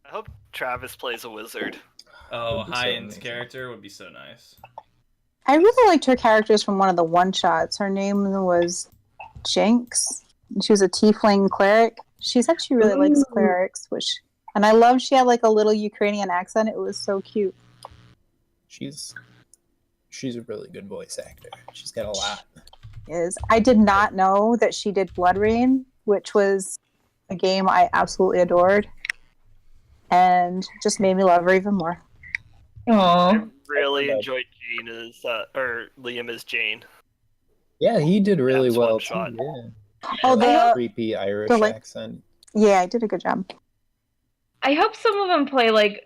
I hope Travis plays a wizard. Oh, Would be so Hyen's amazing. character would be so nice. I really liked her characters from one of the one-shots. Her name was Jinx. She was a tiefling cleric. She's actually really likes clerics, and I loved she had like a little Ukrainian accent. It was so cute. She's a really good voice actor. She's got a lot. I did not know that she did Blood Rain, which was a game I absolutely adored, and just made me love her even more. I really enjoyed Jane as Liam as Jane. Yeah, he did really That's well one too. shot. Yeah. Oh, That creepy Irish like- accent. Yeah, I did a good job. I hope some of them play like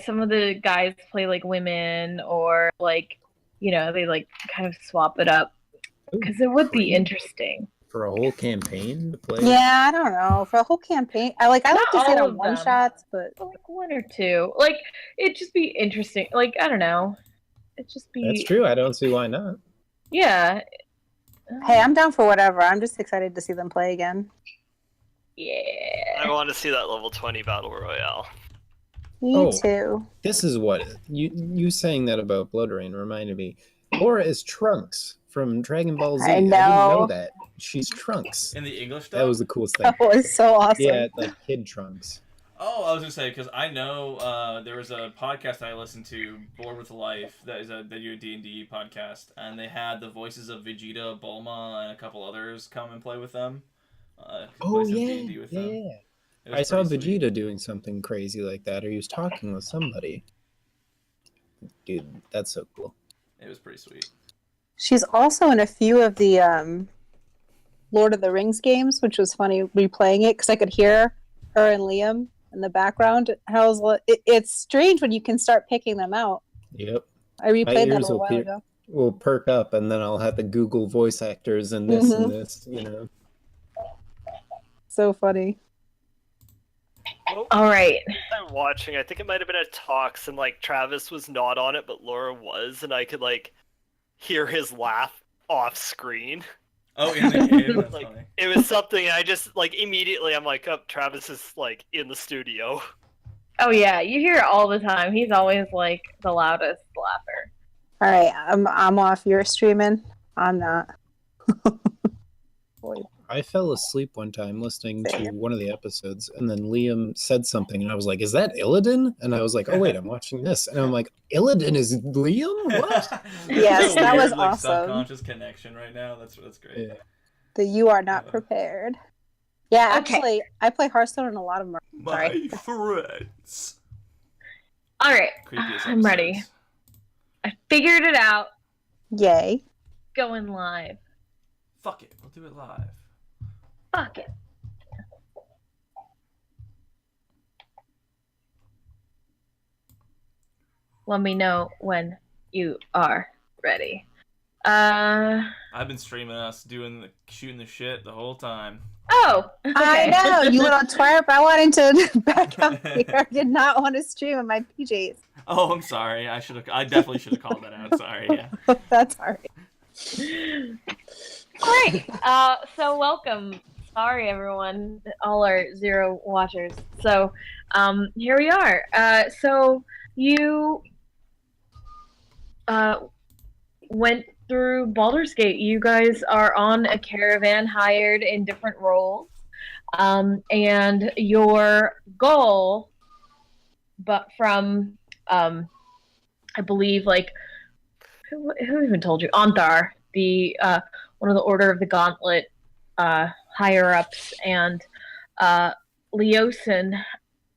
some of the guys play like women, or like they like kind of swap it up, because it would be interesting For a whole campaign to play. Yeah, I don't know. For a whole campaign, I like to see it all on of one them. shots, but like one or two. Like it'd just be interesting. Like I don't know, it'd just be. That's true. I don't see why not. Yeah. hey, I'm down for whatever. I'm just excited to see them play again. Yeah. I want to see that level 20 battle royale. Me too. This is what you saying that about Blood Rain reminded me. Laura is Trunks from Dragon Ball Z. I didn't know. know that. She's Trunks. In the English stuff? That was the coolest thing. That was so awesome. Yeah, like Kid Trunks. Oh, I was gonna say, because I know there was a podcast I listened to, Bored with Life, they do a D&D podcast, and they had the voices of Vegeta, Bulma, and a couple others come and play with them. Oh play some yeah, D&D with them. yeah. It was I saw pretty sweet. Vegeta doing something crazy like that, or he was talking with somebody. Dude, that's so cool. It was pretty sweet. She's also in a few of the Lord of the Rings games, which was funny replaying it because I could hear her and Liam in the background. And I was like, it's strange when you can start picking them out. Yep. I replayed that a ears little will while ago. Will perk up, and then I'll have to Google voice actors and this and this, So funny. All right. I'm watching. I think it might have been a Talks, and like Travis was not on it, but Laura was, and I could like hear his laugh off screen. Oh, in the game? That's Like funny. it was something, and I just like immediately I'm like, oh, Travis is like in the studio. Oh yeah, you hear it all the time. He's always like the loudest laugher. All right, I'm off. You're streaming. I'm not. I fell asleep one time listening to one of the episodes, and then Liam said something, and I was like, "Is that Illidan?" And I was like, "Oh wait, I'm watching this," and I'm like, "Illidan is Liam? What?" Yes, There's a that was weird, like, awesome. subconscious connection right now. That's great. Yeah. The you are not prepared. Yeah, Okay. actually, I play Hearthstone and a lot of them. Sorry. friends. All right, Creepiest I'm ready. episodes. I figured it out. Yay. Going live. Fuck it, we'll do it live. Fuck it. Let me know when you are ready. I've been streaming us shooting the shit the whole time. Oh, I okay. know, you little twerp. I wanted to back up here. I did not want to stream in my PJs. Oh, I'm sorry. I definitely should have called that out. Sorry. Yeah. That's all right. Great. So welcome. Sorry, everyone, all our zero watchers. So, here we are. So you went through Baldur's Gate. You guys are on a caravan hired in different roles. And your goal, but from, I believe, like, who even told you? Anthar, the one of the Order of the Gauntlet higher-ups, and Leosin,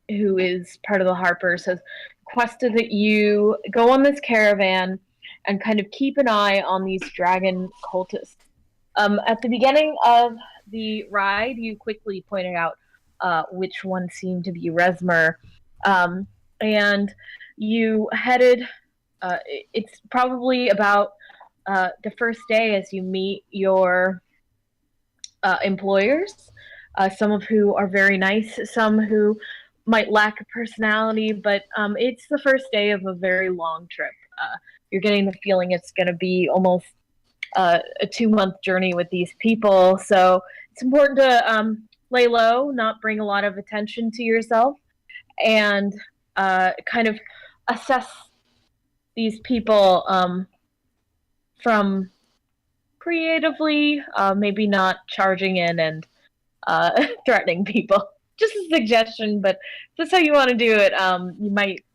who is part of the Harpers, has requested that you go on this caravan and kind of keep an eye on these dragon cultists. At the beginning of the ride, you quickly pointed out which one seemed to be Resmer, and you headed. It's probably about the first day as you meet your employers, some of who are very nice, some who might lack a personality, but it's the first day of a very long trip. You're getting the feeling it's going to be almost a 2-month journey with these people, so it's important to lay low, not bring a lot of attention to yourself, and kind of assess these people from creatively, maybe not charging in and threatening people. Just a suggestion, but if that's how you want to do it,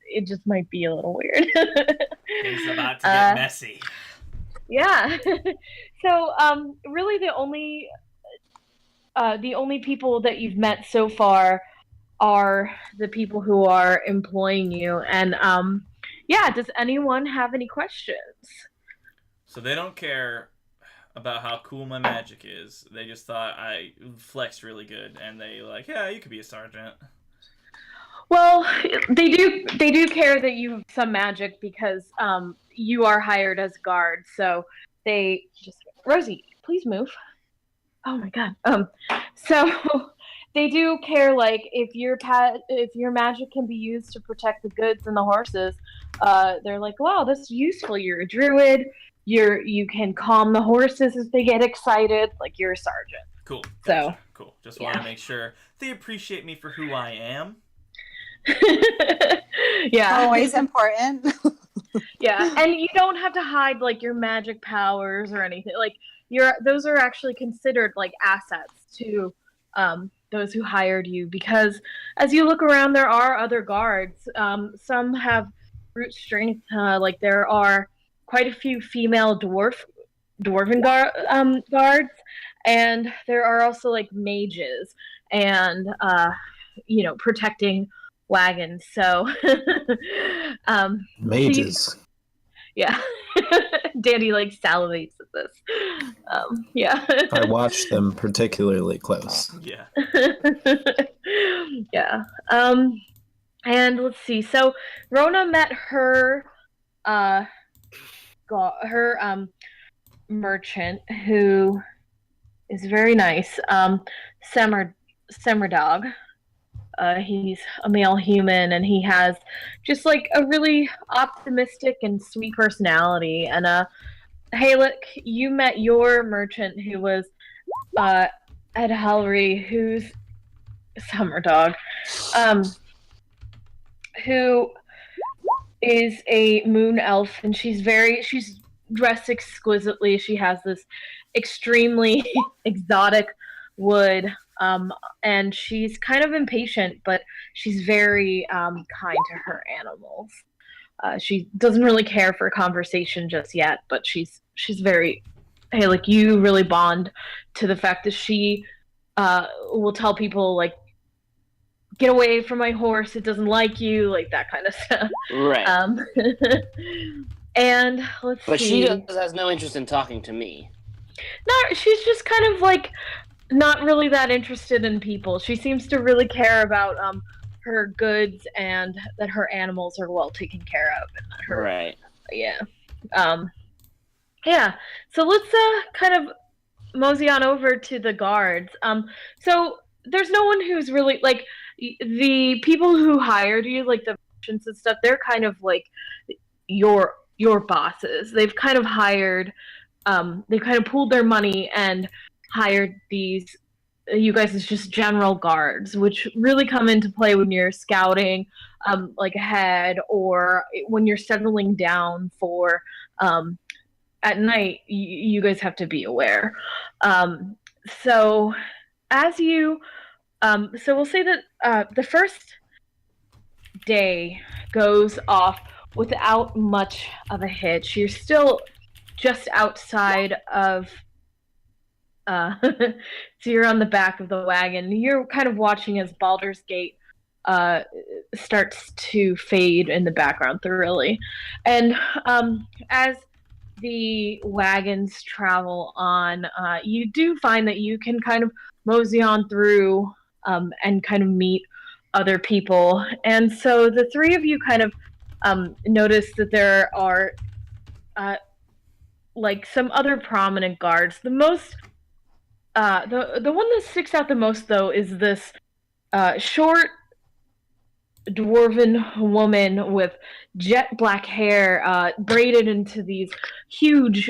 it just might be a little weird. It's about to get messy. Yeah. So, really, the only people that you've met so far are the people who are employing you, and yeah. Does anyone have any questions? So they don't care about how cool my magic is. They just thought I flexed really good, and they like, yeah, you could be a sergeant. Well, they do care that you have some magic because you are hired as guards. So they just Rosie, please move. Oh my god. So they do care, like if your magic can be used to protect the goods and the horses. They're like, wow, that's useful. You're a druid. You can calm the horses if they get excited. Like, you're a sergeant. Cool. Gotcha. So cool. Just want to make sure they appreciate me for who I am. Yeah. Always important. Yeah, and you don't have to hide like your magic powers or anything. Like, those are actually considered like assets to those who hired you, because as you look around, there are other guards. Some have brute strength. Like, there are quite a few female dwarven guards, and there are also like mages and protecting wagons. So Mages. yeah. Dandy like salivates at this. Yeah. I watched them particularly close. Yeah. Yeah. And let's see. So Rona met her merchant, who is very nice. Semerdog. He's a male human, and he has just like a really optimistic and sweet personality. And Halek, you met your merchant, who was Ed Hallery, who's Summerdog, who is a moon elf, and she's dressed exquisitely. She has this extremely exotic wood, and she's kind of impatient, but she's very kind to her animals. She doesn't really care for conversation just yet, but she's very, hey, like, you really bond to the fact that she will tell people, like, get away from my horse, it doesn't like you, like that kind of stuff. Right. And let's see. But she has no interest in talking to me. No, she's just kind of like not really that interested in people. She seems to really care about her goods and that her animals are well taken care of. And that her, right. Yeah. Yeah. So let's kind of mosey on over to the guards. So there's no one who's really like the people who hired you, like the merchants and stuff. They're kind of like your bosses. They've kind of hired. They kind of pooled their money and hired these you guys as just general guards, which really come into play when you're scouting like ahead, or when you're settling down for at night. You guys have to be aware. So as you so we'll say that the first day goes off without much of a hitch. You're still just outside of so you're on the back of the wagon. You're kind of watching as Baldur's Gate starts to fade in the background thoroughly. And as the wagons travel on, you do find that you can kind of mosey on through and kind of meet other people. And so the three of you kind of notice that there are like some other prominent guards. The most the one that sticks out the most, though, is this short dwarven woman with jet black hair braided into these huge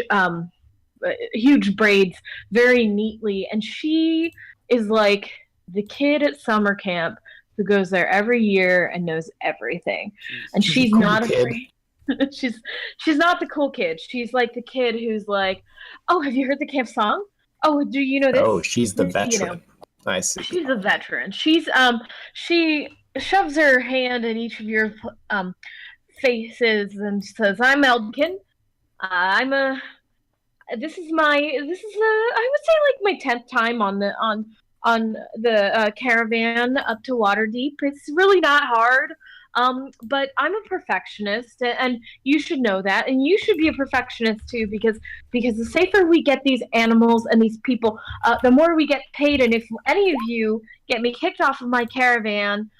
braids very neatly. And she is like the kid at summer camp who goes there every year and knows everything. And She's a she's cool not kid. afraid. She's not the cool kid. She's like the kid who's like, "Oh, have you heard the camp song? Oh, do you know this?" Oh, she's the You know, veteran. I see. she's a veteran. She shoves her hand in each of your faces and says, "I'm Eldkin. I'm a I would say like my 10th time on the caravan up to Waterdeep. It's really not hard. But I'm a perfectionist, and you should know that, and you should be a perfectionist too, because the safer we get these animals and these people, the more we get paid. And if any of you get me kicked off of my caravan,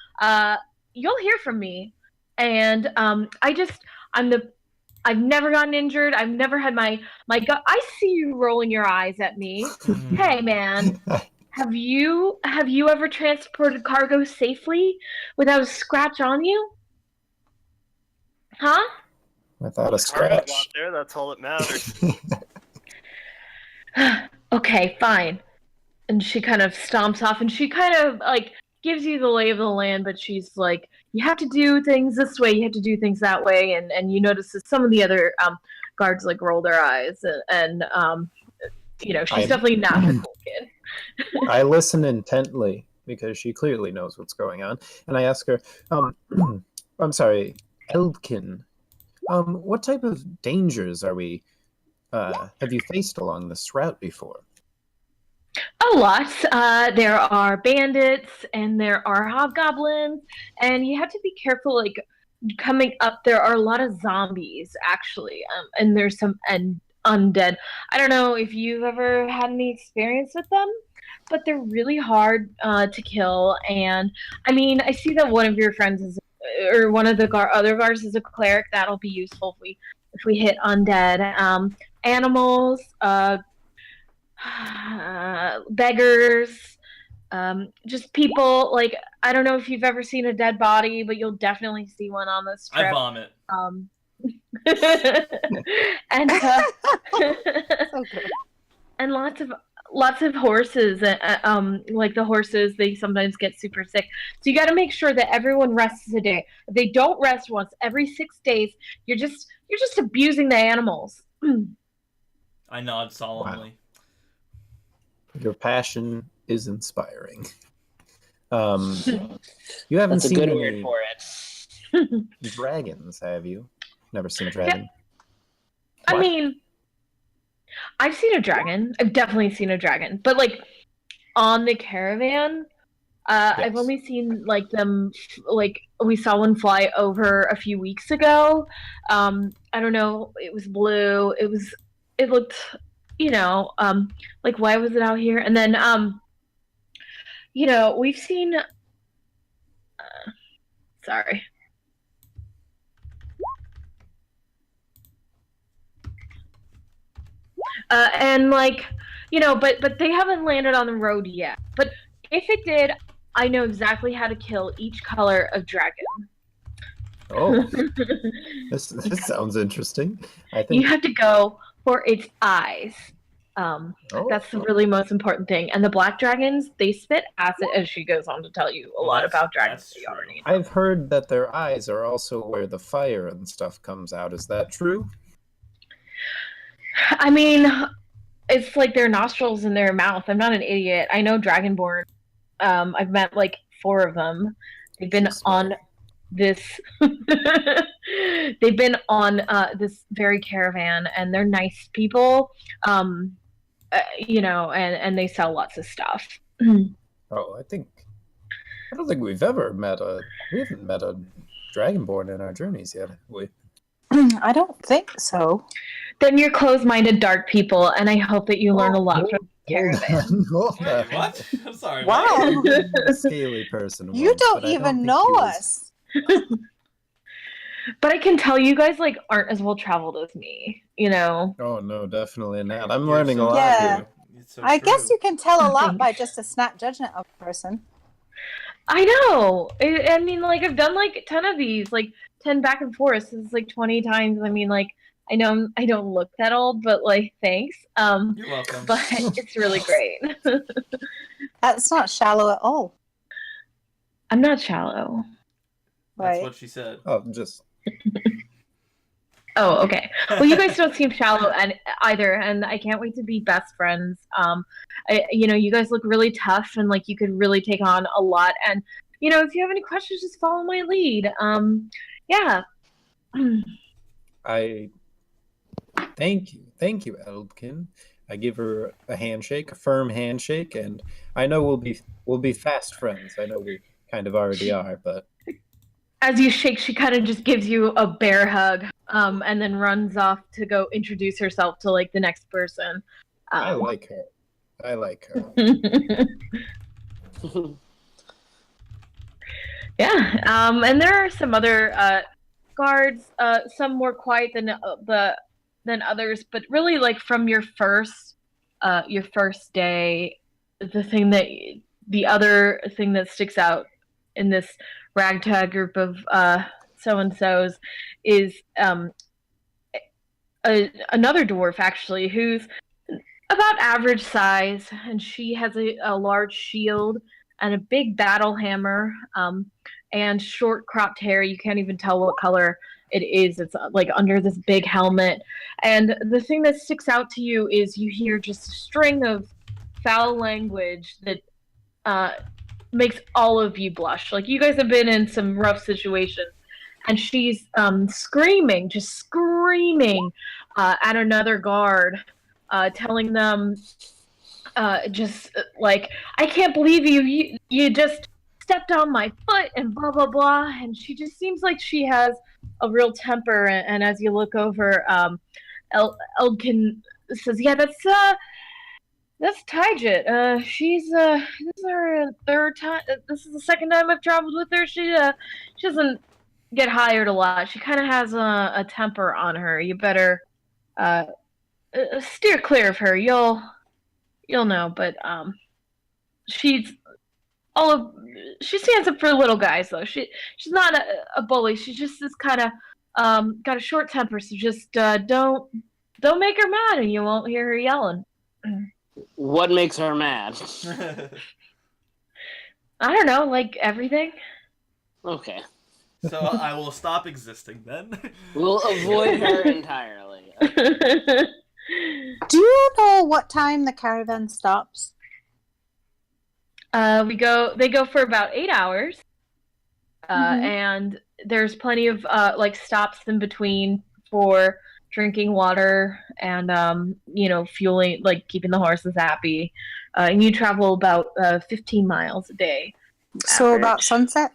you'll hear from me. And I've never gotten injured. I've never had my gut. I see you rolling your eyes at me. Hey, man, have you ever transported cargo safely without a scratch on you? Huh? Without a Car's scratch. out there, that's all that matters. Okay, fine. And she kind of stomps off, and she kind of like gives you the lay of the land, but she's like, you have to do things this way, you have to do things that way, and you notice that some of the other guards like roll their eyes, and she's definitely not the cool kid. I listen intently because she clearly knows what's going on, and I ask her, I'm sorry, Eldkin, what type of dangers have you faced along this route before? A lot. There are bandits and there are hobgoblins, and you have to be careful. Like coming up, there are a lot of zombies actually, and there's some undead. I don't know if you've ever had any experience with them, but they're really hard to kill. And I mean, I see that one of your friends is, or one of the other guards is a cleric. That'll be useful if we hit undead animals. Beggars, just people. Like, I don't know if you've ever seen a dead body, but you'll definitely see one on this trip. I vomit. And So good. and lots of horses. Like the horses, they sometimes get super sick. So you got to make sure that everyone rests a day. If they don't rest once every 6 days, you're just abusing the animals. I nod solemnly. Wow. Your passion is inspiring. You haven't That's a seen good any word for it. dragons, have you? Never seen a dragon? I What? mean, I've seen a dragon. I've definitely seen a dragon, but like on the caravan, I've Yes. only seen like them. Like we saw one fly over a few weeks ago. I don't know. It was blue. It looked, like why was it out here? And then, we've seen. Sorry. And like, but they haven't landed on the road yet. But if it did, I know exactly how to kill each color of dragon. Oh, this sounds interesting. I think. You have to go for its eyes. Oh, That's the really most important thing. And the black dragons, they spit acid, as she goes on to tell you a lot about dragons. That's that you true. already know. I've heard that their eyes are also where the fire and stuff comes out. Is that true? I mean, it's like their nostrils and their mouth. I'm not an idiot. I know Dragonborn. I've met like 4 of them. They've been She's smart. on this. They've been on this very caravan, and they're nice people. And they sell lots of stuff. Oh, I don't think we haven't met a dragonborn in our journeys yet, have we? I don't think so. Then you're closed-minded, dark people, and I hope that you learn a lot from the caravan. Hold Wait, on. what? I'm sorry. Wow. What? A scaly person. You once, don't but I even think know he was- us. But I can tell you guys like aren't as well traveled as me. Oh no, definitely not. I'm You're learning so a lot Yeah. here. It's so I true. guess you can tell a lot by just a snap judgment of a person. I know. I mean, like I've done like 10 of these, like 10 back and forth. It's like 20 times. I mean, like I know I don't look that old, but like thanks. You're welcome. But it's really great. That's not shallow at all. I'm not shallow. That's Right. what she said. Oh, just Oh, okay. Well, you guys don't seem shallow either, and I can't wait to be best friends. You guys look really tough, and like you could really take on a lot. And if you have any questions, just follow my lead. Yeah. I thank you, Elbkin. I give her a handshake, a firm handshake, and I know we'll be fast friends. I know we kind of already are, but As you shake, she kind of just gives you a bear hug, and then runs off to go introduce herself to like the next person. I like her. I like her. Yeah, and there are some other guards, some more quiet than others, but really like from your first day, the other thing that sticks out in this ragtag group of so and so's is another dwarf actually who's about average size, and she has a large shield and a big battle hammer, and short cropped hair. You can't even tell what color it is. It's like under this big helmet. And the thing that sticks out to you is you hear just a string of foul language that makes all of you blush. Like you guys have been in some rough situations, and she's screaming, just screaming at another guard, telling them just like, I can't believe you just stepped on my foot and blah blah blah. And she just seems like she has a real temper. And as you look over, Elkin says, "Yeah, that's Tyjet. She's this is her third time. This is the second time I've traveled with her. She doesn't get hired a lot. She kind of has a temper on her. You better steer clear of her. You'll know." But she's she stands up for little guys though. She's not a bully. She's just this kind of got a short temper. So just don't make her mad, and you won't hear her yelling. What makes her mad? I don't know, like everything. Okay. So I will stop existing then. We'll avoid her entirely. Do you know what time the caravan stops? They go for about 8 hours, Mhm. and there's plenty of like stops in between for drinking water and fueling, like keeping the horses happy. And you travel about 15 miles a day. So Average. about sunset?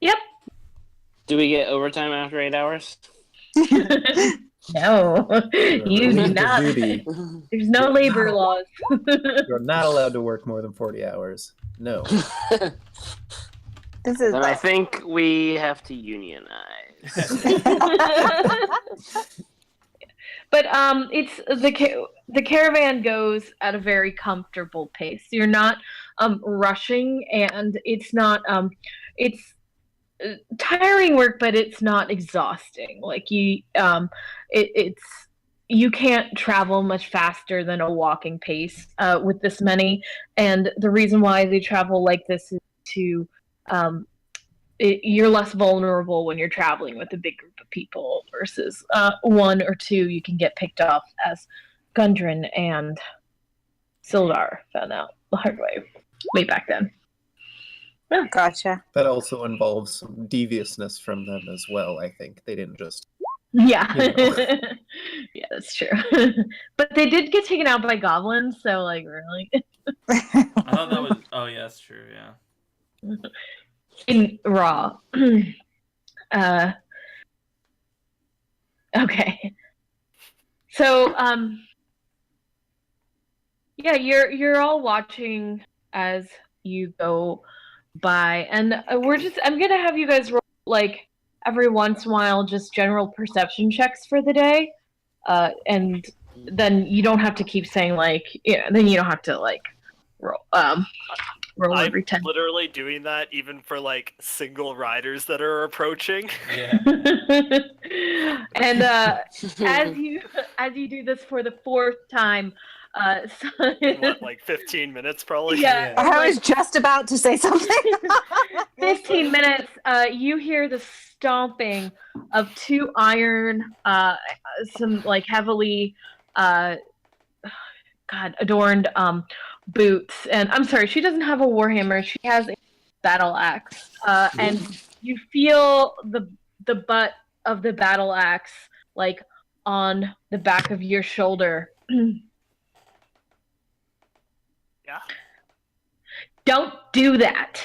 Yep. Do we get overtime after 8 hours? No, you do Relief of not. duty. There's no labor laws. You're not allowed to work more than 40 hours. No. This is Then I think we have to unionize. But it's the caravan goes at a very comfortable pace. You're not rushing, and it's not it's tiring work, but it's not exhausting. Like it's you can't travel much faster than a walking pace with this many. And the reason why they travel like this is to you're less vulnerable when you're traveling with a big group of people versus one or two. You can get picked off, as Gundren and Sildar found out the hard way back then. Gotcha. That also involves some deviousness from them as well, I think. They didn't just... Yeah. You Yeah, that's true. But they did get taken out by goblins, so like really. I thought that was. Oh yeah, that's true. Yeah. In raw. Okay. So yeah, you're all watching as you go by, and I'm gonna have you guys roll like every once in a while just general perception checks for the day, and then you don't have to keep saying like, then you don't have to like roll I'm every 10. literally doing that even for like single riders that are approaching. Yeah. And as you do this for the fourth time, In what, like 15 minutes, probably? Yeah. I was just about to say something. 15 minutes, you hear the stomping of two iron, some like heavily, adorned boots. And I'm sorry, she doesn't have a warhammer. She has a battle axe. And you feel the butt of the battle axe like on the back of your shoulder. Yeah. Don't do that.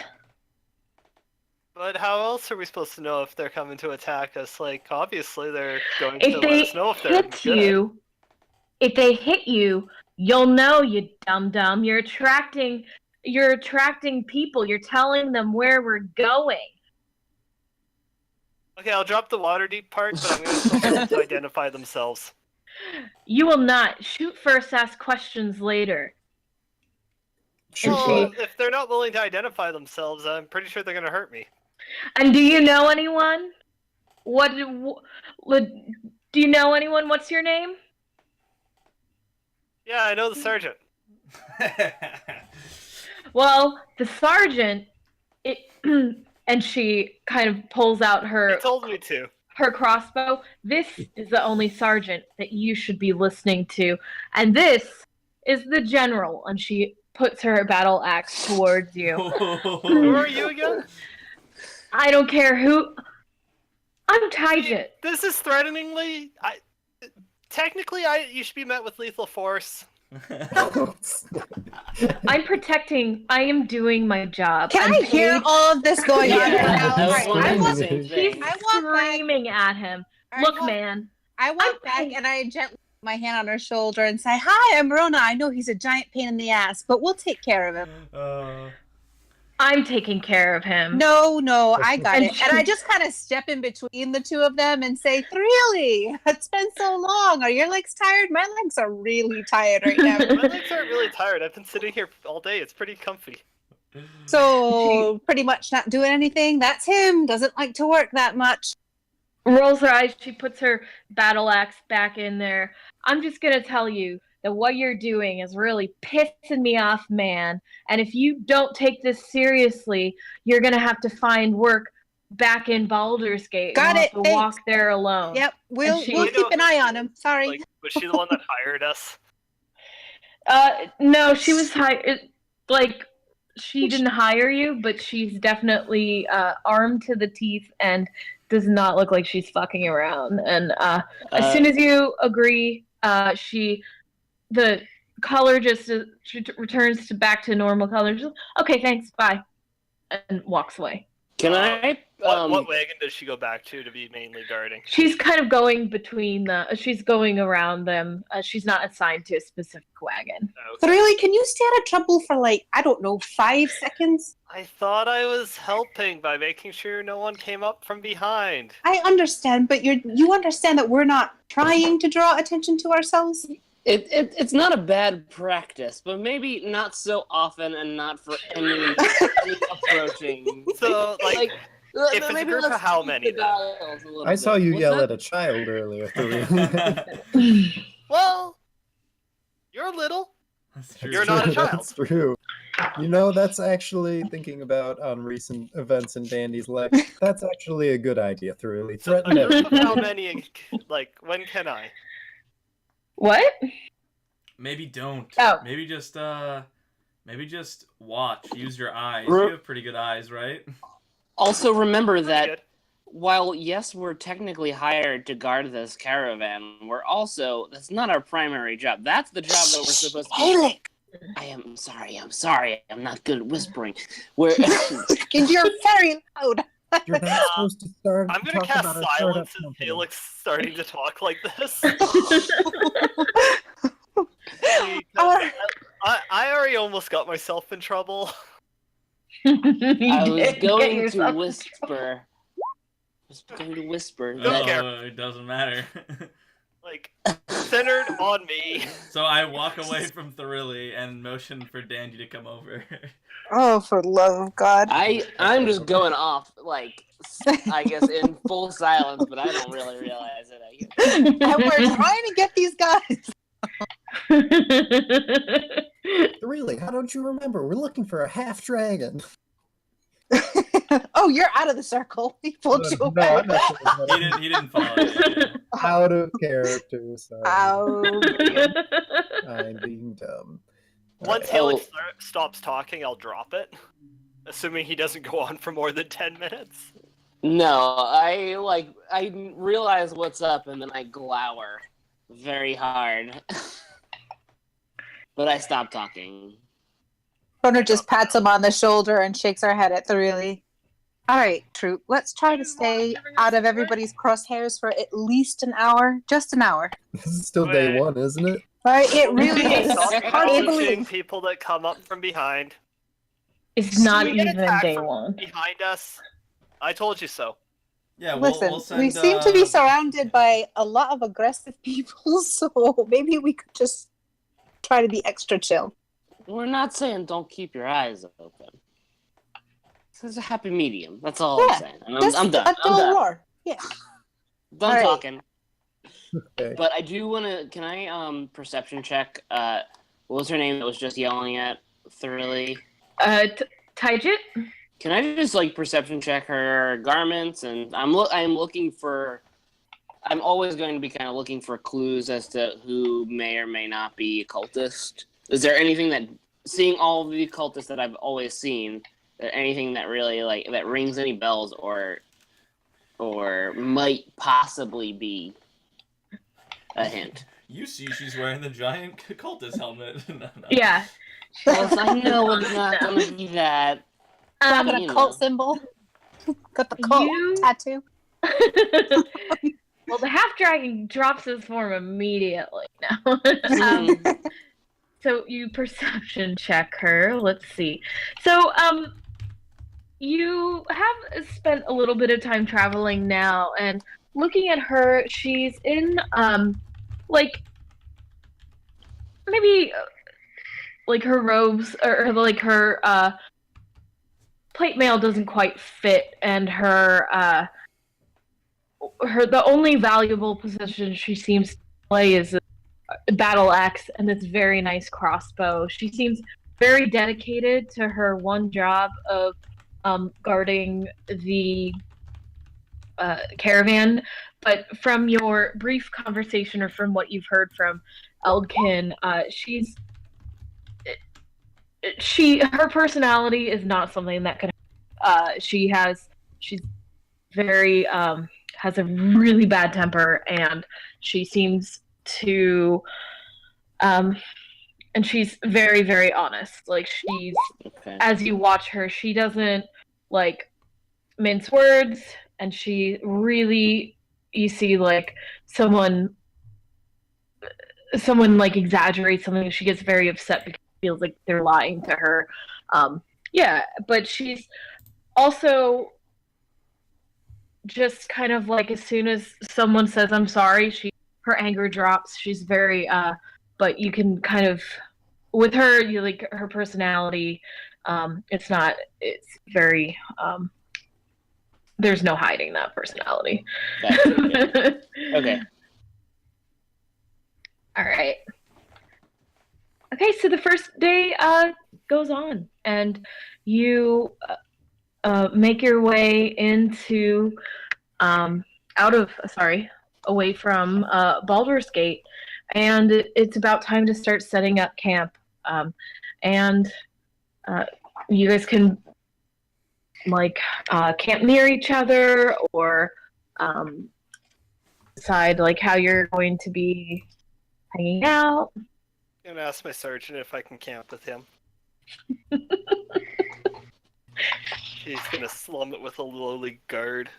But how else are we supposed to know if they're coming to attack us? Like, obviously they're going to If let they us know if they're hit good. you, if they hit you, you'll know, you dum-dum. You're attracting people. You're telling them where we're going. Okay, I'll drop the water deep part, but I'm going to tell them to identify themselves. You will not. Shoot first, ask questions later. Shoot she- what? If they're not willing to identify themselves, I'm pretty sure they're going to hurt me. And do you know anyone? Do you know anyone? What's your name? Yeah, I know the sergeant. Well, the sergeant, and she kind of pulls out He her told me to. crossbow. This is the only sergeant that you should be listening to. And this is the general. And she puts her battle axe towards you. Who are you again? I don't care who. I'm Taijit. This is threateningly. Technically, you should be met with lethal force. I'm protecting. I am doing my job. Can I'm I hear paid- all of this going on right now? I was Alright, wondering the want- same She's thing. I walk back. screaming at him. I Look, walk- man. I walk back and I gently put my hand on her shoulder and say, "Hi, I'm Rona. I know he's a giant pain in the ass, but we'll take care of him." I'm taking care of him. No, I got And it. And I just kind of step in between the two of them and say, "Really? It's been so long. Are your legs tired? My legs are really tired right now." My legs aren't really tired. I've been sitting here all day. It's pretty comfy. So pretty much not doing anything. That's him. Doesn't like to work that much. Rolls her eyes. She puts her battle axe back in there. I'm just gonna tell you that what you're doing is really pissing me off, man. And if you don't take this seriously, you're gonna have to find work back in Baldur's Gate. Got You'll it, have to walk thanks. there alone. Yep, we'll And she- we'll keep an eye on him. Sorry. Like, was she the one that hired us? No, she was hired. Like, she didn't hire you, but she's definitely armed to the teeth and does not look like she's fucking around. And as soon as you agree, the color just returns back to normal color. Just, okay, thanks, bye, and walks away. Can I? What wagon does she go back to be mainly guarding? She's kind of going between she's going around them. She's not assigned to a specific wagon. Okay. Really, can you stay out of trouble for like, I don't know, 5 seconds? I thought I was helping by making sure no one came up from behind. I understand, but you understand that we're not trying to draw attention to ourselves? It's not a bad practice, but maybe not so often and not for any approaching. So, like if it's a maybe group of let's how tweak many, the then? dials a little I saw bit. you What's yell that? at a child earlier. Therese. Well, you're little. That's true. You're not a child. That's true. You know, that's actually thinking about on recent events in Dandy's life. That's actually a good idea, Thoroughly. So a Threaten group of everybody. how many? Like, when can I? What? Maybe don't. Oh. Maybe just watch. Use your eyes. Ru- You have pretty good eyes, right? Also, remember Pretty that good. while yes, we're technically hired to guard this caravan, that's not our primary job. That's the job that we're supposed to. Haley, I'm sorry. I'm not good at whispering. We're you're very loud. You're not supposed to start. I'm gonna talk cast about our silence startup if company. Felix starting to talk like this. Our- I already almost got myself in trouble. I was Get going to yourself in whisper. Don't care. Oh, it doesn't matter. Like, centered on me. So I walk away from Thoroughly and motion for Dandy to come over. Oh, for the love of God. I'm just going off, like, I guess in full silence, but I don't really realize it. And we're trying to get these guys. Really? How don't you remember? We're looking for a half dragon. Oh, you're out of the circle. He pulled you away. No, I'm not sure about He that. didn't follow you. Out of character, sorry. Oh, I'm being dumb. Once Alright. Helix stops talking, I'll drop it. Assuming he doesn't go on for more than 10 minutes. No, I realize what's up and then I glower very hard. But I stop talking. Rona just pats him on the shoulder and shakes her head at Thrilly. All right, troop. Let's try to stay out of everybody's crosshairs for at least an hour. Just an hour. This is still day Wait. one, isn't it? All right, it really is. Stop Hard to acknowledging believe. people that come up from behind. It's not We get even attacked day from one. Behind us. I told you so. Yeah, Listen, we'll send, we seem to be surrounded by a lot of aggressive people, so maybe we could just try to be extra chill. We're not saying don't keep your eyes open. This is a happy medium. That's all Yeah, I'm saying. And Just I'm done. a I'm dull done. roar. Yeah. Done Alright. talking. Okay. But I do want to. Can I perception check? What was her name that was just yelling at Thoroughly? Taijit? Can I just like perception check her garments? And I'm looking for. I'm always going to be kind of looking for clues as to who may or may not be a cultist. Is there anything that, seeing all of the cultists that I've always seen, is there anything that really like that rings any bells or might possibly be a hint? You see, she's wearing the giant cultist helmet. No. Yeah. Yes, I know it's not going to be that. Got you a know. cult symbol. Got the cult You- tattoo. Well, the half dragon drops his form immediately now. Mm. So you perception check her. Let's see. So you have spent a little bit of time traveling now, and looking at her, she's in like maybe like her robes or like her plate mail doesn't quite fit, and her the only valuable possession she seems to play is a battle axe and this very nice crossbow. She seems very dedicated to her one job of guarding the caravan. But from your brief conversation, or from what you've heard from Eldkin, her personality is not something that could. She's very has a really bad temper, and she seems to and she's very, very honest. Like, she's, Okay. as you watch her, she doesn't like mince words, and she really, you see like someone like exaggerates something, she gets very upset because she feels like they're lying to her. Yeah, but she's also just kind of like, as soon as someone says I'm sorry, her anger drops. She's very but you can kind of, with her, you like her personality, it's very there's no hiding that personality. Gotcha, yeah. Okay. All right. Okay, so the first day goes on, and you make your way into away from Baldur's Gate, and it's about time to start setting up camp. And you guys can camp near each other, or decide like how you're going to be hanging out. I'm gonna ask my sergeant if I can camp with him. He's gonna slum it with a lowly guard.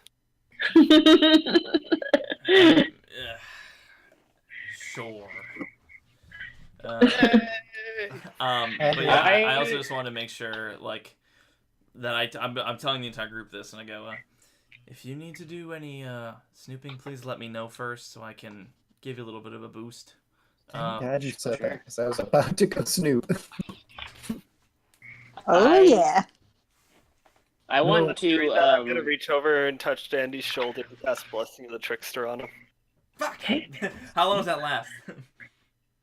Yeah. Sure. But yeah, I also just want to make sure, like, that I'm telling the entire group this, and I go, if you need to do any snooping, please let me know first, so I can give you a little bit of a boost. Glad you said that, because I was about to go snoop. Oh, yeah. I want to. I'm gonna reach over and touch Dandy's shoulder and cast Blessing of the Trickster on him. Fuck! How long does that last?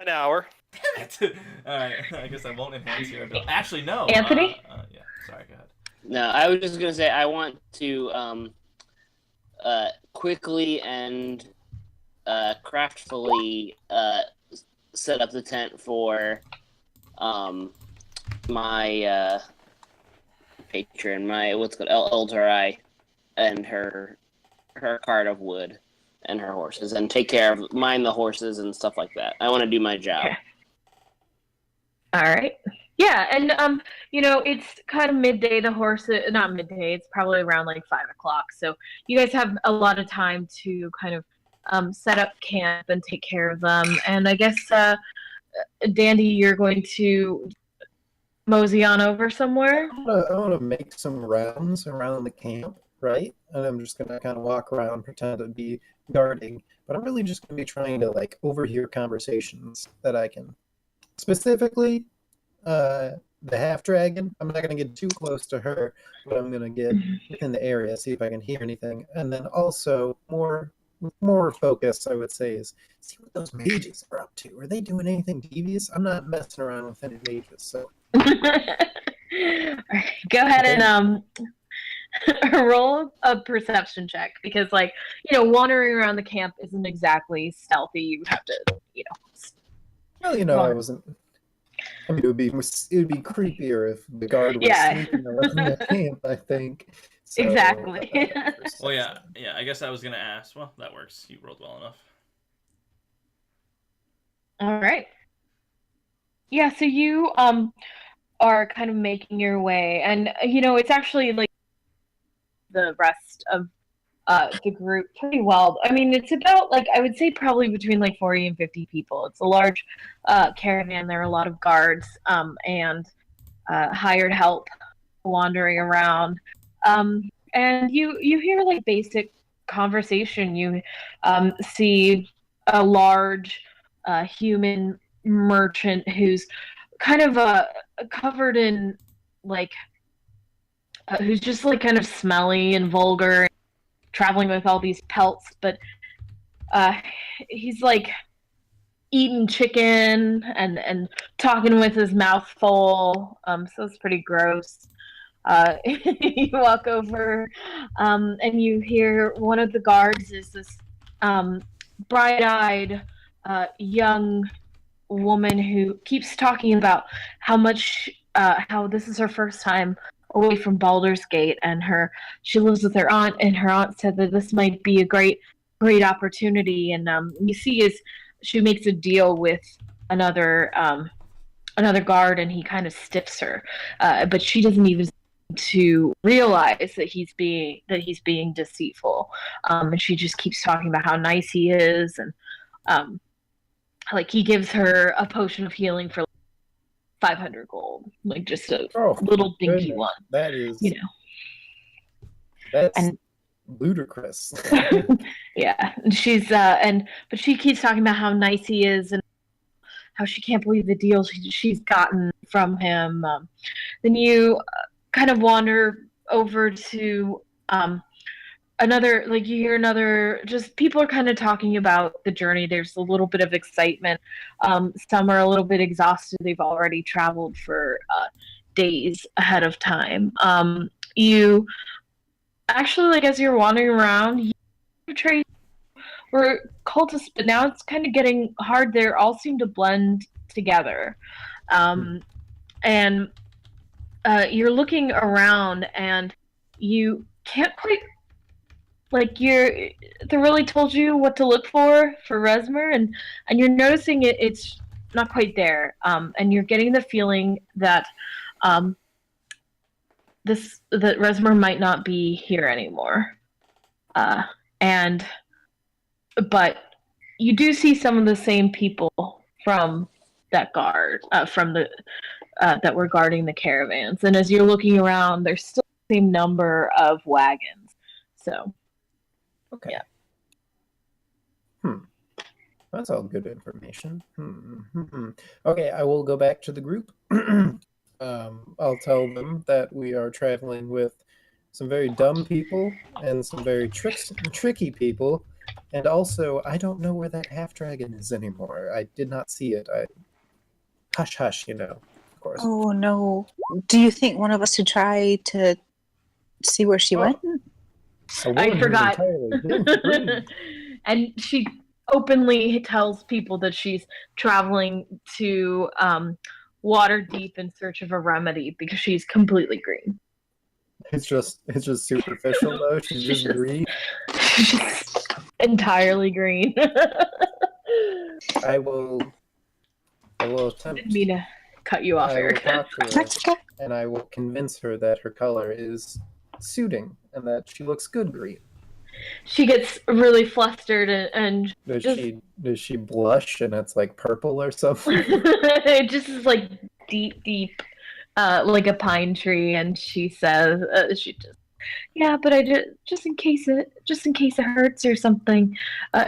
An hour. Damn it! Alright, I guess I won't enhance your ability. Actually, no. Anthony? Yeah, sorry, go ahead. No, I was just gonna say I want to quickly and craftfully set up the tent for my patron, my what's called Elderai, and her cart of wood and her horses, and take care of mind the horses and stuff like that. I want to do my job. Okay. All right. Yeah, and it's kind of midday. The horses, not midday. It's probably around like 5 o'clock. So you guys have a lot of time to kind of set up camp and take care of them. And I guess Dandy, you're going to mosey on over somewhere. I want to make some rounds around the camp, right? And I'm just gonna kind of walk around, pretend to be guarding, but I'm really just gonna be trying to like overhear conversations that I can. Specifically, the half dragon. I'm not gonna get too close to her, but I'm gonna get within the area, see if I can hear anything, and then also more focus, I would say, is see what those mages are up to. Are they doing anything devious? I'm not messing around with any mages, so. All right, go ahead and roll a perception check because, like, wandering around the camp isn't exactly stealthy. You would have to, Well, I wasn't. I mean, it would be creepier if the guard was sneaking around the camp, I think. So, exactly. Well, yeah. I guess I was gonna ask. Well, that works. You rolled well enough. All right. Yeah. So you are kind of making your way, and it's actually like the rest of the group pretty well. I mean, it's about like I would say probably between like 40 and 50 people. It's a large caravan. There are a lot of guards and hired help wandering around. And you hear like basic conversation. You see a large human merchant who's kind of covered in like who's just like kind of smelly and vulgar, traveling with all these pelts, but he's like eating chicken and talking with his mouth full. So it's pretty gross. You walk over, and you hear one of the guards is this bright-eyed young woman who keeps talking about how this is her first time away from Baldur's Gate, and she lives with her aunt, and her aunt said that this might be a great opportunity. And you see is she makes a deal with another guard, and he kind of stiffs her, but she doesn't even to realize that he's being deceitful, and she just keeps talking about how nice he is, and like he gives her a potion of healing for 500 gold, like just a little dinky one. That is, that's ludicrous. Yeah, and she's but she keeps talking about how nice he is and how she can't believe the deal she's gotten from him. Then you kind of wander over to another, like you hear another, just people are kind of talking about the journey. There's a little bit of excitement. Some are a little bit exhausted. They've already traveled for days ahead of time. You actually, like as you're wandering around, you trace were cultists, but now it's kind of getting hard. They all seem to blend together. And you're looking around and you can't quite, like they really told you what to look for Resmer, and you're noticing it's not quite there. And you're getting the feeling that that Resmer might not be here anymore. But you do see some of the same people from that guard, from the that were guarding the caravans. And as you're looking around, there's still the same number of wagons. So, okay. Yeah. That's all good information. Okay, I will go back to the group. I'll tell them that we are traveling with some very dumb people and some very tricky people. And also, I don't know where that half dragon is anymore. I did not see it. hush, hush, of course. Oh no. Do you think one of us should try to see where she went? A woman I who's forgot. entirely green. And she openly tells people that she's traveling to Waterdeep in search of a remedy because she's completely green. It's just superficial though. She's just green. She's entirely green. I will attempt. Didn't mean to cut you off, I will Eric. talk to her, That's okay. and I will convince her that her color is suiting and that she looks good green. She gets really flustered and Does just she blush and it's like purple or something? it just is like deep, like a pine tree, and she says, yeah, but I just in case it hurts or something,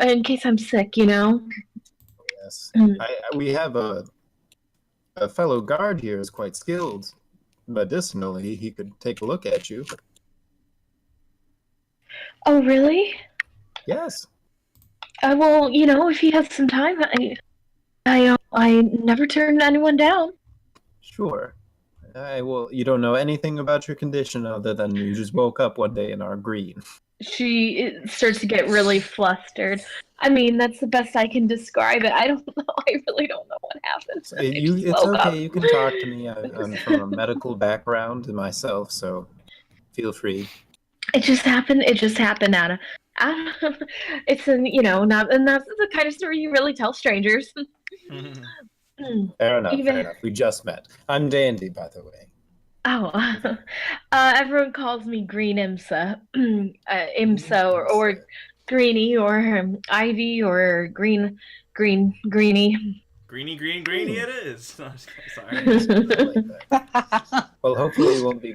in case I'm sick, Yes. Mm. We have a fellow guard here is quite skilled medicinally. He could take a look at you. Oh, really? Yes. Well, if he has some time, I never turn anyone down. Sure. You don't know anything about your condition other than you just woke up one day and are green. She starts to get really flustered. I mean, that's the best I can describe it. I don't know. I really don't know what happened. It's okay. You can talk to me. I'm from a medical background myself, so feel free. It just happened. Out of it's not, and that's the kind of story you really tell strangers. Fair enough. Even- Fair enough. We just met. I'm Dandy, by the way. Oh, everyone calls me Green Imsa, Imsa, or Greenie, or Ivy, or Greenie. Greeny, it is. No, I'm just kidding, sorry. I like that. Well, hopefully it won't be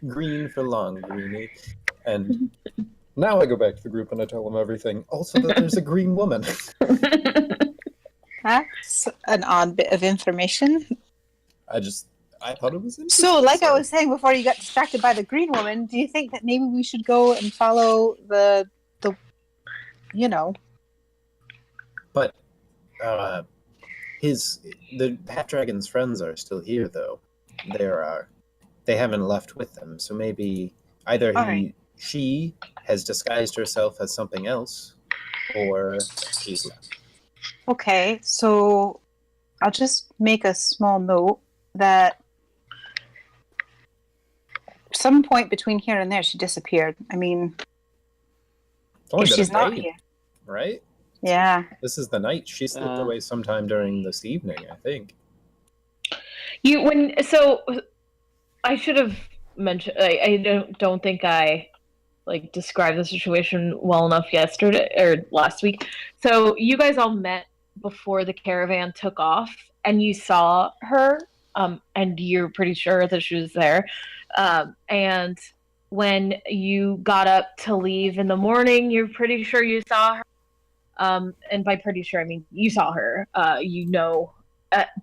green for long, Greenie. And now I go back to the group and I tell them everything. Also that there's a green woman. That's an odd bit of information. I thought it was interesting. So, like I was saying before you got distracted by the green woman, do you think that maybe we should go and follow the But the half dragon's friends are still here though. They haven't left with them, so maybe either she has disguised herself as something else, or she's left. Okay, so I'll just make a small note that some point between here and there she disappeared. I mean, It's only if been she's a not day, here. right? Yeah. This is the night. She slipped away sometime during this evening, I think. I should have mentioned. I don't think I described the situation well enough yesterday or last week. So you guys all met before the caravan took off, and you saw her, and you're pretty sure that she was there. And when you got up to leave in the morning, you're pretty sure you saw her. And by pretty sure, I mean you saw her.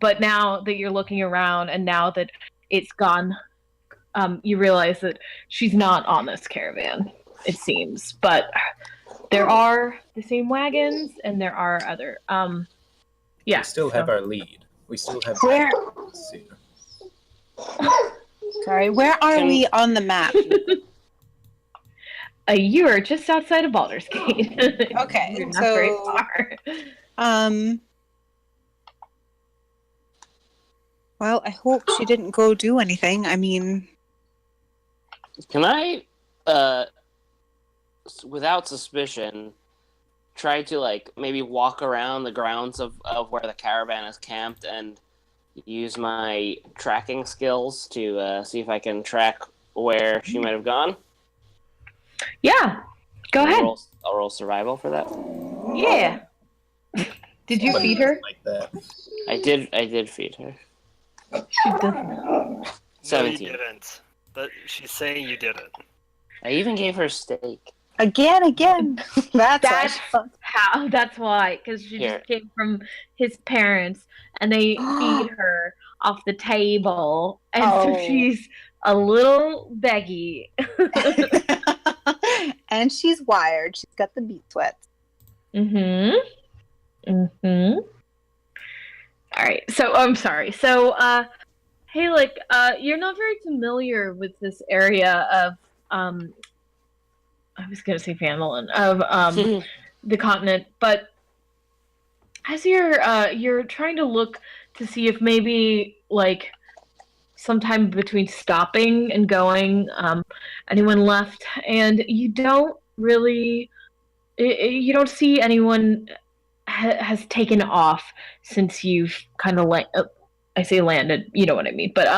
But now that you're looking around, and now that it's gone, you realize that she's not on this caravan, it seems. But there are the same wagons, and there are other. Yeah. We still have our lead. We still have. Where? See. Sorry, where are we on the map? You are just outside of Baldur's Gate. Okay, You're not very so- far. Well, I hope she didn't go do anything. I mean, Can I, without suspicion, try to maybe walk around the grounds of where the caravan is camped and use my tracking skills to see if I can track where she might have gone? Yeah. Go ahead. I'll roll survival for that. Yeah. Did you feed her? Like that. I did feed her. She doesn't. No, 17. you didn't. But she's saying you didn't. I even gave her steak. again. That's why, because she Here. just came from his parents, and they feed her off the table, and so Oh. she's a little beggy. And she's wired. She's got the beat sweats. Mm-hmm. Mm-hmm. All right. So I'm sorry. So, Halek, you're not very familiar with this area of I was gonna say Phandalin of the continent, but as you're trying to look to see if maybe like sometime between stopping and going, anyone left, and you don't really you don't see anyone has taken off since you've kind of I say landed, you know what I mean, but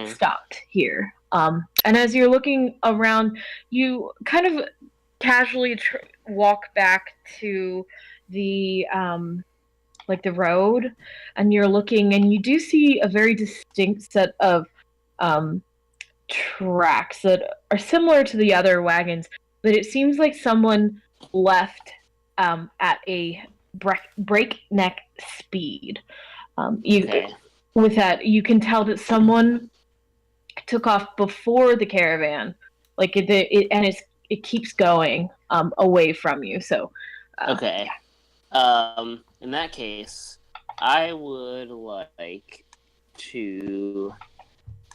stopped here. And as you're looking around, you kind of casually walk back to the like the road, and you're looking, and you do see a very distinct set of tracks that are similar to the other wagons, but it seems like someone left at a breakneck speed. With that, you can tell that someone took off before the caravan, like it keeps going away from you. So, okay. In that case, I would like to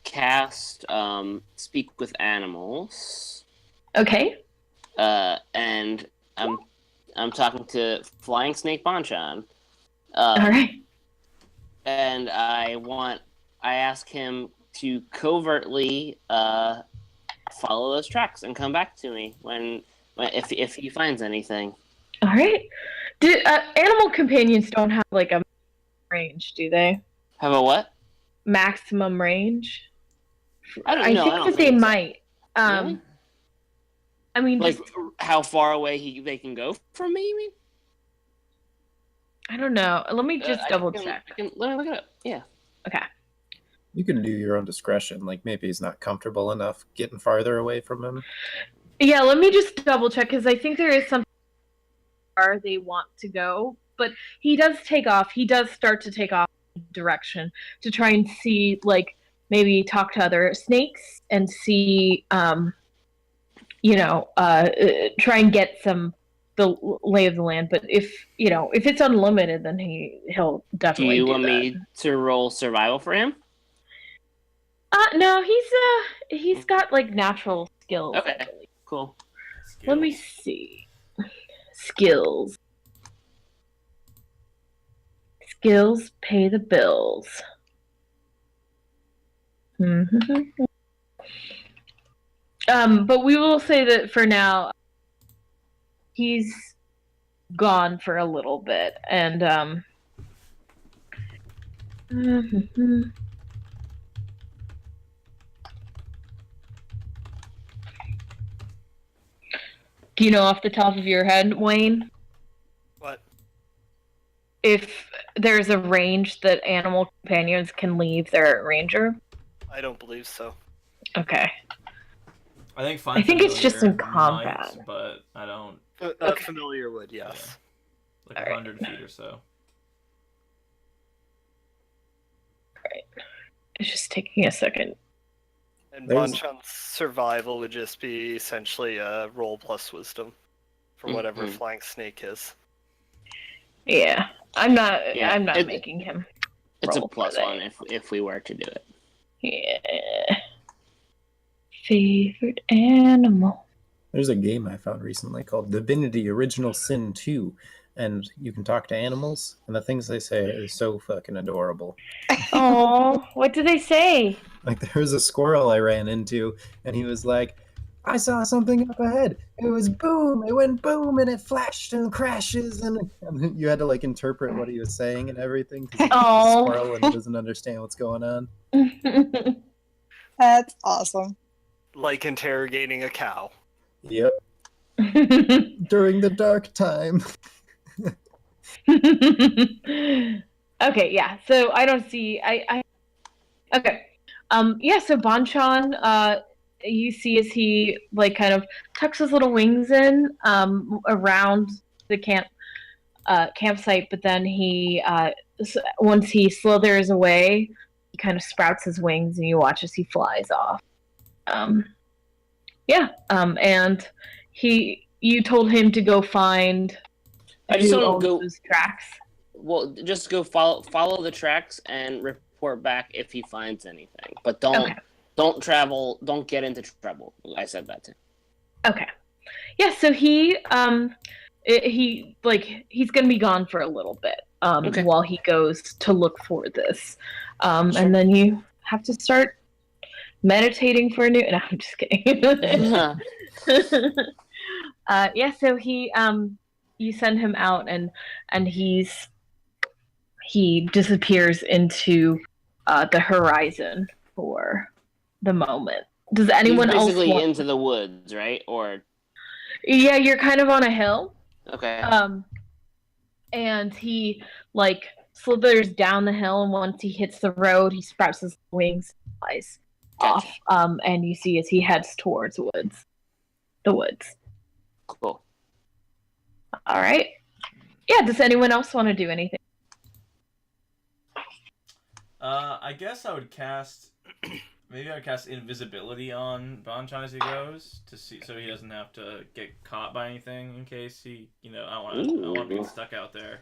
cast Speak with Animals. Okay. And I'm talking to Flying Snake Bonchan. All right. And I ask him to covertly follow those tracks and come back to me if he finds anything. All right. Animal companions don't have like a range, do they? Have a what? Maximum range. I don't know. I think that they might. Really? I mean, like how far away they can go from me? You mean? I don't know. Let me just double check. Let me look it up. Yeah. Okay. You can do your own discretion. Like maybe he's not comfortable enough getting farther away from him. Yeah, let me just double check because I think there is something where they want to go, but he does take off. He does start to take off direction to try and see, like maybe talk to other snakes and see, try and get the lay of the land. But if it's unlimited, then he'll definitely. Do you want me to roll survival for him? No, he's got like natural skills. Okay, cool. Let me see. Skills pay the bills. Mm-hmm. But we will say that for now, he's gone for a little bit, and mm-hmm. Do you know off the top of your head, Wayne? What? If there's a range that animal companions can leave their ranger? I don't believe so. Okay. I think it's just in combat. Might, but I don't. Familiar would, yes. Yeah. Like 100 feet or so. Right. It's just taking a second. And Bonchan's survival would just be essentially a roll plus wisdom for whatever flying snake is. Yeah, I'm not making him. It's a +1 if we were to do it. Yeah. Favorite animal. There's a game I found recently called Divinity Original Sin 2, and you can talk to animals, and the things they say are so fucking adorable. Oh, what do they say? Like, there was a squirrel I ran into, and he was like, I saw something up ahead. It was boom, it went boom, and it flashed and crashes, and you had to, like, interpret what he was saying and everything, because he's a squirrel and he doesn't understand what's going on. That's awesome. Like interrogating a cow. Yep. During the dark time. Okay, yeah. So I don't see. Okay. Yeah. So Bonchan, you see as he like kind of tucks his little wings in around the campsite, but then he once he slithers away, he kind of sprouts his wings, and you watch as he flies off. And you told him to go find. I just want to go. Those tracks. Well, just go follow the tracks and report back if he finds anything. But Okay. don't travel. Don't get into trouble. I said that too. Okay. Yeah, so he's gonna be gone for a little bit Okay. while he goes to look for this, Sure. and then you have to start meditating for a new. No, I'm just kidding. Yeah, so you send him out, and he disappears into the horizon for the moment. Does anyone He's else basically want? into the woods, right? Or Yeah, you're kind of on a hill. okay. And he like slithers down the hill, and once he hits the road, he sprouts his wings, flies off. Gotcha. And you see as he heads towards the woods. Cool. All right. Yeah. Does anyone else want to do anything? I guess I would cast. Maybe I would cast invisibility on Bonchan as he goes to see, so he doesn't have to get caught by anything in case he, I don't want to be stuck out there.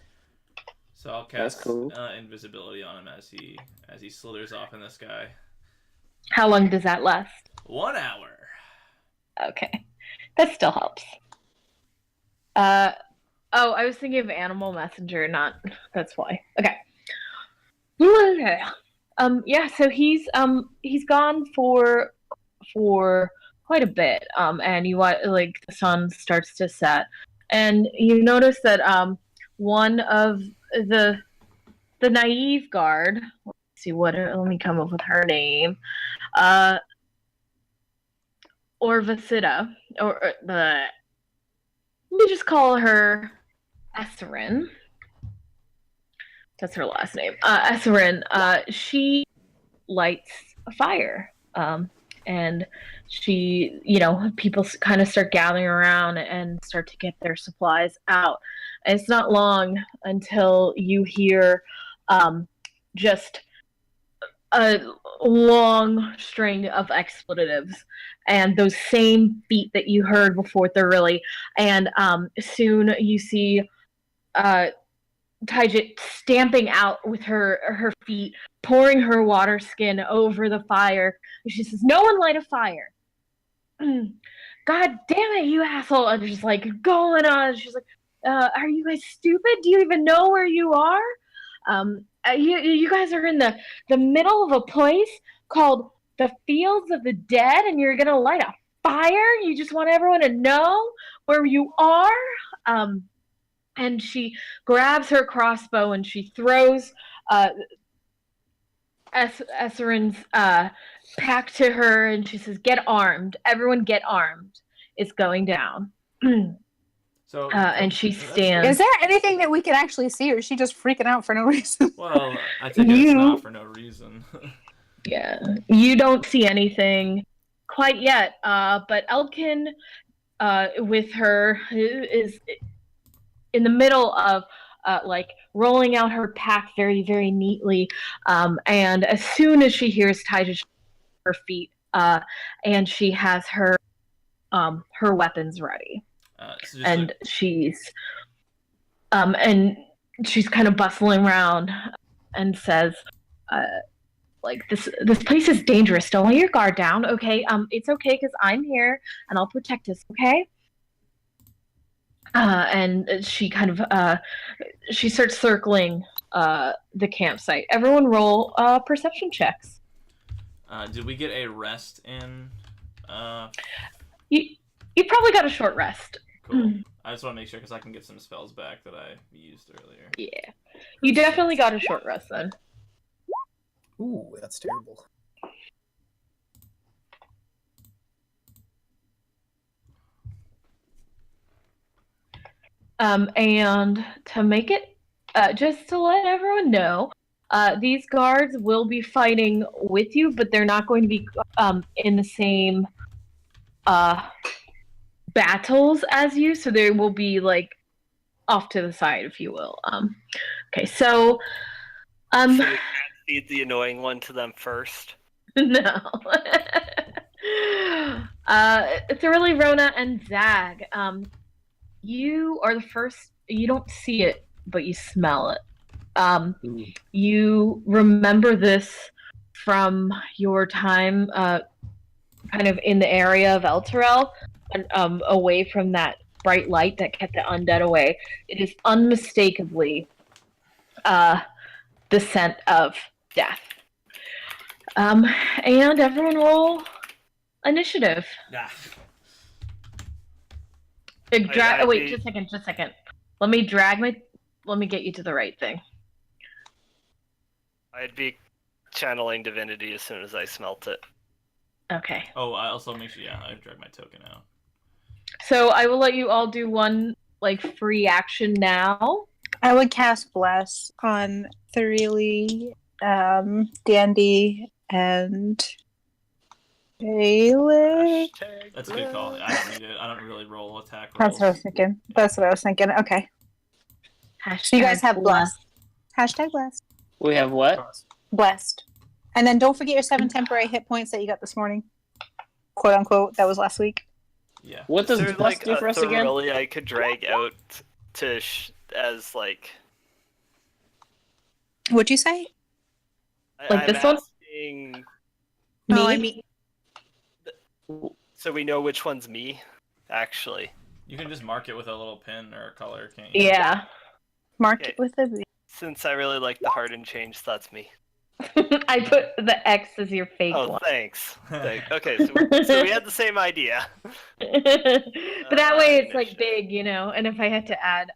So I'll cast cool. invisibility on him as he slithers off in the sky. How long does that last? 1 hour. Okay, that still helps. Oh, I was thinking of Animal Messenger, not. That's why. Okay. Yeah, so he's gone for quite a bit. And you like the sun starts to set, and you notice that one of the naive guard. Let's see let me come up with her name. Orvacida, or let me just call her Esserin. That's her last name. Esserin. She lights a fire. And she, people kind of start gathering around and start to get their supplies out. And it's not long until you hear just a long string of expletives and those same feet that you heard before thoroughly. And soon you see Taijit stamping out with her feet, pouring her water skin over the fire. And she says, "No one light a fire." "God damn it, you asshole!" And she's like going on. She's like, "Are you guys stupid? Do you even know where you are? You guys are in the middle of a place called the Fields of the Dead, and you're gonna light a fire? You just want everyone to know where you are?" And she grabs her crossbow and she throws Esserin's pack to her, and she says, "Get armed. Everyone get armed. It's going down." So and she stands. Is there anything that we can actually see, or is she just freaking out for no reason? Well, I think it's not for no reason. Yeah, you don't see anything quite yet. But Elkin, with her, is in the middle of rolling out her pack very, very neatly. And as soon as she hears Taija her feet, and she has her weapons ready. And she's kind of bustling around and says, this place is dangerous. Don't let your guard down, okay? It's okay because I'm here and I'll protect us, okay? And she kind of she starts circling the campsite. Everyone roll perception checks. Did we get a rest in? You probably got a short rest. Cool. I just want to make sure because I can get some spells back that I used earlier. Yeah, you definitely got a short rest then. Ooh, that's terrible. And to make it, just to let everyone know, these guards will be fighting with you, but they're not going to be in the same battles as you, so they will be off to the side, if you will. Okay, so So we can't feed the annoying one to them first. No. Thoroughly, Rona and Zag. You are the first. You don't see it, but you smell it. You remember this from your time kind of in the area of Elturel, and away from that bright light that kept the undead away. It is unmistakably the scent of death. And everyone roll initiative. Nah. Wait, just a second. Let me get you to the right thing. I'd be channeling divinity as soon as I smelt it. Okay. Oh, I also make sure. Yeah, I drag my token out. So I will let you all do one free action now. I would cast Bless on Thoreely, Dandy, and Baylor. That's a good call. I don't need it. I don't really roll attack That's rolls. what I was thinking. That's what I was thinking. Okay. So you guys have Blessed. Hashtag Blessed. We have what? Blessed. And then don't forget your 7 temporary hit points that you got this morning. Quote unquote. That was last week. Yeah. What does Is there Bless do for us again? thoroughly I could drag out to as like. What'd you say? Like this one? Asking, No, I mean. so we know which one's me, actually. You can just mark it with a little pin or a color, can't you? Yeah. Mark Okay. it with a V. Since I really like the hardened change, that's me. I put the X as your fake Oh, one. thanks. Okay, so we had the same idea. But that way it's Initiative. big, and if I had to add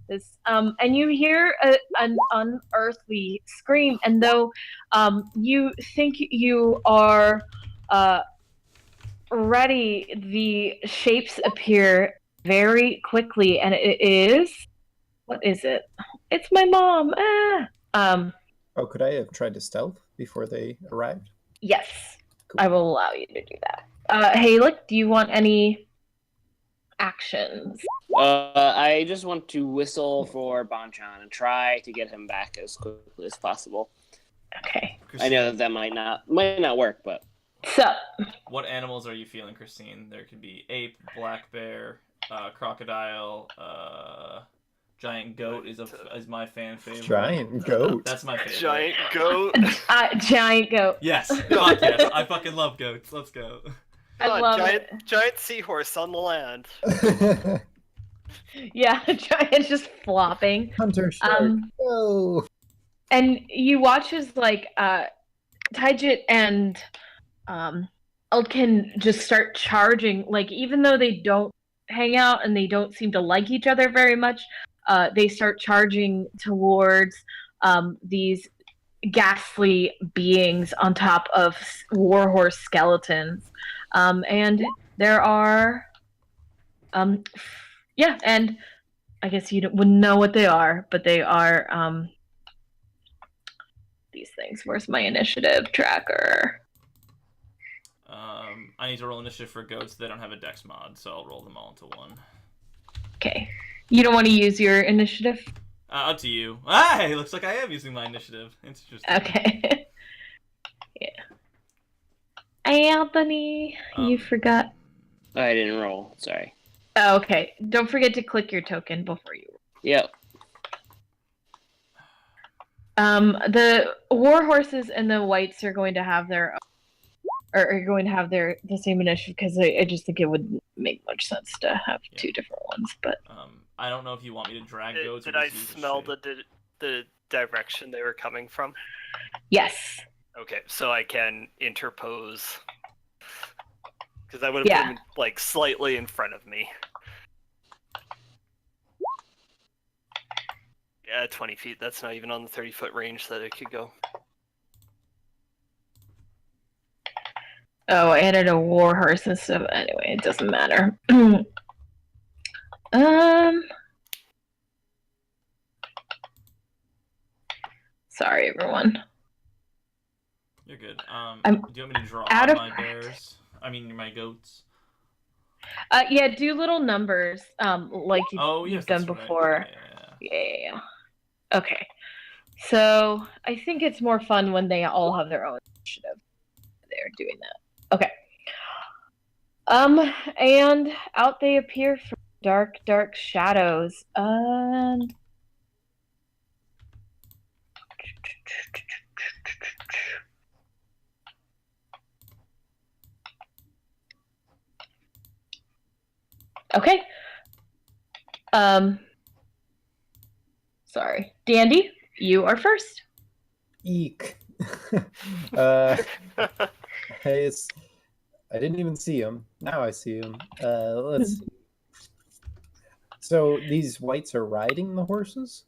this and you hear an unearthly scream, and though you think you are ready, the shapes appear very quickly, and it is, what is it? It's my mom. Oh, could I have tried to stealth before they arrived? Yes, Cool. I will allow you to do that. Halek, do you want any actions? I just want to whistle for Bonchan and try to get him back as quickly as possible. Okay. I know that might not work, but So, What animals are you feeling, Christine? There could be ape, black bear, crocodile, giant goat is my fan favorite. Giant goat. That's my favorite. Giant goat. giant goat. Yes. Fuck yes. I fucking love goats. Let's go. I love giant seahorse on the land. it. Yeah, giant just flopping. Hunter shark. Oh. And you watch as Taijit and Elkin just start charging. Even though they don't hang out and they don't seem to like each other very much, they start charging towards these ghastly beings on top of warhorse skeletons. And there are, and I guess you wouldn't know what they are, but they are these things. Where's my initiative tracker? I need to roll initiative for goats. They don't have a dex mod, so I'll roll them all into one. Okay. You don't want to use your initiative? Up to you. Hey, looks like I am using my initiative. It's interesting. Okay. Yeah. Anthony, you forgot. I didn't roll. Sorry. Oh, okay. Don't forget to click your token before you roll. Yep. The war horses and the whites are going to have the same initiative, because I just think it would make much sense to have two different ones. But I don't know if you want me to drag goats. Did I smell the direction they were coming from? yes. Okay, so I can interpose. Because I would have been slightly in front of me. Yeah, 20 feet. That's not even on the 30-foot range that it could go. Oh, I added a war horse and stuff. Anyway, it doesn't matter. Sorry, everyone. You're good. Do you want me to draw my bears? I mean, my goats. Yeah, do little numbers, like you've done before. Right. Yeah. Okay. So I think it's more fun when they all have their own initiative. They're doing that. Okay. And out they appear from dark, dark shadows. Okay. Sorry. Dandy, you are first. Eek. Hey, I didn't even see him. Now I see him. Let's see. So these whites are riding the horses?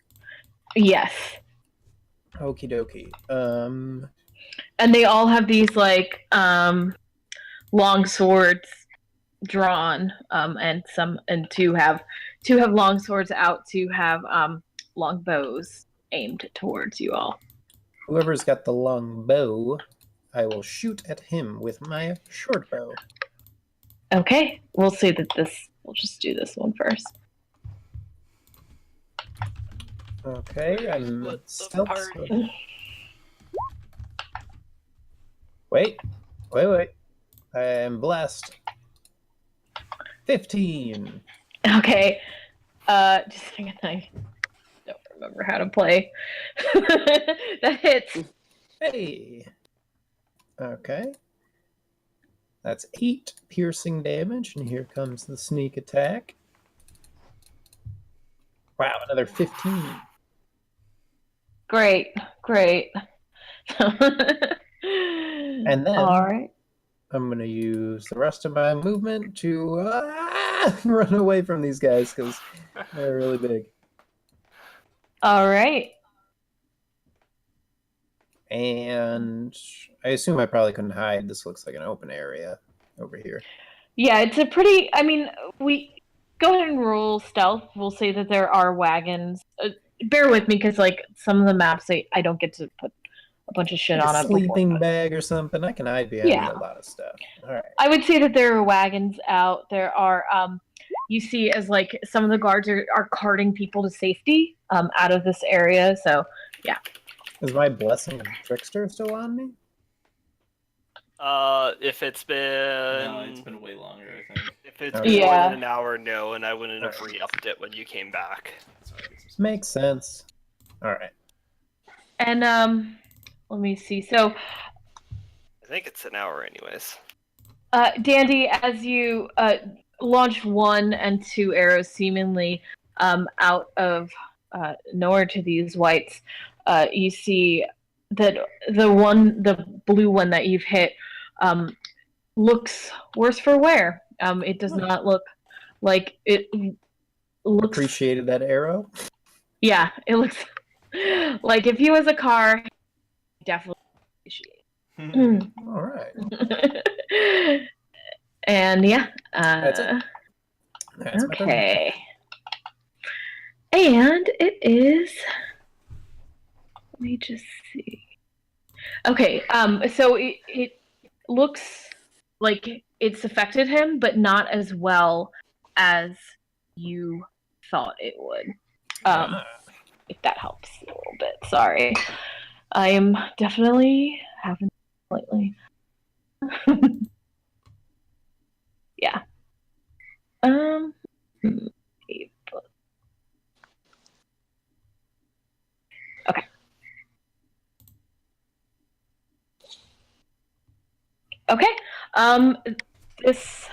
Yes. Okie dokie. And they all have these like long swords drawn, and two have long swords out, to have long bows aimed towards you all. Whoever's got the long bow, I will shoot at him with my short bow. Okay, we'll say that we'll just do this one first. Okay, I'm What the stealth. party? Wait. I am blessed. 15. Okay, just a second, I don't remember how to play. That hits. Hey. Okay. That's 8 piercing damage, and here comes the sneak attack. Wow, another 15. Great. And then all right. I'm going to use the rest of my movement to run away from these guys because they're really big. All right. And I assume I probably couldn't hide. This looks like an open area over here. Yeah, it's a pretty. I mean, we go ahead and roll stealth. We'll say that there are wagons. Bear with me, because like some of the maps, I don't get to put a bunch of shit Like on a it. sleeping bag or something. I can hide behind Yeah. a lot of stuff. All right. I would say that there are wagons out. There are. You see, as like some of the guards are carting people to safety out of this area. So yeah. Is my blessing of trickster still on me? If it's been No, it's been way longer, I think. if it's Okay. been more Yeah. than an hour, no, and I wouldn't have re-upped it when you came back. Sorry, I get some- Makes sense. All right. And let me see. So I think it's an hour, anyways. Dandy, as you launch 1 and 2 arrows seemingly out of nowhere to these whites, you see that the blue one that you've hit looks worse for wear. It does not look like it looks. Appreciated that arrow. Yeah, it looks like if he was a car, definitely appreciate it. All right. And yeah, That's it. That's my turn. okay. And it is. Let me just see. Okay, so it looks like it's affected him, but not as well as you thought it would. If that helps a little bit. Sorry. I am definitely having lately. Yeah. Okay. Okay. This,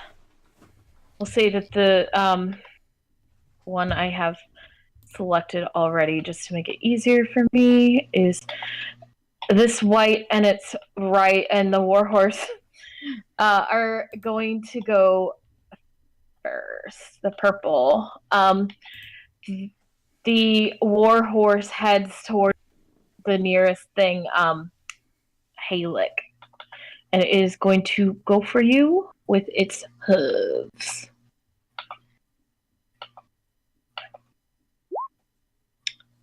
we'll say that the one I have selected already, just to make it easier for me, is this white, and it's right, and the warhorse are going to go first. The purple. The warhorse heads towards the nearest thing, Halic, and it is going to go for you with its hooves.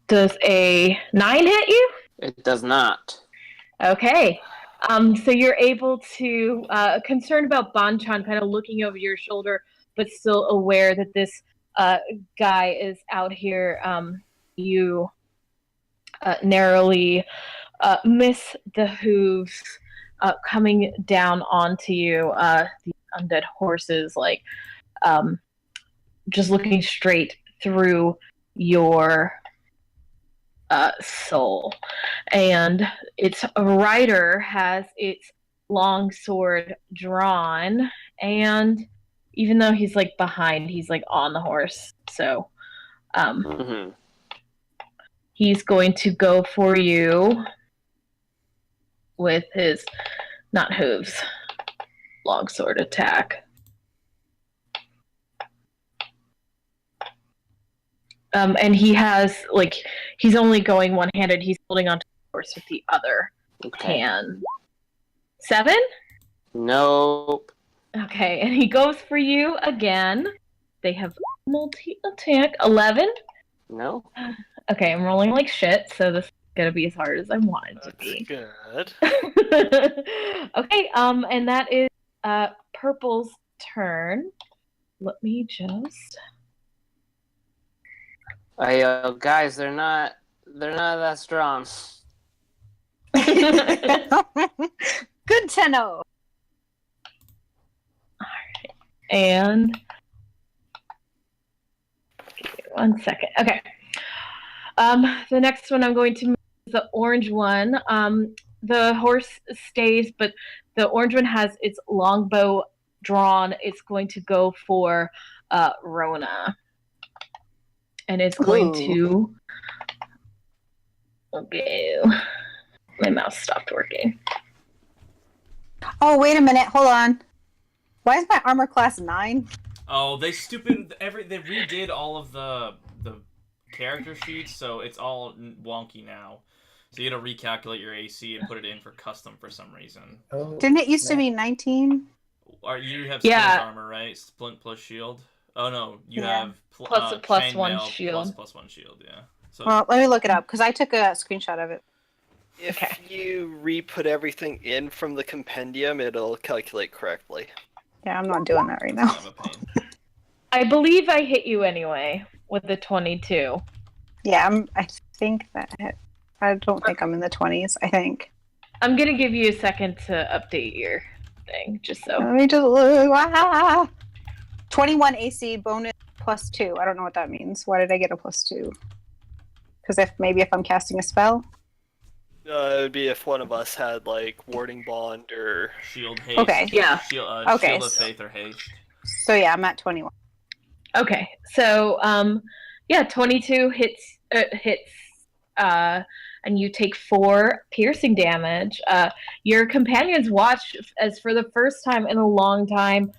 Does a 9 hit you? It does not. Okay. So you're able to, concerned about Banchan kind of looking over your shoulder, but still aware that this guy is out here. You narrowly miss the hooves coming down onto you. The undead horses, like, just looking straight through your soul, and its rider has its long sword drawn, and even though he's like behind, he's like on the horse, so Mm-hmm. he's going to go for you with his not hooves longsword attack. And he has like he's only going one-handed. He's holding onto the horse with the other hand. 7? Nope. Okay, and he goes for you again. They have multi-attack. 11? No. Okay, I'm rolling like shit, so this is gonna be as hard as I want it to be. Good. Okay, and that is Purple's turn. Let me just. Guys, they're not that strong. Good to know. And 1 second. Okay. The next one I'm going to move is the orange one. The horse stays, but the orange one has its longbow drawn. It's going to go for Rona. And it's going to. Okay. My mouse stopped working. Oh, wait a minute. Hold on. Why is my armor class 9? Oh, they redid all of the character sheets, so it's all wonky now. So you gotta recalculate your AC and put it in for custom for some reason. Oh, Didn't it used to be 19? You have splint armor, right? Splint plus shield. Oh no, you have plus chainmail 1 shield. plus 1 shield. Yeah. So Well, let me look it up because I took a screenshot of it. If you re-put everything in from the compendium, it'll calculate correctly. Yeah, I'm not doing that right now. kind of a pain. I believe I hit you anyway with the 22. Yeah, I think that. I don't think I'm in the 20s. I think. I'm gonna give you a second to update your thing, just so. Let me just look. 21 AC bonus plus 2. I don't know what that means. Why did I get a plus 2? Because if I'm casting a spell. It would be if one of us had like warding bond or Shield haste. Okay. Yeah. Shield, Okay. Shield of faith or haste. So yeah, I'm at 21. Okay, so 22 hits, and you take 4 piercing damage. Your companions watch as for the first time in a long time,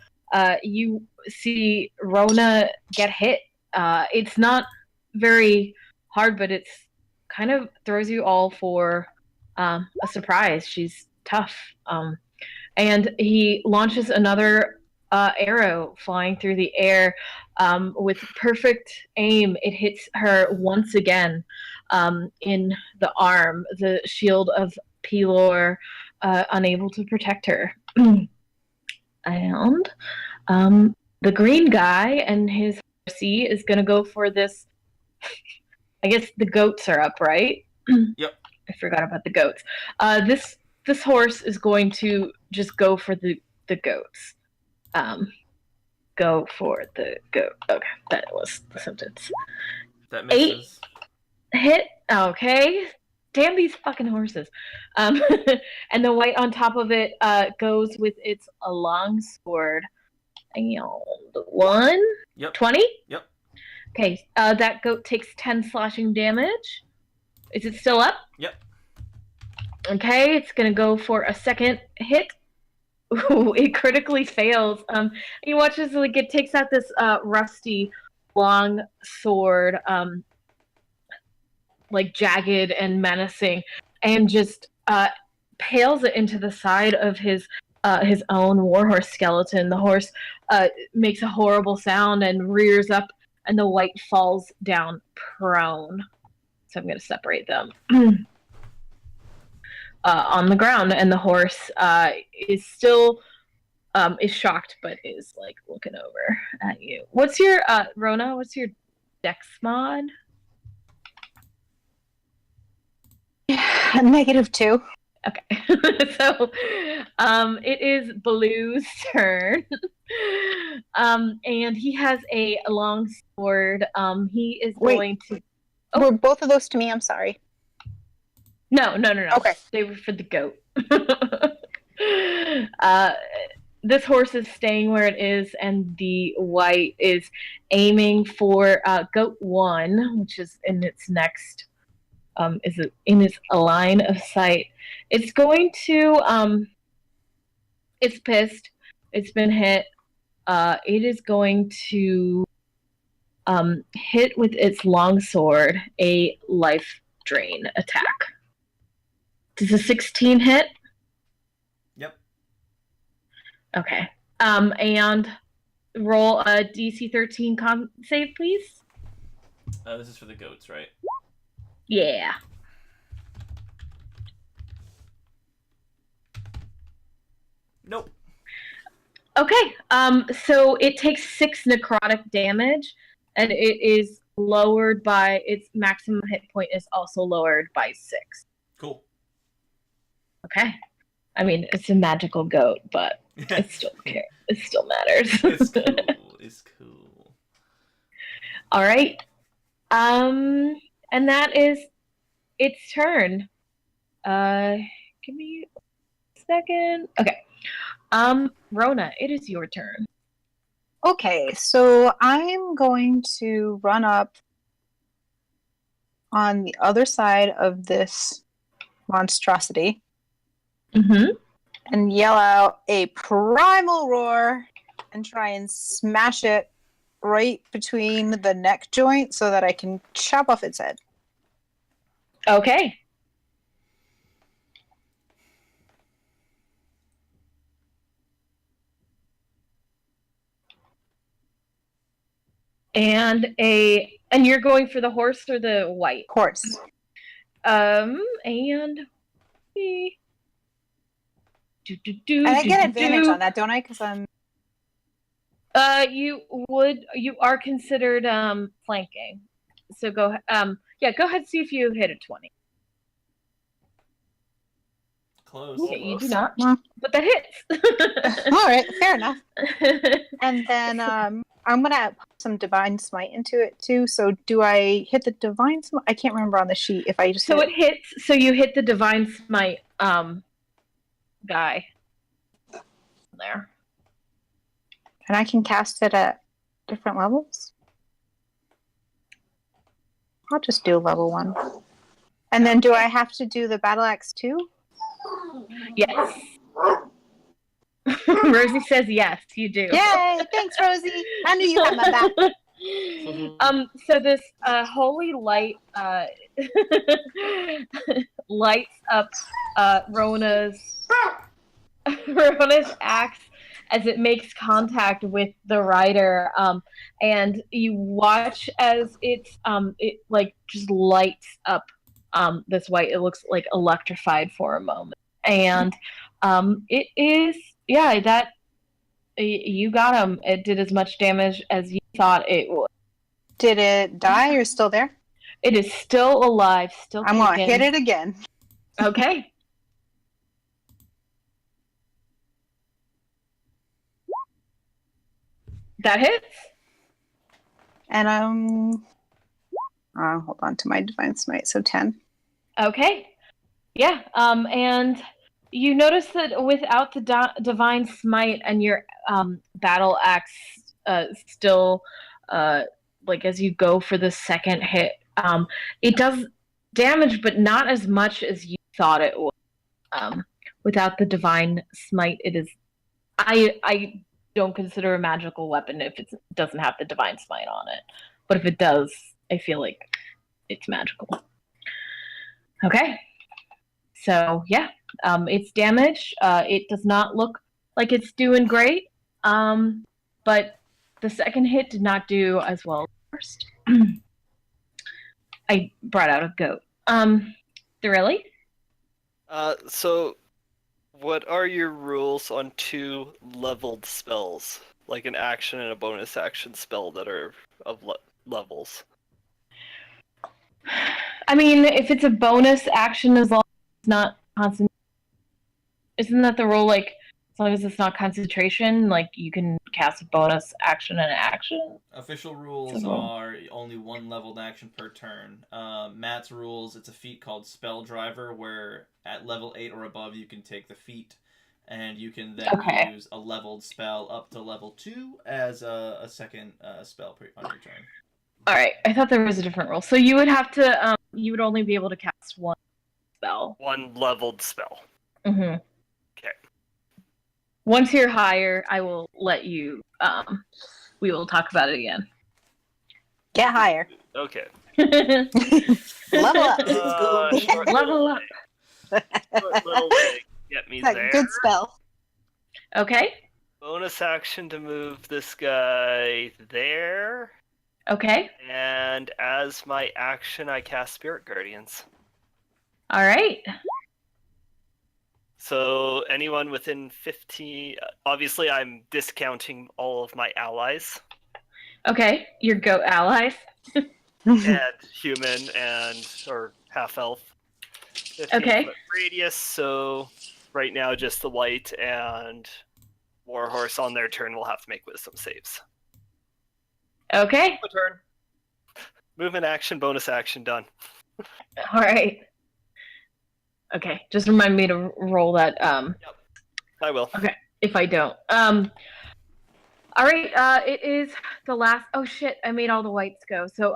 you see Rona get hit. It's not very hard, but it's kind of throws you all for a surprise. She's tough. And he launches another arrow flying through the air with perfect aim. It hits her once again in the arm, the shield of Pelor, unable to protect her. And the green guy and his horsey is going to go for this. I guess the goats are up, right? Yep. I forgot about the goats. This horse is going to just go for the goats. Go for the goat. Okay, that was the sentence. That misses. 8 hit. Okay. Damn these fucking horses. And the white on top of it goes with its long sword. And 1. Yep. 20? Yep. Okay, that goat takes 10 slashing damage. Is it still up? Yep. Okay, it's gonna go for a second hit. Ooh, it critically fails. He watches like it takes out this rusty long sword, like jagged and menacing, and just pales it into the side of his own warhorse skeleton. The horse makes a horrible sound and rears up, and the white falls down prone. So I'm going to separate them. On the ground, and the horse is still is shocked, but is like looking over at you. What's your Rona? What's your dex mod? -2. Okay, so it is Blue's turn, and he has a long sword. He is going to. Oh. Were both of those to me? I'm sorry. No. Okay. They were for the goat. This horse is staying where it is, and the white is aiming for goat 1, which is in its next, in its line of sight. It's going to, it's pissed. It's been hit. It is going to hit with its longsword a life drain attack. Does a 16 hit? Yep. Okay. And roll a DC 13 con save, please. This is for the goats, right? Yeah. Nope. Okay. So it takes 6 necrotic damage, and it is lowered by its maximum hit point is also lowered by 6. Cool. Okay. I mean, it's a magical goat, but it still cares. It still matters. It's cool. It's cool. All right. And that is its turn. Give me a second. Okay. Rona, it is your turn. Okay, so I'm going to run up on the other side of this monstrosity Mm-hmm. and yell out a primal roar and try and smash it right between the neck joint so that I can chop off its head. Okay. And you're going for the horse or the white? Horse. And And I get advantage on that, don't I? Because I'm... You are considered flanking. So go go ahead and see if you hit a 20. Close. Okay, you do not. Well, But that hits. all right, fair enough. And then I'm going to put some Divine Smite into it too. So do I hit the Divine Smite? I can't remember on the sheet if I just So it hits. So you hit the Divine Smite guy there. And I can cast it at different levels? I'll just do level 1. And then do I have to do the Battle Axe too? Yes. Rosie says yes, you do. Yay! Thanks, Rosie. I knew you had my back. So this holy light lights up Rona's axe as it makes contact with the rider, and you watch as it like just lights up this white. It looks like electrified for a moment, and it is that you got him. It did as much damage as you thought it would. Did it die or still there? It is still alive, still I'm gonna kicking. hit it again. Okay. That hits. And hold on to my Divine Smite, so 10. Okay. Yeah. And you notice that without the Divine Smite and your battle axe still like as you go for the second hit, it does damage, but not as much as you thought it would. Without the Divine Smite, it is. I don't consider a magical weapon if it doesn't have the Divine Smite on it, but if it does, I feel like it's magical. Okay. So yeah, it's damage. It does not look like it's doing great, but the second hit did not do as well as the first. I brought out a goat. Thrilly? So what are your rules on 2 leveled spells? Like an action and a bonus action spell that are of levels? I mean, if it's a bonus action, as long as it's not constant. Isn't that the rule? Like, As long as it's not concentration, like you can cast a bonus action and action. Official rules So- are only one leveled action per turn. Matt's rules, it's a feat called Spell Driver, where at level 8 or above you can take the feat, and you can then Okay. use a leveled spell up to level 2 as a second spell on your turn. All right, I thought there was a different rule. So you would have to, you would only be able to cast one spell. One leveled spell. Mm-hmm. Okay. Once you're higher, I will let you. We will talk about it again. Get higher. Okay. Level up. Short Level little up. leg. Short little leg. Get me That there. good spell. Okay. Bonus action to move this guy there. Okay. And as my action, I cast Spirit Guardians. All right. So anyone within 15... Obviously, I'm discounting all of my allies. Okay. Your goat allies. And human and... or half-elf. 15 Okay. foot radius, so right now just the white and Warhorse on their turn will have to make wisdom saves. Okay. My turn. Movement action, bonus action, done. All right. Okay. Just remind me to roll that. I will. If I don't. All right. It is the last. Oh shit! I made all the whites go. So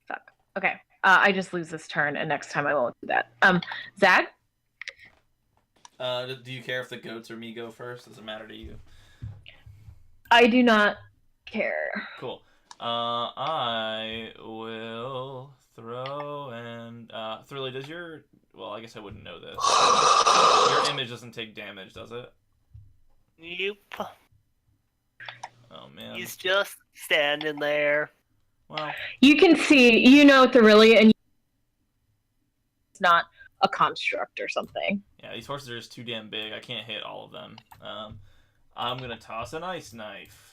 Fuck. Okay. I just lose this turn, and next time I won't do that. Zag. Do you care if the goats or me go first? Does it matter to you? I do not care. Cool. I will throw and Thrilly, does your I guess I wouldn't know this. Your image doesn't take damage, does it? Nope. Oh man. He's just standing there. Well, You can see, you know, Thoroughly, and it's not a construct or something. yeah, these horses are just too damn big. I can't hit all of them. I'm gonna toss an ice knife.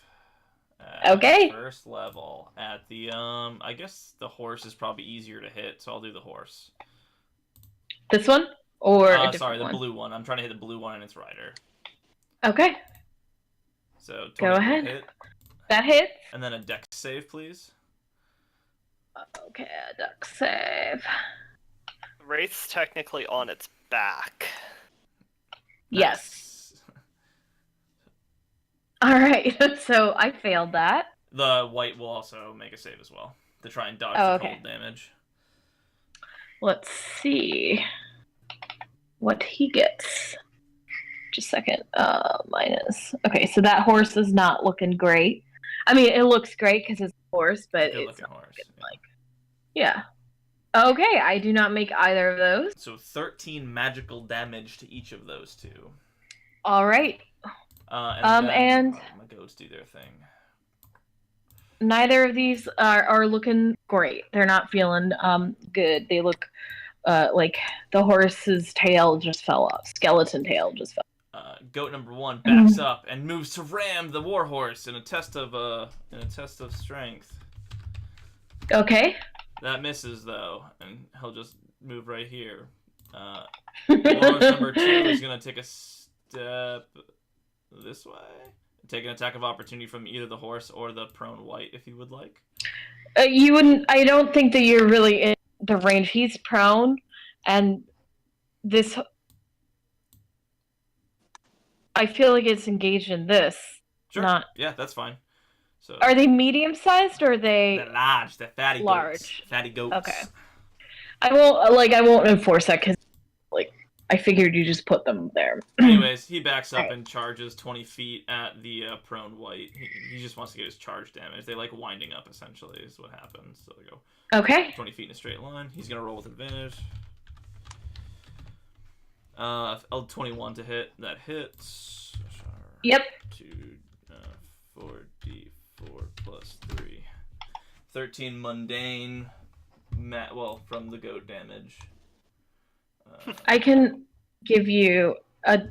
Okay. First level at the I guess the horse is probably easier to hit, so I'll do the horse. This one or a different sorry, the one? blue one. I'm trying to hit the blue one and its rider. Okay, So 20 Go will ahead. hit. that hits. And then a dex save, please. Okay, a duck save. Wraith's technically on its back. Yes. All right. So I failed that. The white will also make a save as well to try and dodge Oh, the okay. cold damage. Let's see what he gets. Just a second. Minus. Okay, so that horse is not looking great. I mean, it looks great because it's a horse, but Good it's looking not horse. looking Yeah. like. Yeah. Okay, I do not make either of those. So 13 magical damage to each of those two. All right. And and- my goats do their thing. Neither of these are looking great. They're not feeling good. They look like the horse's tail just fell off. Skeleton tail just fell. Goat number 1 backs up and moves to ram the warhorse in a test of strength. Okay. That misses though, and he'll just move right here. Warhorse number 2 is gonna take a step this way. Take an attack of opportunity from either the horse or the prone white, if you would like. You wouldn't. I don't think that you're really in the range. He's prone, and this. I feel like it's engaged in this. Sure. Not. Yeah, that's fine. So Are they medium sized or are they? they're large. They're fatty goats. Large. Fatty goats. Okay. I won't enforce that because I figured you just put them there. Anyways, he backs up Alright. and charges 20 feet at the prone white. He just wants to get his charge damage. They like winding up, essentially, is what happens. So they go Okay. 20 feet in a straight line. He's going to roll with advantage. 21 to hit. That hits. Yep. 4d4 plus 3. 13 mundane, from the goat damage. I can give you a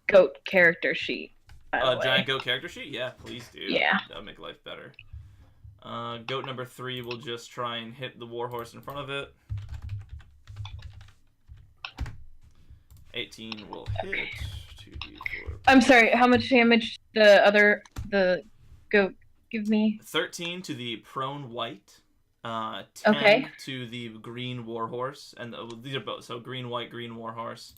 goat character sheet. By the A way. giant goat character sheet? Yeah, please do. Yeah. That would make life better. Goat number 3 will just try and hit the warhorse in front of it. 18 will hit. 2d4. I'm sorry. How much damage the go give me? 13 to the prone white. 10 Okay. to the green warhorse, and these are both so green warhorse,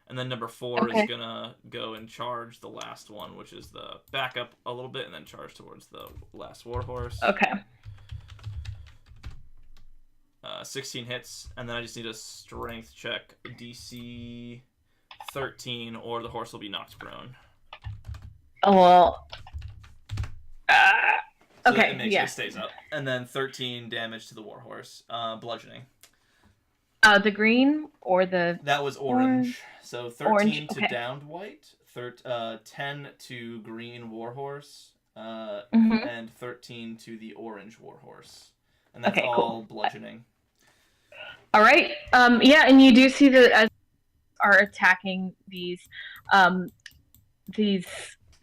and then number 4 Okay. is gonna go and charge the last one, which is the backup a little bit, and then charge towards the last warhorse. Okay. 16 hits, and then I just need a strength check, DC 13, or the horse will be knocked prone. Oh well. So Okay. it stays up, and then 13 damage to the warhorse, bludgeoning. The green or the That was orange. So 13 Orange, to okay. downed white, 10 to green warhorse, Mhm. and 13 to the orange warhorse. And that's Okay, all cool. bludgeoning. All right. Yeah, and you do see that as are attacking these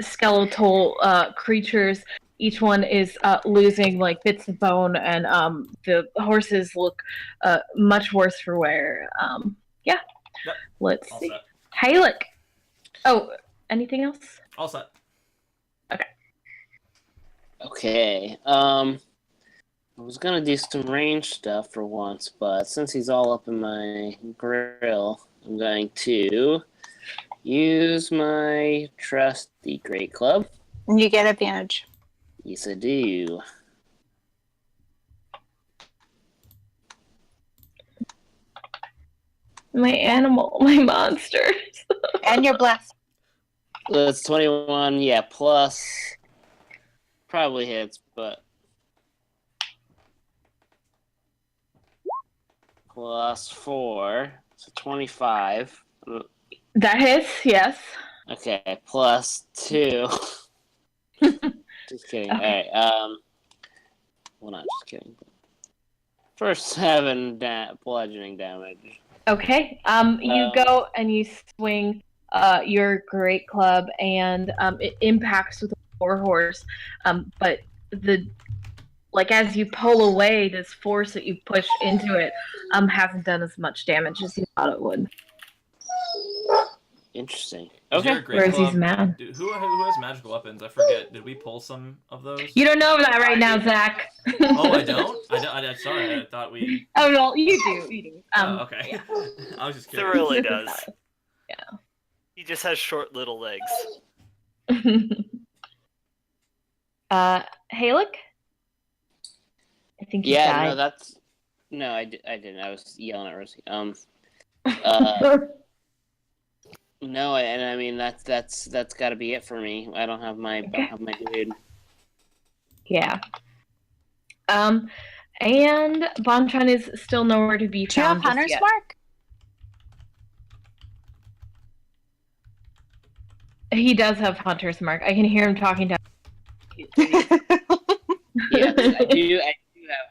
skeletal creatures. Each one is losing like bits of bone, and the horses look much worse for wear. Yeah. Yep. Let's All see. set. Halek. Oh, anything else? All set. Okay. I was gonna do some range stuff for once, but since he's all up in my grill, I'm going to use my trusty great club. You get advantage. Yes, I do. My animal, my monster. And you're blessed. That's 21. Yeah, plus probably hits, but plus 4, so 25. That hits, yes. Okay, plus 2. Just kidding. Okay. Alright, well, not just kidding. For 7 bludgeoning damage. Okay. You go and you swing your great club, and it impacts with a warhorse. But as you pull away, this force that you push into it hasn't done as much damage as you thought it would. Interesting. Is your Okay. great Whereas he's club- mad. Who has magical weapons? I forget. Did we pull some of those? You don't know that right now, Zach. Oh, I don't? Sorry, I thought we... Oh, no, you do. You do. Oh, okay. Yeah. I was just It curious. really does. Yeah. He just has short little legs. Halek? I think you Yeah, died. no, that's... No, I didn't. I was yelling at Rosie. No, and I mean that's got to be it for me. I don't have my dude. Yeah. And Bonchan is still nowhere to be Do you have found just Hunter's yet. Mark? He does have Hunter's Mark. I can hear him talking to. Yes, I do have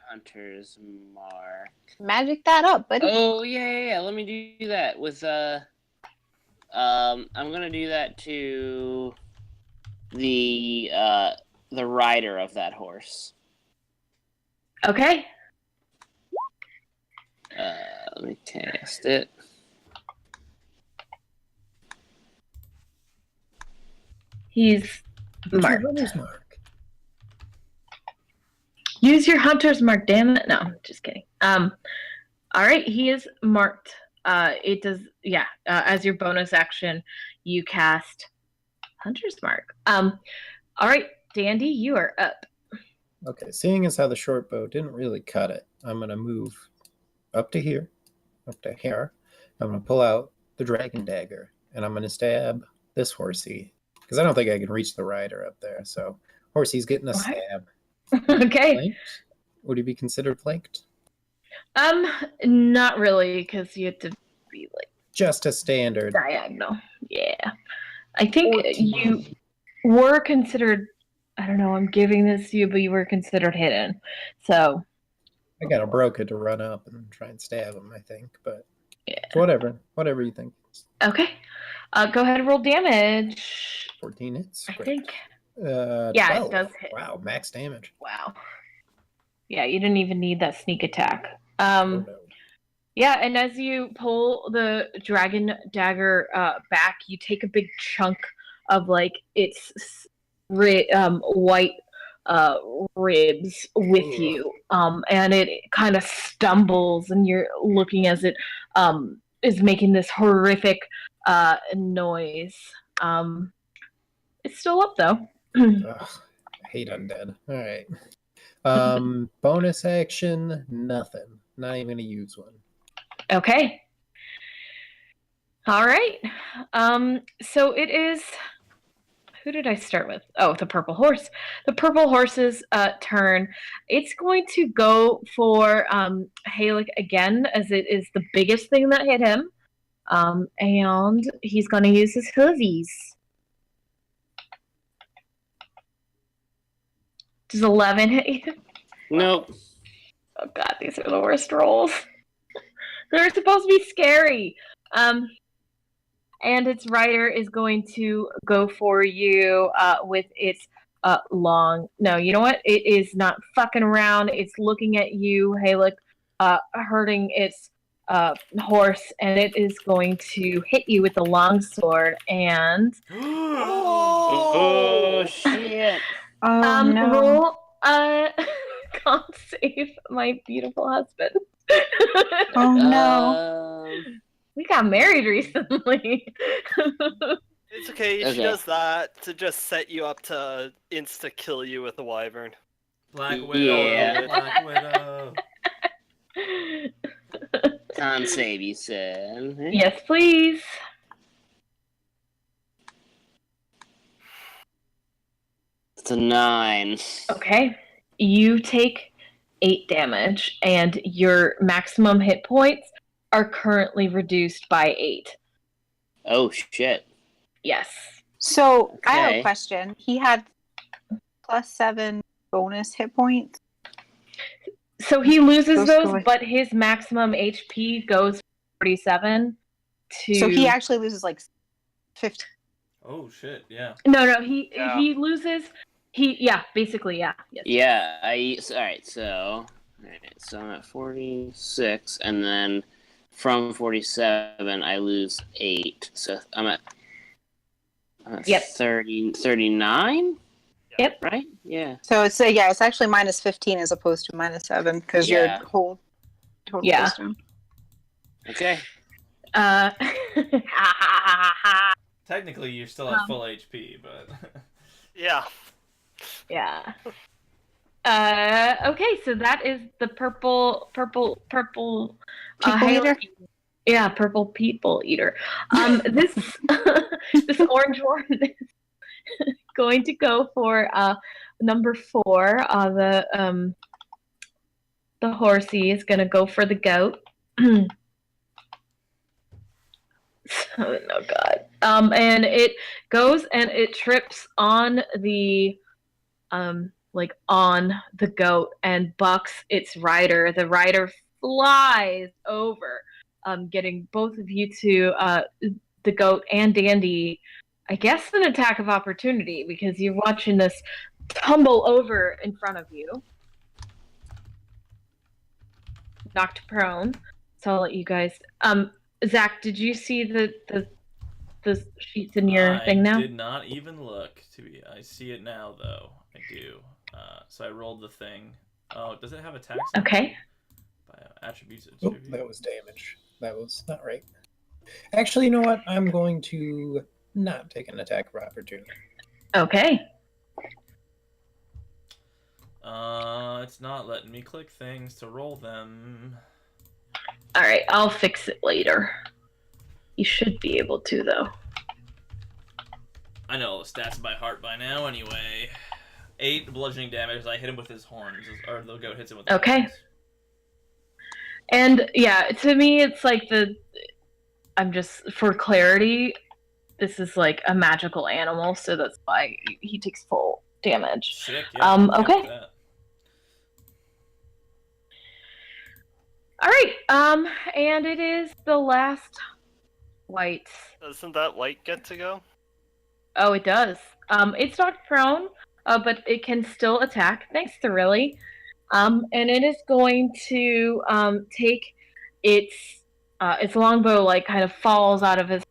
Hunter's Mark. Magic that up, buddy. Oh yeah. Let me do that with I'm gonna do that to the rider of that horse. Okay. Let me test it. He's What's your marked. runner's mark? Use your Hunter's Mark, damn it. No, just kidding. All right, he is marked. It does, yeah. As your bonus action, you cast Hunter's Mark. All right, Dandy, you are up. Okay, seeing as how the short bow didn't really cut it, I'm going to move up to here, up to here. I'm going to pull out the dragon dagger, and I'm going to stab this horsey, because I don't think I can reach the rider up there. So horsey's getting a Okay. stab. Okay. Flanked? Would he be considered flanked? Not really, because you have to be like Just a standard. diagonal. Yeah. I think 14. you were considered, I don't know, I'm giving this to you, but you were considered hidden. So I got a broker to run up and try and stab him, I think, but yeah. whatever you think. Okay. Go ahead and roll damage. 14 hits. I Great. think. 12. Yeah, it does hit. Wow, max damage. Wow. Yeah, you didn't even need that sneak attack. Oh, no. Yeah, and as you pull the dragon dagger back, you take a big chunk of like its white ribs with Ugh. you, and it kind of stumbles, and you're looking as it is making this horrific noise. It's still up though. Ugh, I hate undead. All right. Bonus action, nothing. Not even gonna use one. Okay. All right. So it is. Who did I start with? Oh, the purple horse. The purple horse's turn. It's going to go for Halik again, as it is the biggest thing that hit him. And he's going to use his hoovies. Does 11 hit you? Nope. Oh god, these are the worst rolls. They're supposed to be scary. And its rider is going to go for you with its long. No, you know what? It is not fucking around. It's looking at you, Halik, hurting its horse, and it is going to hit you with the long sword. And Oh shit! Oh no. roll con save, my beautiful husband. Oh no. We got married recently. It's okay. She Okay. does that to just set you up to insta kill you with a wyvern. Black Widow. Yeah. Black Widow. Con save, you said. Yes, please. It's a 9. Okay. You take 8 damage, and your maximum hit points are currently reduced by 8. Oh shit. Yes. So I have Okay. a question. He had +7 bonus hit points. So he loses Those those, go- but his maximum HP goes from 47 to. So he actually loses like 50. Oh shit! Yeah. No. He Yeah. he loses. Basically, yeah. Yes. Yeah, alright, so I'm at 46, and then from 47 I lose 8. So I'm at Yep. 39? Yep. Right? Yeah. So it's it's actually -15 as opposed to -7 because Yeah. your whole total Yeah. goes down. Okay. Uh, Technically, you're still at full HP, but Yeah. yeah. Okay, so that is the purple. People Halo- eater? Yeah, purple people eater. This this orange one is going to go for number 4. The horsey is going to go for the goat. Oh god. And it goes and it trips on the on the goat and bucks its rider. The rider flies over, getting both of you to the goat and Dandy, I guess, an attack of opportunity because you're watching this tumble over in front of you. Knocked prone. So I'll let you guys. Zach, did you see the sheets in your thing now? I did not even look. I see it now though. I do. So I rolled the thing. Oh, does it have attacks? Okay. By attributes. Oh, that was damage. That was not right. Actually, you know what? I'm going to not take an attack of opportunity. Okay. It's not letting me click things to roll them. All right, I'll fix it later. You should be able to, though. I know all the stats by heart by now, anyway. 8 bludgeoning damage as I hit him with his horns, or the goat hits him with his Okay. horns. And yeah, to me, it's like I'm just, for clarity, this is like a magical animal, so that's why he takes full damage. Sick, yeah. Okay. That. All right, and it is the last white. Doesn't that white get to go? Oh, it does. It's knocked prone, but it can still attack. Thanks, Thorilli. And it is going to take its longbow like kind of falls out of his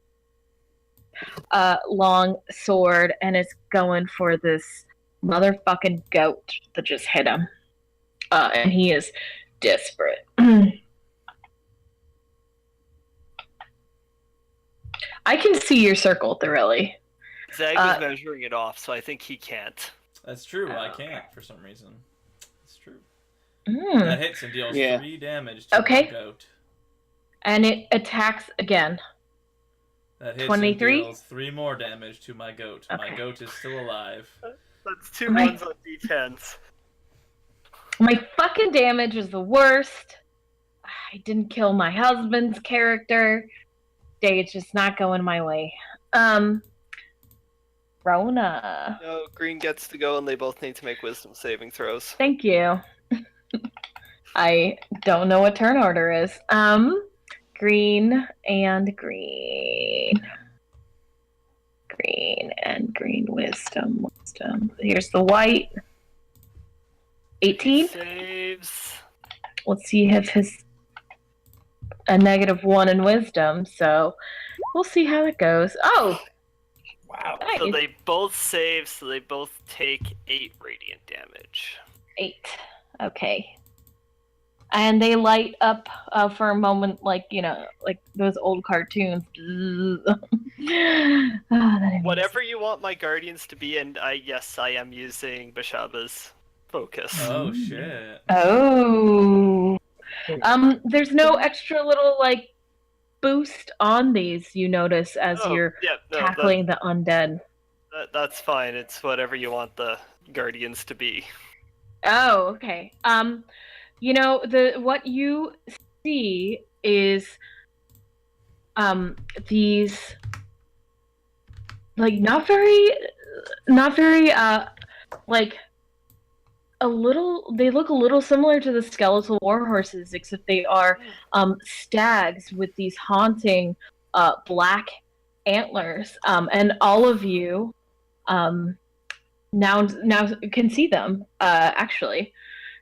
long sword, and it's going for this motherfucking goat that just hit him. And he is desperate. I can see your circle, Thoroughly. Zag was measuring it off, so I think he can't. That's true. I can't for some reason. It's true. Mm. That hits and deals 3 damage to the goat. And it attacks again. That hits 23? and deals 3 more damage to my goat. Okay. My goat is still alive. That's 2 ones on D10s. My fucking damage is the worst. I didn't kill my husband's character. Day's just not going my way. Rona. No, Green gets to go, and they both need to make wisdom saving throws. Thank you. I don't know what turn order is. Green and green. Green and green. Wisdom. Here's the white. 18? Saves. Let's see if his a -1 in wisdom, so we'll see how it goes. Oh! Wow. Nice. So they both save, so they both take 8 radiant damage. 8. Okay. And they light up for a moment like, like those old cartoons. Whatever you want my guardians to be, and yes, I am using Bashaba's focus. Oh, shit. Oh. There's no extra little, like, boost on these, you notice, as you're tackling the undead. That's fine. It's whatever you want the guardians to be. Oh, okay. What you see is these like not very like they look a little similar to the skeletal war horses, except they are stags with these haunting black antlers, and all of you now can see them actually.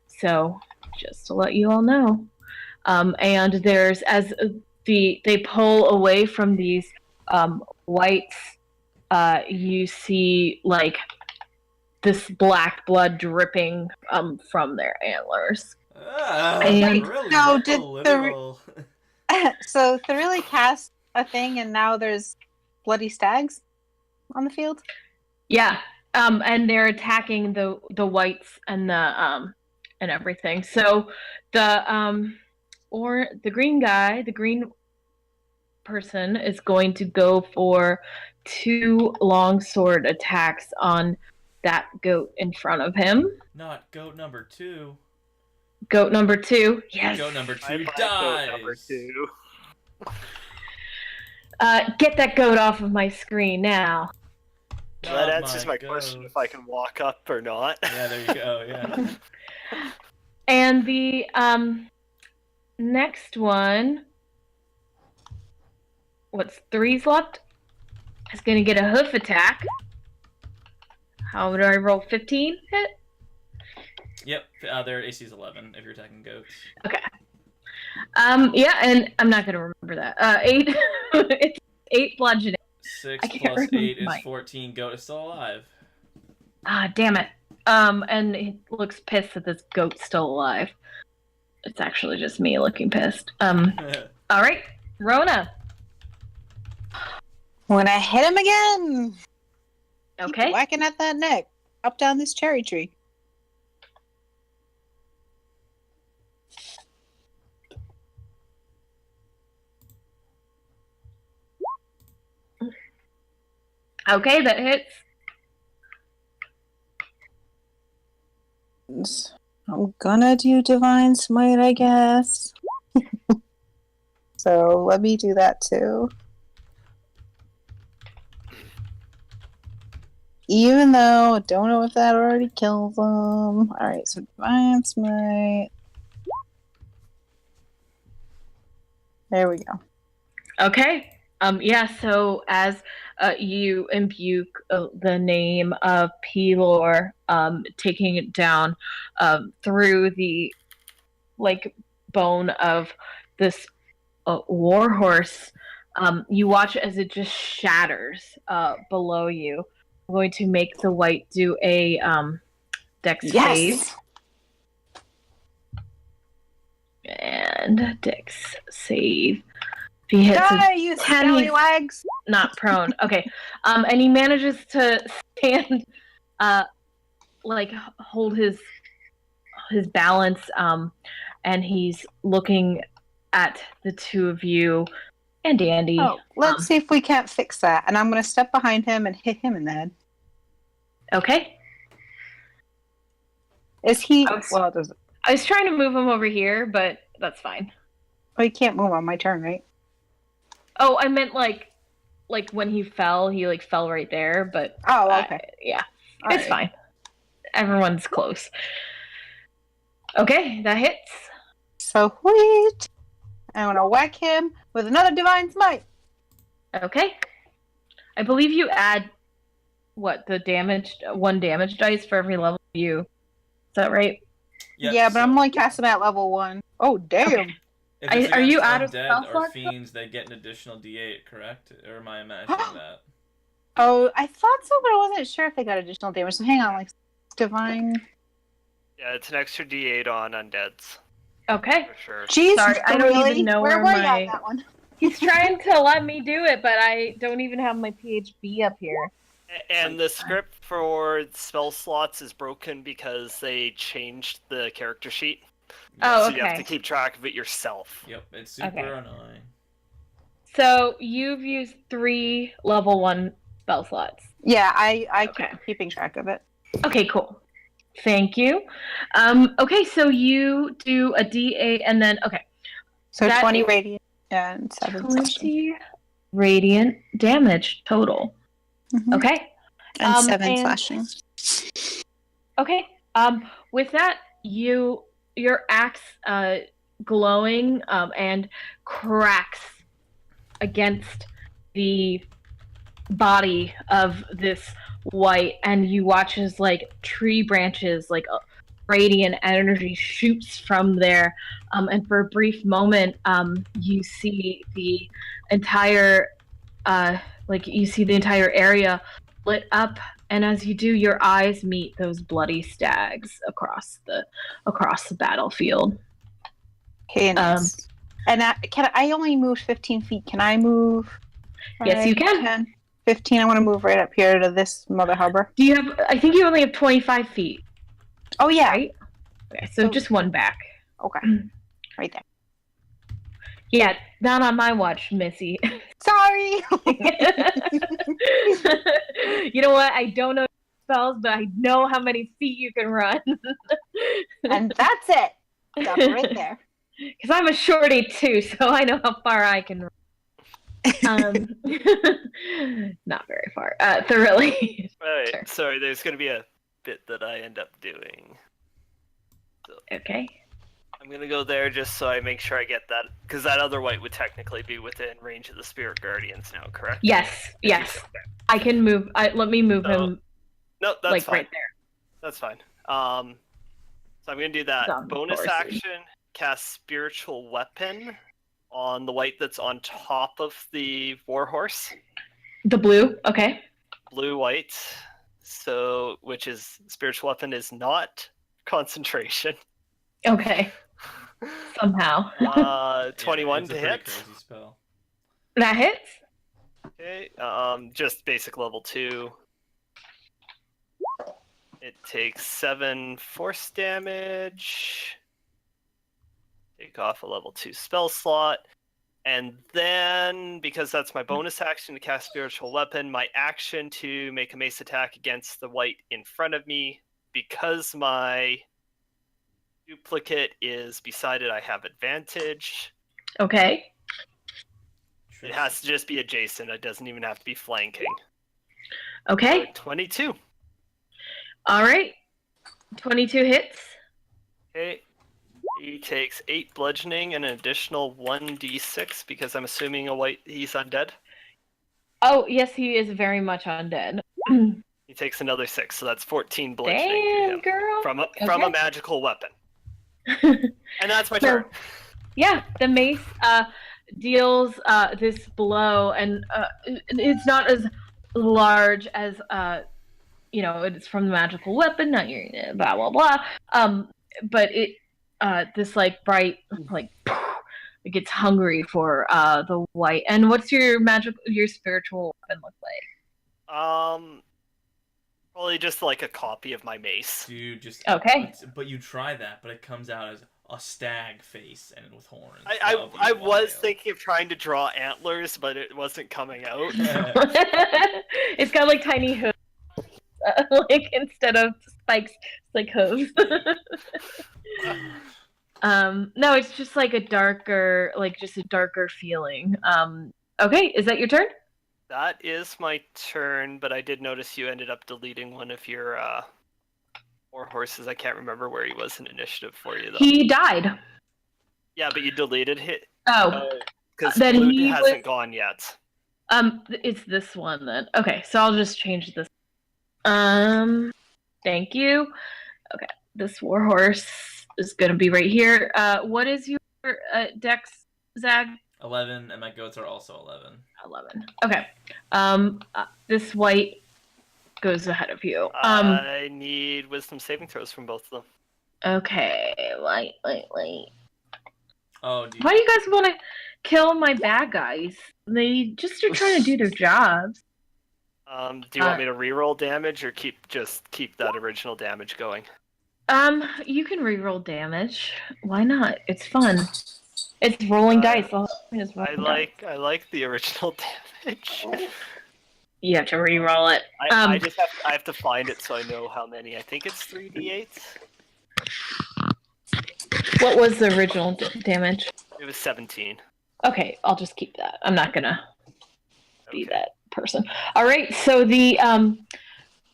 So just to let you all know. And there's, as they pull away from these whites, you see like this black blood dripping from their antlers. And so so Thoroughly cast a thing, and now there's bloody stags on the field? Yeah. And they're attacking the whites and the and everything. So the green guy, the green person, is going to go for 2 longsword attacks on that goat in front of him. Not goat number 2. Goat number 2. Yes. Goat number 2 dies. Goat number 2. Get that goat off of my screen now. That answers my question if I can walk up or not. Yeah, there you go, yeah. And the next one, what's 3's left, is going to get a hoof attack. How would I roll? 15 hit? Yep, their AC is 11 if you're attacking goats. Okay. Yeah, and I'm not going to remember that. 8, it's 8 bludgeoning. 6 plus 8 is 14. Goat is still alive. Ah, damn it. And he looks pissed that this goat's still alive. It's actually just me looking pissed. Alright, Rona. When I hit him again. Okay. Keep whacking at that neck. Up down this cherry tree. Okay, that hits. I'm gonna do Divine Smite, I guess. So let me do that too. Even though I don't know if that already kills them. Alright, so Divine Smite. There we go. Okay. Yeah, so as you imbue the name of Pelor, taking it down through the bone of this warhorse, you watch as it just shatters below you. I'm going to make the white do a dex save. And dex save. If he hits Die, a you 10, scallywags! not prone. Okay. And he manages to stand, like hold his balance, and he's looking at the two of you and Andy. Oh, let's see if we can't fix that. And I'm going to step behind him and hit him in the head. Okay. Is he? I was trying to move him over here, but that's fine. Oh, you can't move on my turn, right? Oh, I meant like when he fell right there, but Oh, okay. Yeah. All It's right. fine. Everyone's close. Okay, that hits. So sweet. I'm going to whack him with another Divine Smite. Okay. I believe you add the damage, 1 damage dice for every level you. Is that right? Yep, Yeah, but so I'm only casting at level 1. Oh, damn. Okay. if it's Are you against out of undead spell or slots? fiends, they get an additional D8, correct? Or am I imagining that? Oh, I thought so, but I wasn't sure if they got additional damage. So hang on, like Divine. Yeah, it's an extra D8 on undeads Okay. for sure. Jeez, Sorry, I don't really? even know where where were you my- on that one? He's trying to let me do it, but I don't even have my PHB up here. And the script for spell slots is broken because they changed the character sheet. Oh, So you have okay. to keep track of it yourself. Yep, it's super Okay. annoying. So you've used 3 level 1 spell slots. Yeah, I Okay. keep keeping track of it. Okay, cool. Thank you. Okay, so you do a D8 and then So That 20 is- radiant and 7 slashing. 20 radiant damage total. Mhm. Okay. And 7 and- slashing. Okay. With that, your axe glowing and cracks against the body of this white, and you watch as like tree branches, like radiant energy shoots from there, and for a brief moment, you see the entire area lit up, and as you do, your eyes meet those bloody stags across the battlefield. Okay, nice. And I only moved 15 feet. Can I move? Yes, you 5, can. 10, 15. I want to move right up here to this mother harbor. Do you have? I think you only have 25 feet, Oh, yeah. right? Okay, so So- just one back. Okay. Right there. Yeah, not on my watch, Missy. Sorry. You know what? I don't know spells, but I know how many feet you can run. And that's it. Stop right there. Because I'm a shorty too, so I know how far I can run. Not very far. Thoroughly. Right. Sure. Sorry, there's going to be a bit that I end up doing. Okay. I'm going to go there just so I make sure I get that, because that other white would technically be within range of the Spirit Guardians now, correct? Yes. I can move. Let me move him No, that's like fine. right there. That's fine. So I'm going to do that. Done, Bonus Horsey. action, cast Spiritual Weapon on the white that's on top of the Warhorse. The blue. Okay. Blue-white. So, which is, Spiritual Weapon is not concentration. Okay. Somehow. 21 it's to a pretty hit. crazy spell. That hits. Okay, just basic level 2. It takes 7 force damage. Take off a level 2 spell slot. And then, because that's my bonus action to cast Spiritual Weapon, my action to make a mace attack against the white in front of me, because my duplicate is beside it, I have advantage. Okay. It has to just be adjacent. It doesn't even have to be flanking. Okay. 22. All right. 22 hits. Okay. He takes 8 bludgeoning and an additional 1d6 because I'm assuming he's undead. Oh, yes, he is very much undead. He takes another 6, so that's 14 bludgeoning to Damn, him girl. from a Okay. magical weapon. And that's my So- turn. Yeah, the mace deals this blow, and it's not as large as it's from the magical weapon, not your blah blah blah. But it this like bright like it gets hungry for the white. And what's your spiritual weapon look like? Probably just like a copy of my mace. Dude, just okay. But you try that, but it comes out as a stag face and with horns. I was thinking of trying to draw antlers, but it wasn't coming out. It's got like tiny hooves, like instead of spikes, it's like hooves. No, it's just like a darker feeling. Okay, is that your turn? That is my turn, but I did notice you ended up deleting one of your war horses. I can't remember where he was in initiative for you, though. He died. Yeah, but you deleted it. Oh. Because Then blue he hasn't was- gone yet. It's this one then. Okay, so I'll just change this. Thank you. Okay, this warhorse is gonna be right here. What is your dex, Zag? 11, and my goats are also 11. 11. Okay. This white goes ahead of you. I need wisdom saving throws from both of them. Okay, wait. Oh, dude. Why do you guys want to kill my bad guys? They just are trying to do their jobs. Do you want me to reroll damage or keep that original damage going? You can reroll damage. Why not? It's fun. It's rolling dice. The whole point is rolling dice. I like the original damage. You have to reroll it. I have to find it so I know how many. I think it's 3d8. What was the original damage? It was 17. Okay, I'll just keep that. I'm not gonna be Okay. that person. All right. So the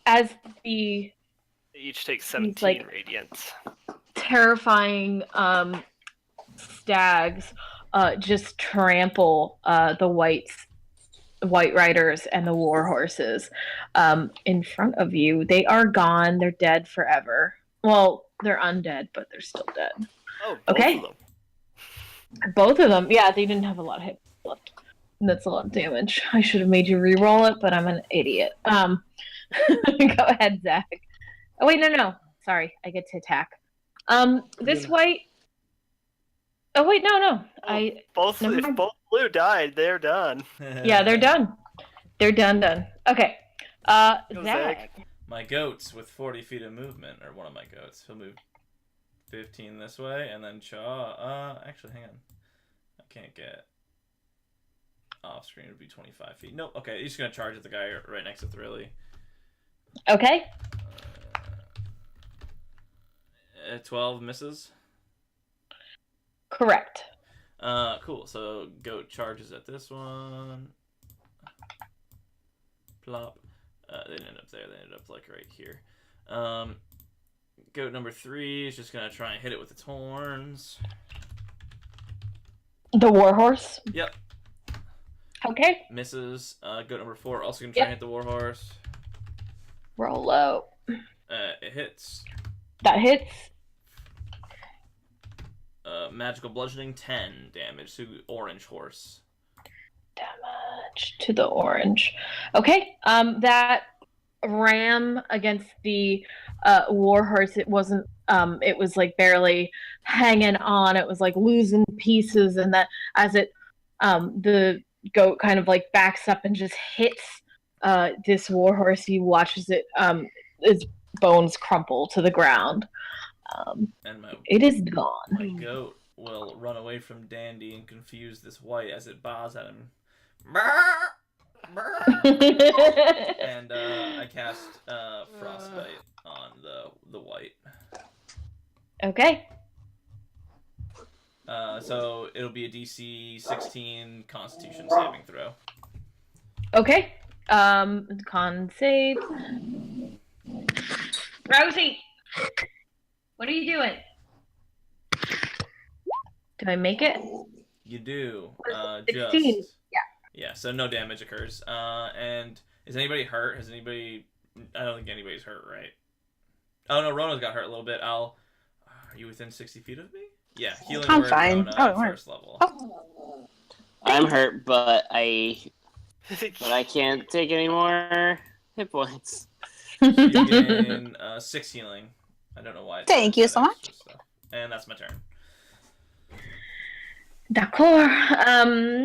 as the They each take 17 like- radiant. terrifying stags just trample the white riders and the war horses in front of you. They are gone. They're dead forever. Well, they're undead, but they're still dead. Oh, both Okay. of them. Both of them. Yeah, they didn't have a lot of hit left. And that's a lot of damage. I should have made you re-roll it, but I'm an idiot. Go ahead, Zach. Oh wait, no. Sorry, I get to attack. This white. Oh wait, no. If Both blue died, they're done. Yeah, they're done. They're done. Okay. Go, Zach. My goats with 40 feet of movement, or one of my goats, he'll move 15 this way, and then Chaw. Actually, hang on. I can't get off screen. It would be 25 feet. Nope. Okay, he's just gonna charge at the guy right next to Thrilly. Okay. 12 misses. Correct. Cool. So goat charges at this one. Plop. They didn't end up there. They ended up like right here. Goat number 3 is just gonna try and hit it with its horns. The warhorse. Yep. Okay. Misses. Goat number 4 also gonna try and hit the warhorse. Roll low. It hits. That hits. Magical bludgeoning 10 damage to orange horse. Damage to the orange. Okay. That ram against the warhorse. It wasn't. It was like barely hanging on. It was like losing pieces, and that as it, the goat kind of like backs up and just hits this warhorse. He watches it. Its bones crumple to the ground. And It is gone. my goat will run away from Dandy and confuse this white as it bows at him. And I cast Frostbite on the white. Okay. So it'll be a DC 16 Constitution saving throw. Okay. Con save. Rosie, what are you doing? Did I make it? You do. 16. Just. Yeah, so no damage occurs. And is anybody hurt? I don't think anybody's hurt, right? Oh no, Rona's got hurt a little bit. Are you within 60 feet of me? Yeah, healing I'm word fine. Rona Oh, at word. first level. Oh. I'm hurt, but I can't take any more hit points. You gain 6 healing. I don't know why. Thank you so much. extra stuff. And that's my turn. D'accord.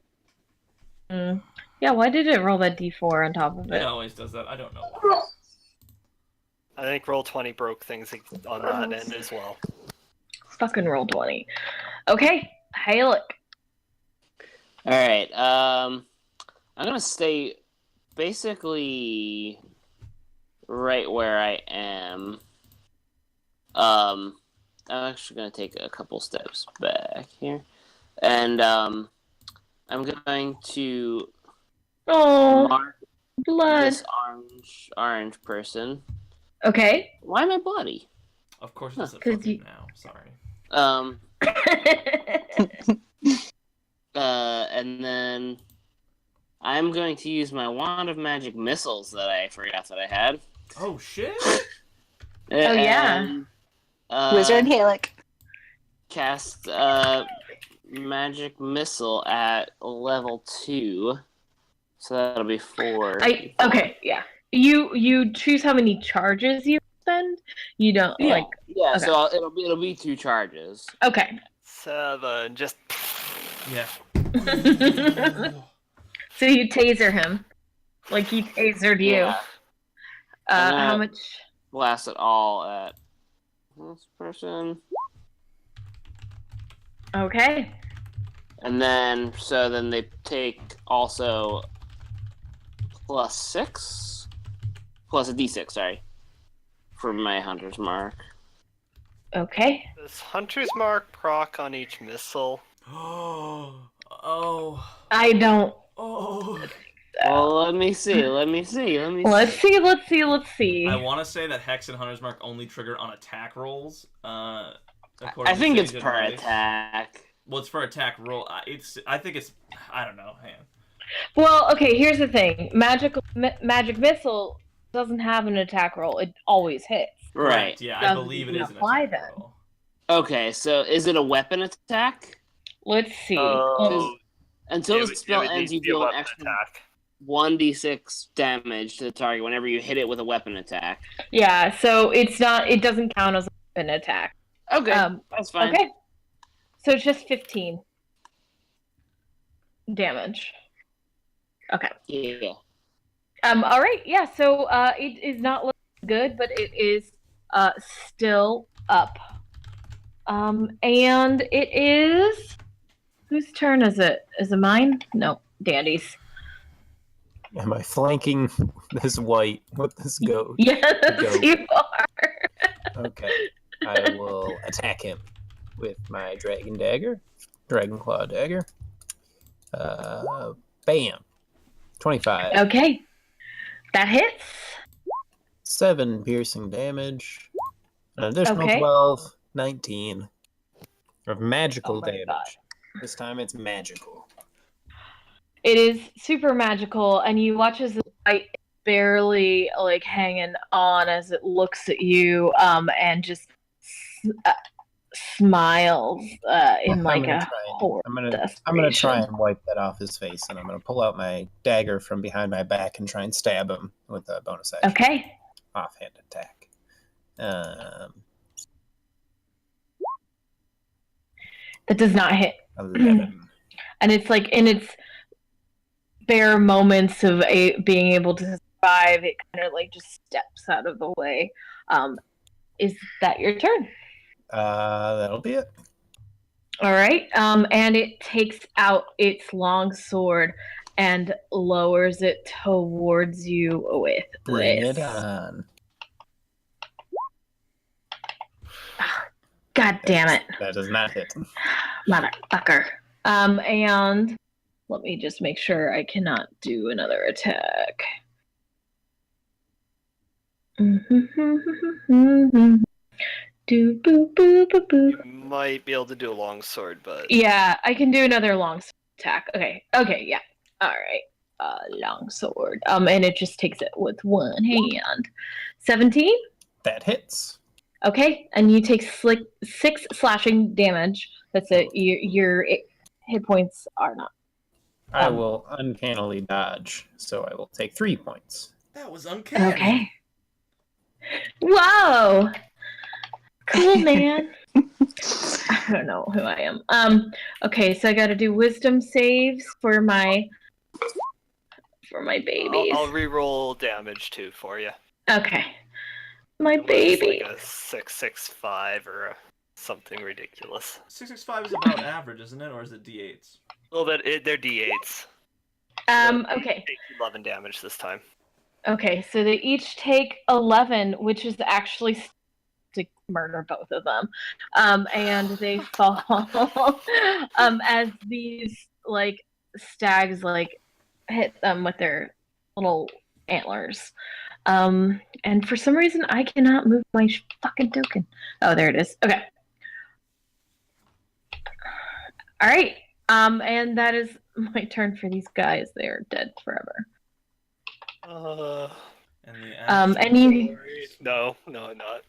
Yeah, why did it roll that d4 on top of It it? always does that. I don't know why. I think Roll20 broke things on that end as well. Fucking roll 20. Okay, Halek. Alright, I'm gonna stay basically right where I am. I'm actually gonna take a couple steps back here. And I'm going to Oh, mark blood. this orange person. Okay. Why my body? Of course it doesn't 'Cause fucking you- now. Sorry. And then I'm going to use my wand of magic missiles that I forgot that I had. Oh shit! Oh, yeah. And, Wizard Halek. cast magic missile at level 2. So that'll be 4. Okay, yeah. You choose how many charges you spend. You don't Yeah, okay. so it'll be 2 charges. Okay. 7, just Yeah. So you taser him, like he tasered you. Yeah. And How that- much? Blast it all at this person. Okay. And then they take also +6 plus a d6, sorry, for my hunter's mark. Okay. Does Hunter's Mark proc on each missile? Oh. I don't. Well, let me see. Let's see. I want to say that Hex and Hunter's Mark only trigger on attack rolls. I According think to it's Sage per Advice. attack. Well, it's for attack roll. I think it's. I don't know. Hang on. Well, okay. Here's the thing. Magic missile doesn't have an attack roll. It always hits. Right. Yeah, I Doesn't believe it even is an apply attack then. roll. Okay, so is it a weapon attack? Let's see. Oh, Until the it spell would ends, need you to be a deal an weapon extra attack. 1d6 damage to the target whenever you hit it with a weapon attack. Yeah. So it's not. It doesn't count as an attack. Okay, that's fine. Okay. So it's just 15 damage. Okay. Yeah. All right. Yeah. So it is not looking good, but it is still up. And it is whose turn is it? Is it mine? No, Dandy's. Am I flanking this white with this goat? Yes, Go. you are. Okay. I will attack him with my dragon claw dagger. Bam. 25. Okay. That hits. 7 piercing damage. An additional Okay. 12, 19 of magical Oh my damage. God. This time it's magical. It is super magical, and you watch as the light is barely like hanging on as it looks at you, and just smiles in like a horror. I'm gonna try and wipe that off his face, and I'm gonna pull out my dagger from behind my back and try and stab him with a bonus action. Okay. Offhand attack. That does not hit. 11. And it's like in its bare moments of being able to survive, it kind of like just steps out of the way. Is that your turn? That'll be it. All right. And it takes out its long sword and lowers it towards you with Bring this. it on. God damn it, That does not hit. motherfucker. And let me just make sure I cannot do another attack. Do boo boo boo boo. You might be able to do a longsword, but Yeah, I can do another long attack. Okay, yeah. All right. Long sword. And it just takes it with one hand. 17. That hits. Okay, and you take 6 slashing damage. That's it. Your hit points are not I will uncannily dodge, so I will take 3 points. That was uncanny. Okay. Whoa. Cool, man. I don't know who I am. Okay, so I got to do wisdom saves for my babies. I'll re-roll damage too for you. Okay. My Unless baby. it's like a 665 or something ridiculous. 665 is about average, isn't it? Or is it D8s? Well, they're D8s. Okay. Take 11 damage this time. Okay, so they each take 11, which is actually to murder both of them. And they fall as these like stags like hit them with their little antlers. And for some reason I cannot move my fucking token. Oh, there it is. Okay. All right. And that is my turn for these guys. They are dead forever. And you No, not.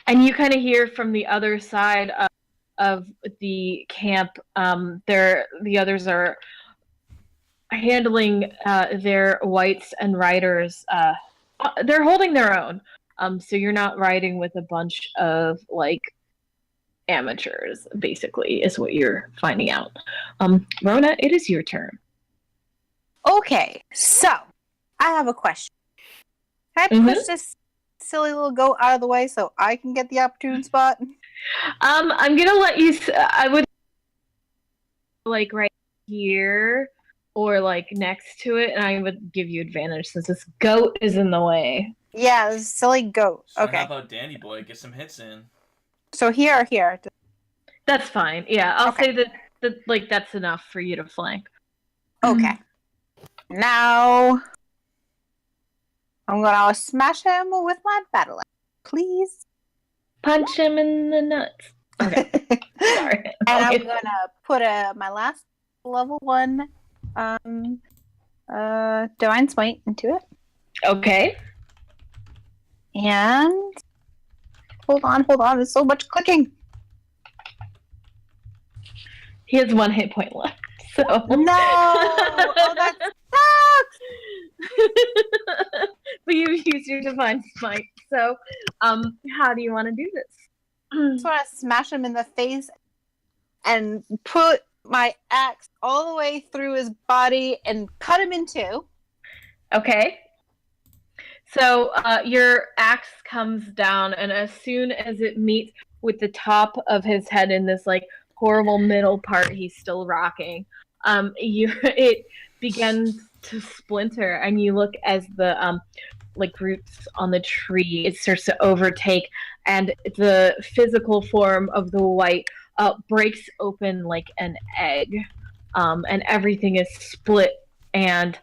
And you kind of hear from the other side of the camp. The others are handling their whites and riders. They're holding their own. So you're not riding with a bunch of like amateurs. Basically, is what you're finding out. Rona, it is your turn. Okay, so I have a question. Can I push this silly little goat out of the way so I can get the opportune spot? I'm gonna let you. I would like right here or like next to it, and I would give you advantage since this goat is in the way. Yeah, this silly goat. So Okay. how about Danny Boy? Get some hits in. So here or here? That's fine. Yeah, I'll Okay. say that like that's enough for you to flank. Okay. Now I'm gonna smash him with my battle axe, please. Punch him in the nuts. Okay. Sorry. And I'm gonna put my last level 1 divine smite into it. Okay. And hold on, there's so much clicking. He has 1 hit point left. So No! Oh, that sucks! But you used your divine smite. So, how do you want to do this? I just want to smash him in the face and put my axe all the way through his body and cut him in 2. Okay. So your axe comes down, and as soon as it meets with the top of his head in this like horrible middle part, he's still rocking. It begins to splinter, and you look as the like roots on the tree, it starts to overtake, and the physical form of the white breaks open like an egg, and everything is split, and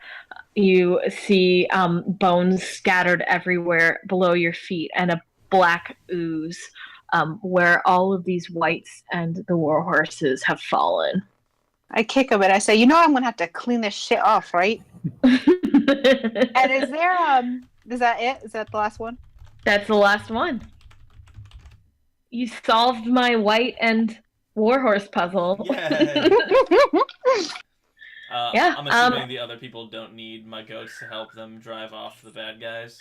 you see bones scattered everywhere below your feet, and a black ooze where all of these whites and the war horses have fallen. I kick him and I say, I'm going to have to clean this shit off, right? And is there, is that it? Is that the last one? That's the last one. You solved my white and warhorse puzzle. Yeah. Yeah. I'm assuming the other people don't need my goats to help them drive off the bad guys.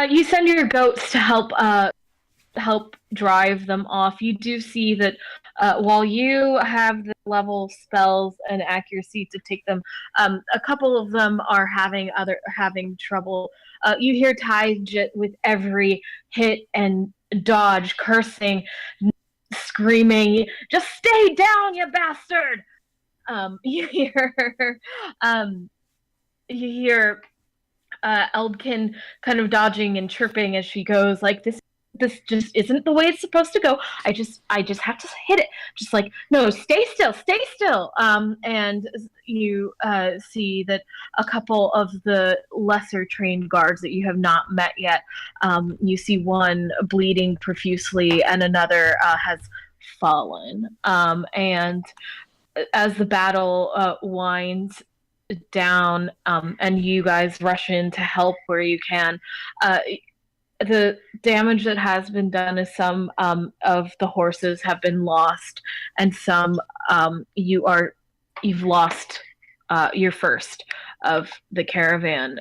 You send your goats to help drive them off. You do see that while you have the level spells and accuracy to take them, a couple of them are having trouble. You hear Taijit with every hit and dodge, cursing, screaming, "Just stay down, you bastard!" You hear Eldkin kind of dodging and chirping as she goes, like, this just isn't the way it's supposed to go. I just have to hit it. Just like, no, stay still. And you see that a couple of the lesser trained guards that you have not met yet, you see one bleeding profusely and another has fallen. And as the battle winds down, and you guys rush in to help where you can, the damage that has been done is some of the horses have been lost, and some you've lost your first of the caravan.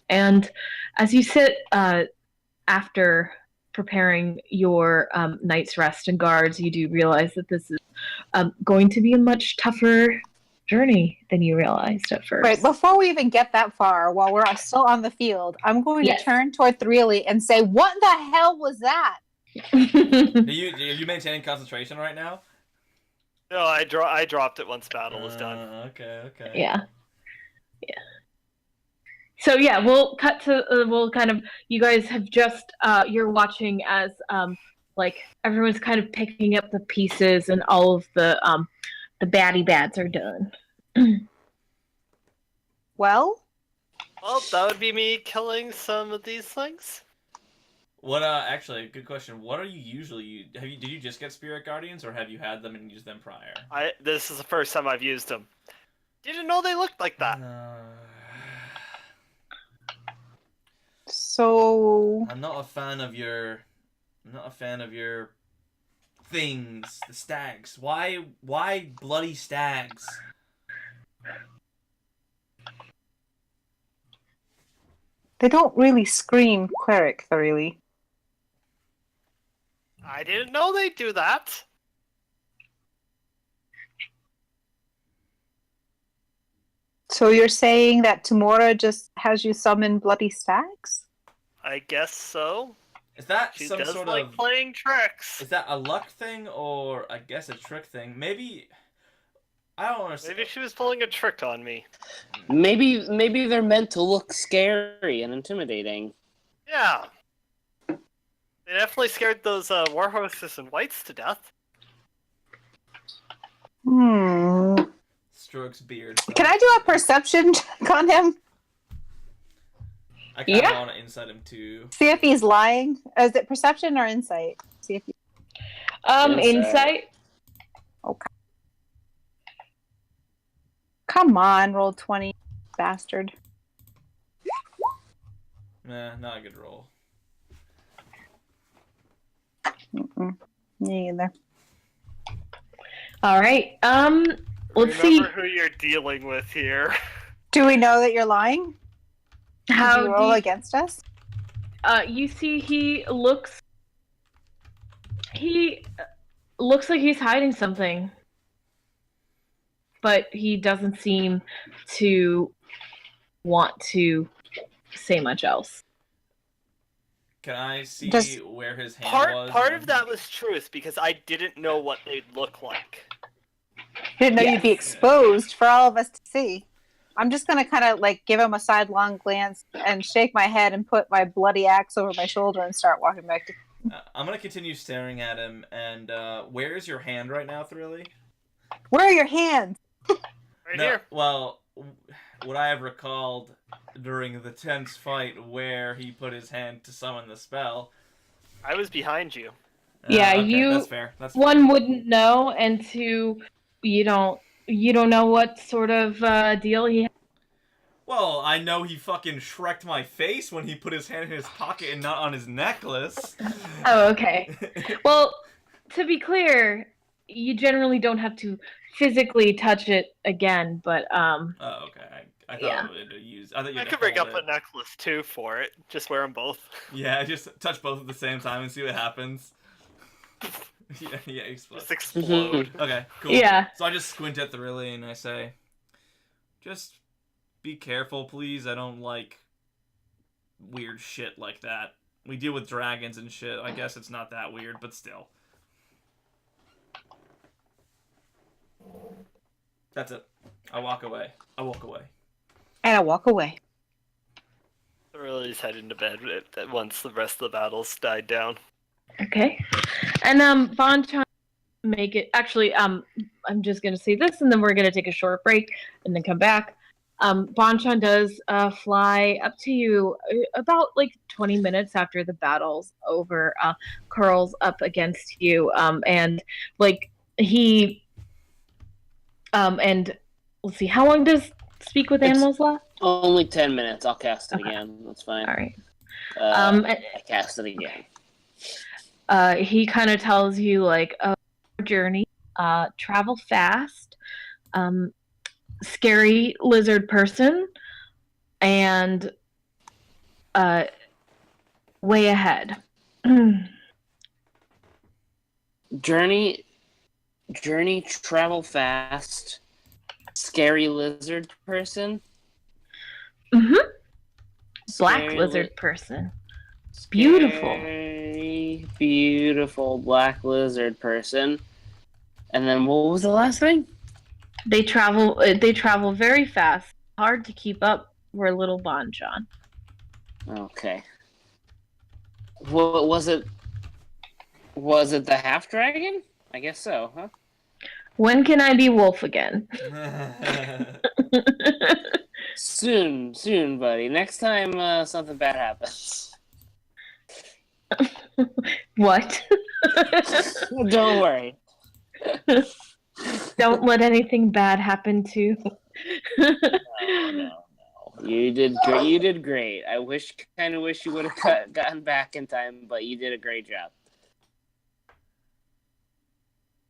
And as you sit after preparing your night's rest and guards, you do realize that this is going to be a much tougher journey than you realized at first. Right, before we even get that far, while we're still on the field, I'm going to turn toward Threely and say, what the hell was that? Are you maintaining concentration right now? No, I dropped it once battle was done. Okay. Yeah. So yeah, we'll cut to we'll kind of you guys have just you're watching as like everyone's kind of picking up the pieces and all of the baddie bads are done. Well, that would be me killing some of these things. What actually, good question. What are you usually did you just get Spirit Guardians, or have you had them and used them prior? This is the first time I've used them. Didn't know they looked like that. So I'm not a fan of your things, the stags. Why bloody stags? they don't really scream cleric, Threely. I didn't know they'd do that. So you're saying that Tamora just has you summon bloody stags? I guess so. Is that She some does sort like of playing tricks. Is that a luck thing, or I guess a trick thing? Maybe I don't understand. Maybe she was pulling a trick on me. Maybe they're meant to look scary and intimidating. Yeah. They definitely scared those warhorses and whites to death. Strokes beard. So. Can I do a perception check on him? I kind of want to insight him too. See if he's lying. Is it perception or insight? See if Insight. Okay. Come on, roll 20, bastard. Nah, not a good roll. Me either. All right. Let's see. Remember who you're dealing with here. Do we know that you're lying? How Did you roll against us? You see, he looks like he's hiding something, but he doesn't seem to want to say much else. Can I see where his hand was? Part of that was truth because I didn't know what they'd look like. Didn't know you'd be exposed for all of us to see. I'm just gonna kind of like give him a sidelong glance and shake my head and put my bloody axe over my shoulder and start walking back to. I'm gonna continue staring at him. And where is your hand right now, Thrilly? Where are your hands? Right here. Well, what I have recalled during the tense fight where he put his hand to summon the spell. I was behind you. Yeah, okay, that's fair. That's fair. One wouldn't know, and two, you don't know what sort of deal he has. Well, I know he fucking Shrek'd my face when he put his hand in his pocket and not on his necklace. Oh, okay. Well, to be clear, you generally don't have to physically touch it again, but Oh, okay. I thought it would use. I could bring up a necklace too for it. Just wear them both. Yeah, just touch both at the same time and see what happens. yeah, explode. Just explode. Okay, cool. Yeah. So I just squint at Thrilly and I say, just be careful, please. I don't like weird shit like that. We deal with dragons and shit. I guess it's not that weird, but still. That's it. I walk away. And I walk away. Thrilly's heading to bed once the rest of the battles died down. Okay. And Bonchan make it actually I'm just gonna say this and then we're gonna take a short break and then come back. Bonchan does fly up to you about like 20 minutes after the battle's over, curls up against you, and like he and let's see, how long does Speak with Animals last? Only 10 minutes. I'll cast it again. That's fine. All right. I cast it again. He kind of tells you like a journey, travel fast, scary lizard person, and way ahead. Journey, travel fast, scary lizard person. Mm-hmm. Black Scary lizard person. Beautiful. Scary, beautiful black lizard person. And then what was the last thing? They travel. They travel very fast. Hard to keep up for little Bonchon. Okay. What was it? Was it the half dragon? I guess so, huh? When can I be wolf again? Soon, buddy. Next time something bad happens. What? Don't worry. Don't let anything bad happen to. No. You did great. You did great. I kind of wish you would have gotten back in time, but you did a great job.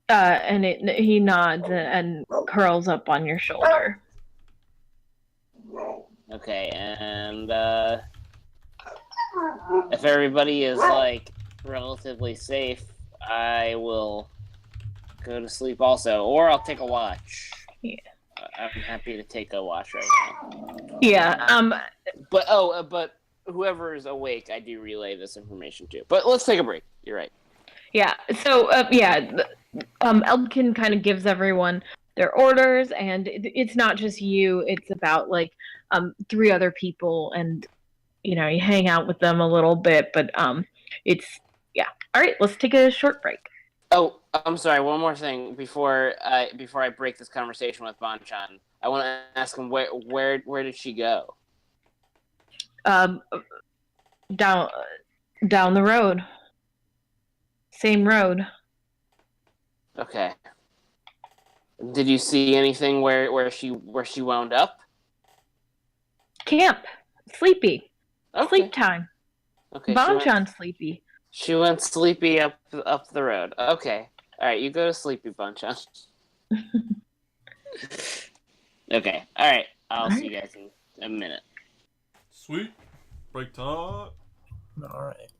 And he nods and curls up on your shoulder. Okay, and if everybody is like relatively safe, I will go to sleep also, or I'll take a watch. Yeah. I'm happy to take a watch right now. Yeah. But whoever is awake, I do relay this information to. But let's take a break. You're right. Yeah. So Eldkin kind of gives everyone their orders, and it's not just you. It's about like 3 other people, and you hang out with them a little bit. But it's yeah. All right. Let's take a short break. Oh, I'm sorry. One more thing before I break this conversation with Bonchan. I want to ask him where did she go? Down the road. Same road. Okay. Did you see anything where she wound up? Camp. Sleepy. Okay. Sleep time. Okay. Bonchan sleepy. She went sleepy up the road. Okay. All right. You go to sleepy, Bonchan. Okay. All right. I'll see you guys in a minute. Sweet. Break time. All right.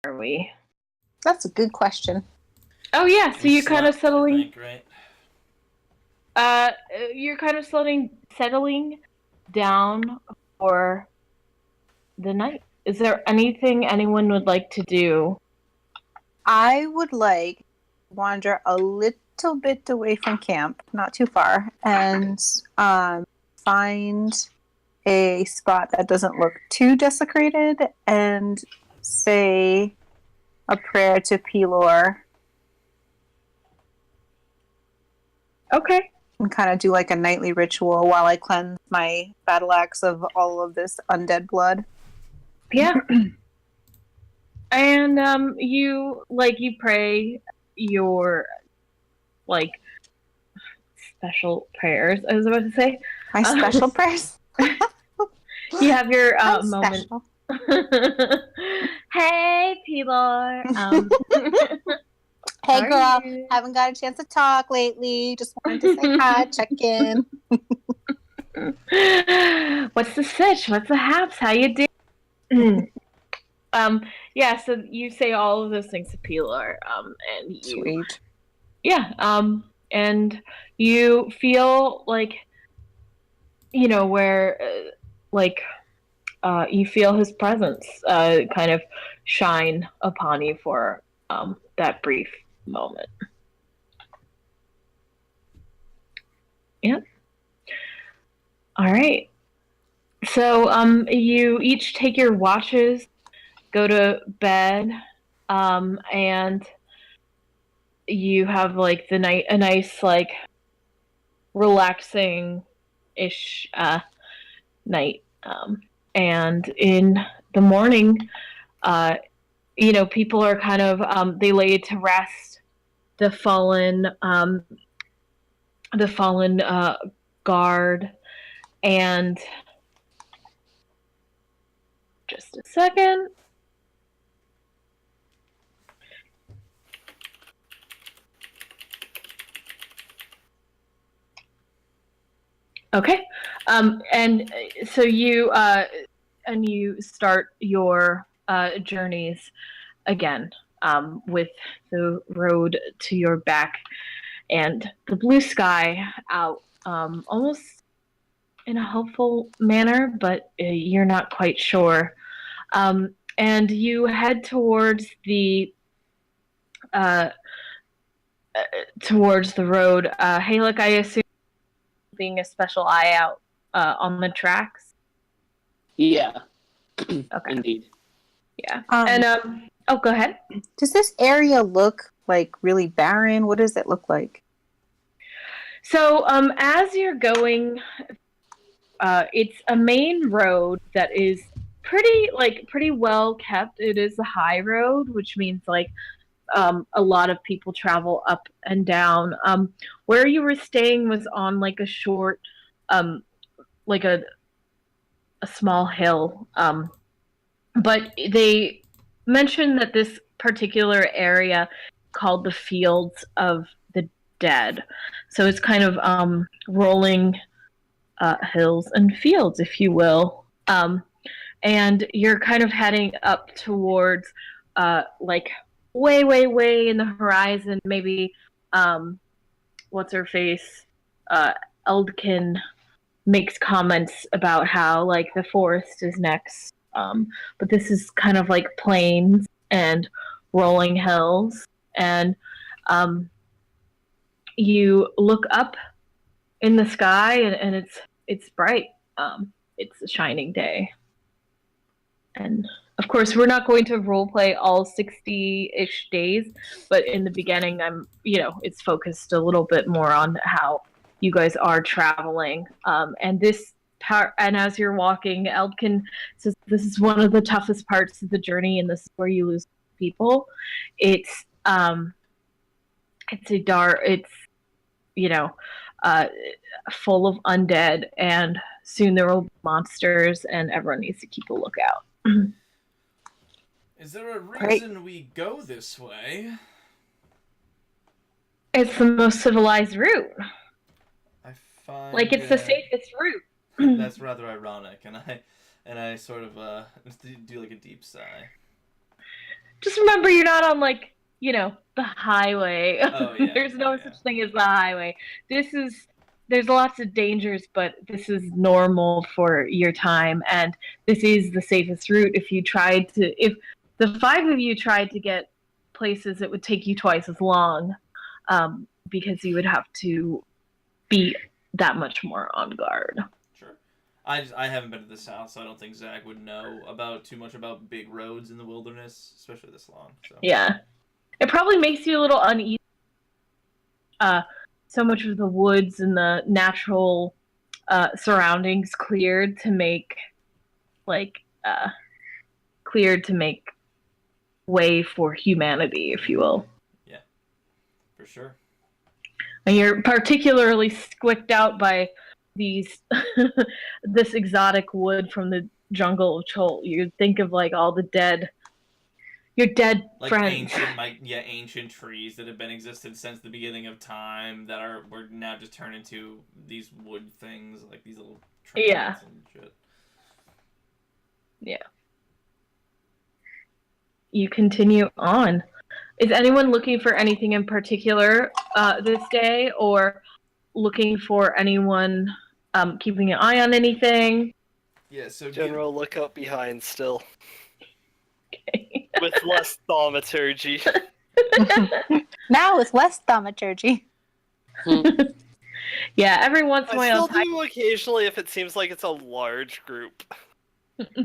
are we? That's a good question. Oh yeah, so you're kind of Slept, I settling. think, right? You're kind of settling down for the night. Is there anything anyone would like to do? I would like to wander a little bit away from camp, not too far, and find a spot that doesn't look too desecrated and say a prayer to Pelor Okay. and kind of do like a nightly ritual while I cleanse my battle axe of all of this undead blood. Yeah. And you pray your like special prayers. I was about to say. My special prayers. You have your I'm moment. special. Hey, Pelor. Hey, How are girl. you? Haven't got a chance to talk lately. Just wanted to say hi, check in. What's the sitch? What's the haps? How you doing? Yeah, so you say all of those things to Pilar, and you, Sweet. yeah, and you feel like, where, you feel his presence, kind of shine upon you for, that brief moment. Yep. All right. So, you each take your watches, go to bed, and you have like a nice like relaxing ish night. And in the morning, people are kind of they lay to rest the fallen guard, and just a second. Okay, and so you start your journeys again, with the road to your back and the blue sky out, almost in a hopeful manner, but you're not quite sure. And you head towards the road. Halek, I assume, being a special eye out on the tracks. Yeah. Okay. Indeed. Yeah. And go ahead. Does this area look like really barren? What does it look like? So, as you're going, it's a main road that is pretty well kept. It is a high road, which means like a lot of people travel up and down. Where you were staying was on like a short, like a small hill. But they mentioned that this particular area called the Fields of the Dead. So it's kind of rolling hills and fields, if you will. And you're kind of heading up towards like way in the horizon, maybe what's her face? Eldkin makes comments about how like the forest is next. But this is kind of like plains and rolling hills, and you look up in the sky, and it's bright. It's a shining day, and of course we're not going to roleplay all 60-ish days, but in the beginning, it's focused a little bit more on how you guys are traveling, and this part. And as you're walking, Eldkin says this is one of the toughest parts of the journey, and this is where you lose people. It's a dark. It's full of undead, and soon there will be monsters, and everyone needs to keep a lookout. Is there a reason we go this way? It's the most civilized route. I find like it's the safest route. That's rather ironic, and I sort of do like a deep sigh. just remember you're not on like, the highway. Oh, yeah. There's no Oh, yeah. such thing as the highway. There's lots of dangers, but this is normal for your time, and this is the safest route. If the five of you tried to get places, it would take you twice as long, because you would have to be that much more on guard. Sure. I haven't been to the South, so I don't think Zach would know too much about big roads in the wilderness, especially this long. So. Yeah. It probably makes you a little uneasy. So much of the woods and the natural surroundings cleared to make way for humanity, if you will. Yeah, for sure. And you're particularly squicked out by these this exotic wood from the jungle of Chol. You think of like all your dead like friends. Ancient trees that have been existed since the beginning of time were now just turned into these wood things, like these little trees and shit. Yeah. You continue on. Is anyone looking for anything in particular this day, or looking for anyone keeping an eye on anything? Yeah, so General lookout behind still. Okay. With less thaumaturgy. Now with less thaumaturgy. Yeah, every once in a I while. still do occasionally if it seems like it's a large group. Without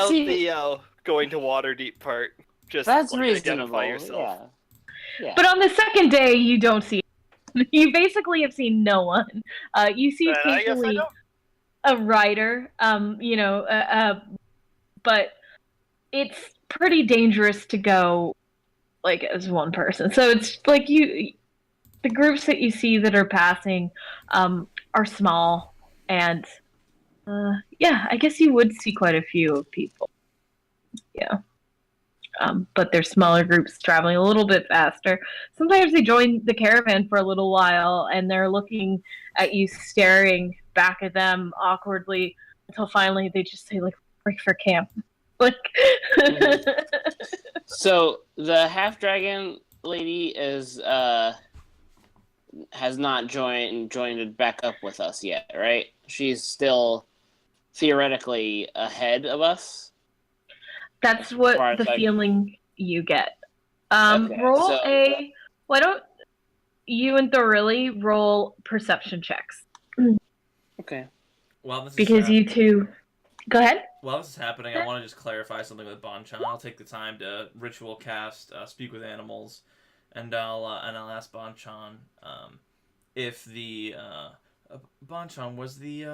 the going to Waterdeep part. Just That's like, reasonable. identify yourself. Yeah. But on the second day, you don't see. You basically have seen no one. You see occasionally a rider. But it's pretty dangerous to go like as one person. So it's like the groups that you see that are passing are small, and I guess you would see quite a few of people. Yeah. But they're smaller groups traveling a little bit faster. Sometimes they join the caravan for a little while, and they're looking at you, staring back at them awkwardly, until finally they just say, like, break for camp. Like. So the half dragon lady has not joined back up with us yet, right? She's still theoretically ahead of us. That's what the feeling you get. Why don't you and Thorilli roll perception checks? Okay. Because you two... Go ahead. While this is happening, I want to just clarify something with Bonchan. I'll take the time to ritual cast Speak with Animals, and I'll ask Bonchan if the Bonchan was the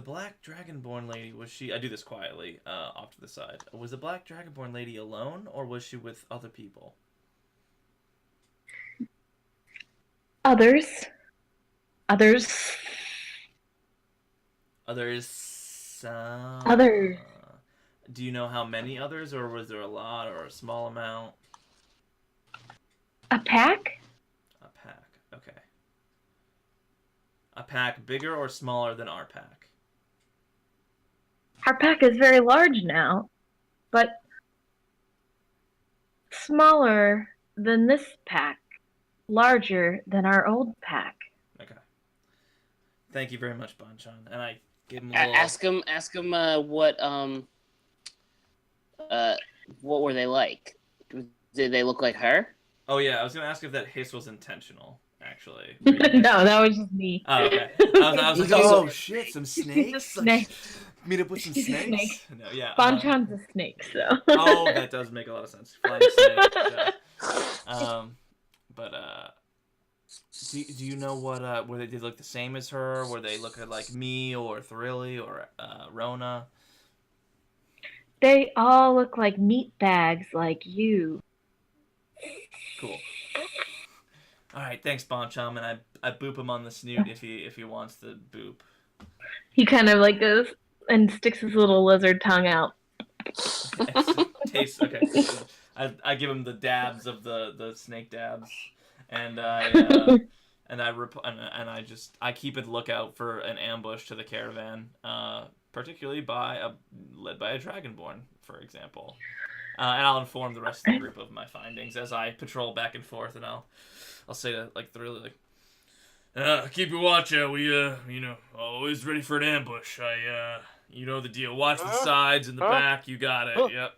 Black Dragonborn lady. Was she? I do this quietly, off to the side. Was the Black Dragonborn lady alone, or was she with other people? Others. Do you know how many others, or was there a lot, or a small amount? A pack? A pack, okay. A pack bigger or smaller than our pack? Our pack is very large now, but smaller than this pack, larger than our old pack. Okay. Thank you very much, Bonchan. And I give him a little... Ask him what were they like? Did they look like her? Oh yeah, I was gonna ask if that hiss was intentional, actually. No, that was just me. Oh, okay. I was like, oh shit, some snakes? Snakes. Meet up with some He's a snakes? snake. No, yeah. Bonchan's a snake, so. Oh, that does make a lot of sense. Flying snake. Yeah. Do you know what were they did look the same as her? Were they looking like me or Thorilli or Rona? They all look like meat bags, like you. Cool. All right, thanks, Boncham, and I boop him on the snoot if he wants to boop. He kind of like goes and sticks his little lizard tongue out. Tastes okay. I give him the dabs of the snake dabs, and I keep a lookout for an ambush to the caravan, particularly led by a dragonborn. for example. And I'll inform the rest of the group of my findings as I patrol back and forth, and I'll say that like thoroughly like, keep your watch out. We always ready for an ambush. You know the deal. Watch the sides and the back. You got it. Yep.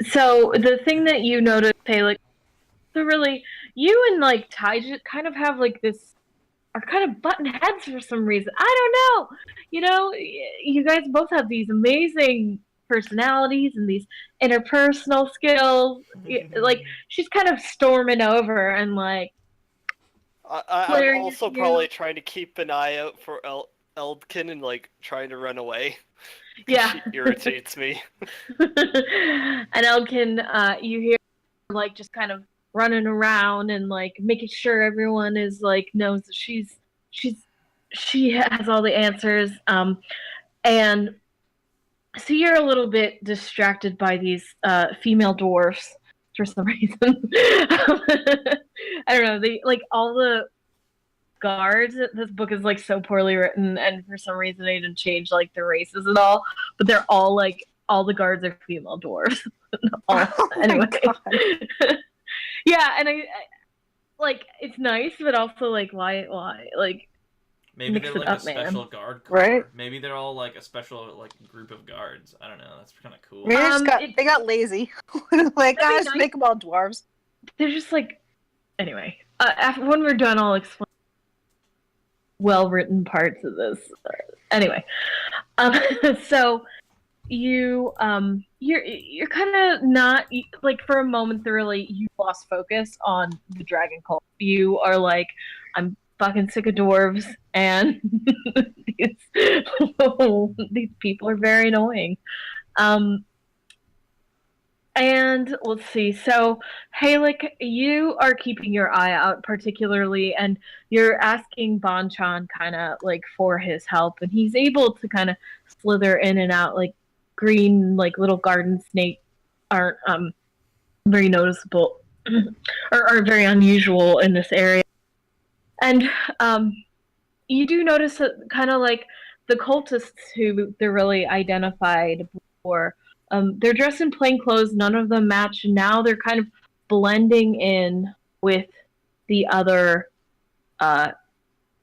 So the thing that you notice, hey, like, so really, you and like Ty just kind of have like this, are kind of button heads for some reason. I don't know. You know, you guys both have these amazing personalities and these interpersonal skills. Like, she's kind of storming over and like, I'm also probably trying to keep an eye out for Eldkin and like trying to run away. Yeah. She irritates me. And Eldkin, you hear like just kind of running around and like making sure everyone is like knows that she has all the answers. And so you're a little bit distracted by these female dwarfs for some reason. I don't know. They like all the guards. This book is like so poorly written, and for some reason they didn't change like the races at all. But they're all like all the guards are female dwarves. Anyway, yeah, and I like it's nice, but also like why like. Maybe they're like a special guard corps. Right? Maybe they're all like a special like group of guards. I don't know. That's kind of cool. Maybe they got lazy. Like, guys, nice. make them all dwarves. They're just like, anyway. After when we're done, I'll explain well-written parts of this. Anyway, so you're kind of not like for a moment thoroughly you lost focus on the dragon cult. You are like, I'm fucking sick of dwarves, and these people are very annoying. And let's see. So, Halik, you are keeping your eye out particularly, and you're asking Bonchan kind of like for his help, and he's able to kind of slither in and out. Like green, like little garden snakes aren't very noticeable or are very unusual in this area. And you do notice that kind of like the cultists who they're really identified before, they're dressed in plain clothes. None of them match. Now they're kind of blending in with the other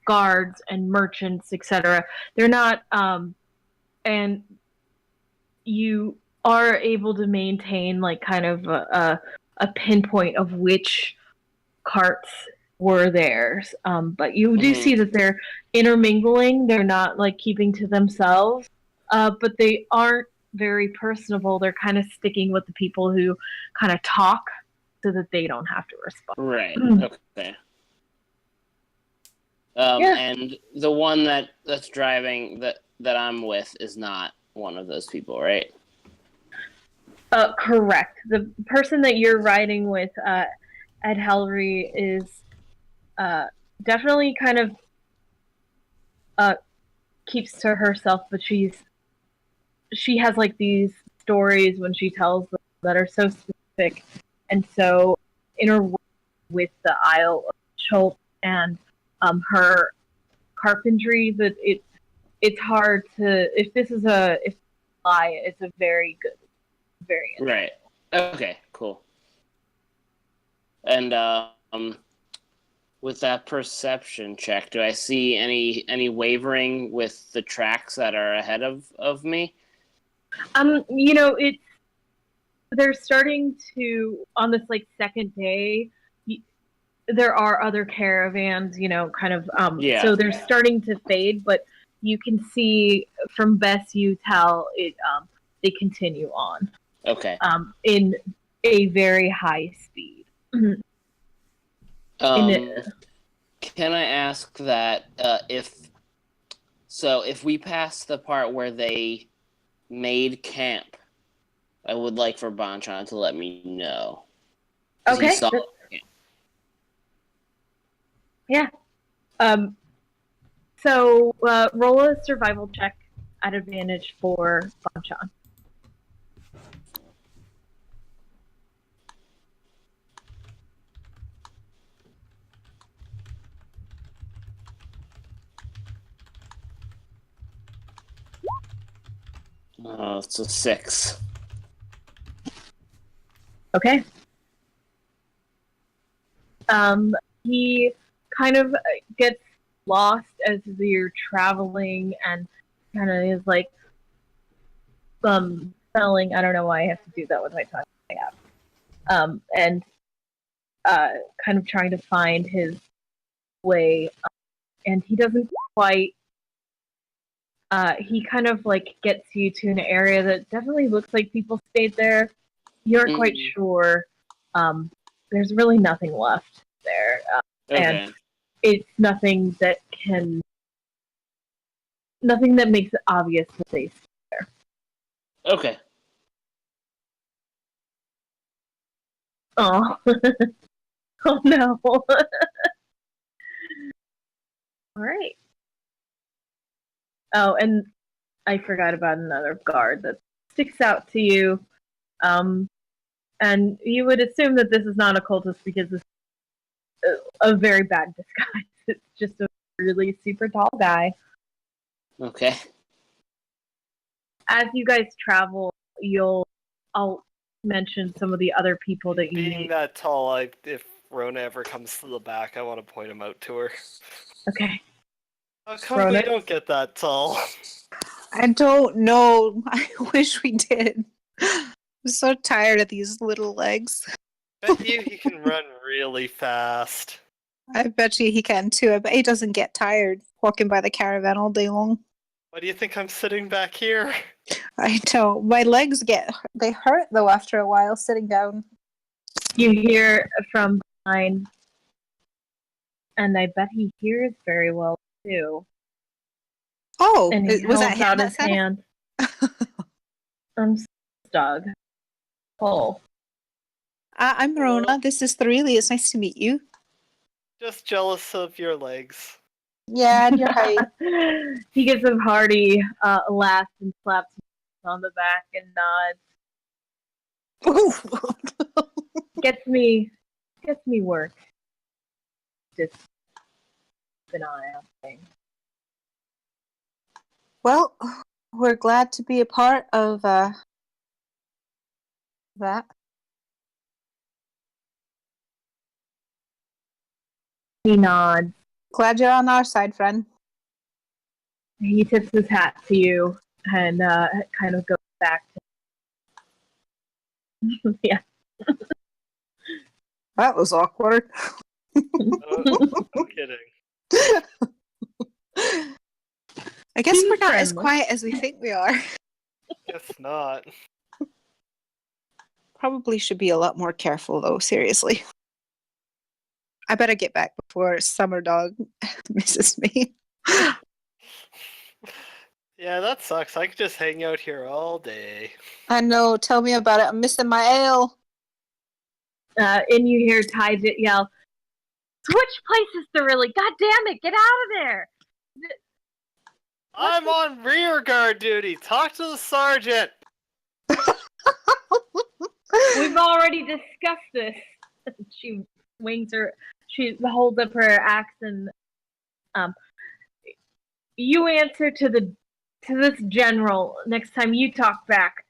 guards and merchants, etc. They're not, and you are able to maintain like kind of a pinpoint of which carts were theirs, but you do see that they're intermingling. They're not like keeping to themselves, but they aren't very personable. They're kind of sticking with the people who kind of talk so that they don't have to respond. Right. Okay. Yeah. And the one that's driving that I'm with is not one of those people, right? Correct. The person that you're riding with, Ed Helry, is definitely kind of keeps to herself, but she has like these stories when she tells them that are so specific and so interwoven with the Isle of Chult and her carpentry that it's hard to, if it's a lie, it's a very good variant. Right. Okay, cool. And with that perception check, do I see any wavering with the tracks that are ahead of me? You know, they're starting to, on this like second day, there are other caravans, you know, kind of so they're starting to fade, but you can see from best you tell it they continue on. Okay. In a very high speed. Can I ask that if we pass the part where they made camp, I would like for Bonchan to let me know. Okay. Yeah. So roll a survival check at advantage for Bonchan. It's a 6. Okay. He kind of gets lost as you're traveling and kind of is like spelling. I don't know why I have to do that with my tongue. And kind of trying to find his way, and he doesn't quite. He kind of like gets you to an area that definitely looks like people stayed there. You're quite sure. There's really nothing left there, and it's nothing that makes it obvious that they stay there. Okay. Oh, oh no! All right. Oh, and I forgot about another guard that sticks out to you. And you would assume that this is not a cultist because this is a very bad disguise. It's just a really super tall guy. Okay. As you guys travel, I'll mention some of the other people that you Being meet. that tall, if Rona ever comes to the back, I want to point him out to her. Okay. How come Rona? we don't get that tall? I don't know. I wish we did. I'm so tired of these little legs. Bet you he can run really fast. I bet you he can too. I bet he doesn't get tired walking by the caravan all day long. Why do you think I'm sitting back here? I don't. My legs they hurt though after a while sitting down. You hear from behind, and I bet he hears very well too. Oh, And he was that holds him out that his said it? hand. I'm Doug. Oh. I'm Rona. This is Threely. It's nice to meet you. Just jealous of your legs. Yeah, and your height. He gives a hearty laugh and slaps me on the back and nods. Gets me work. Just keep an eye on things. Well, we're glad to be a part of that. He nods. Glad you're on our side, friend. He tips his hat to you and kind of goes back to yeah. That was awkward. No kidding. I guess Be we're not as friendly. quiet as we think we are. Guess not. Probably should be a lot more careful, though, seriously. I better get back before Summer Dog misses me. Yeah, that sucks. I could just hang out here all day. I know, tell me about it. I'm missing my ale. And you hear Ty yell, "Switch places, Thoroughly! God damn it, get out of there!" I'm on rear guard duty. Talk to the sergeant. We've already discussed this. She holds up her axe and you answer to this general next time you talk back.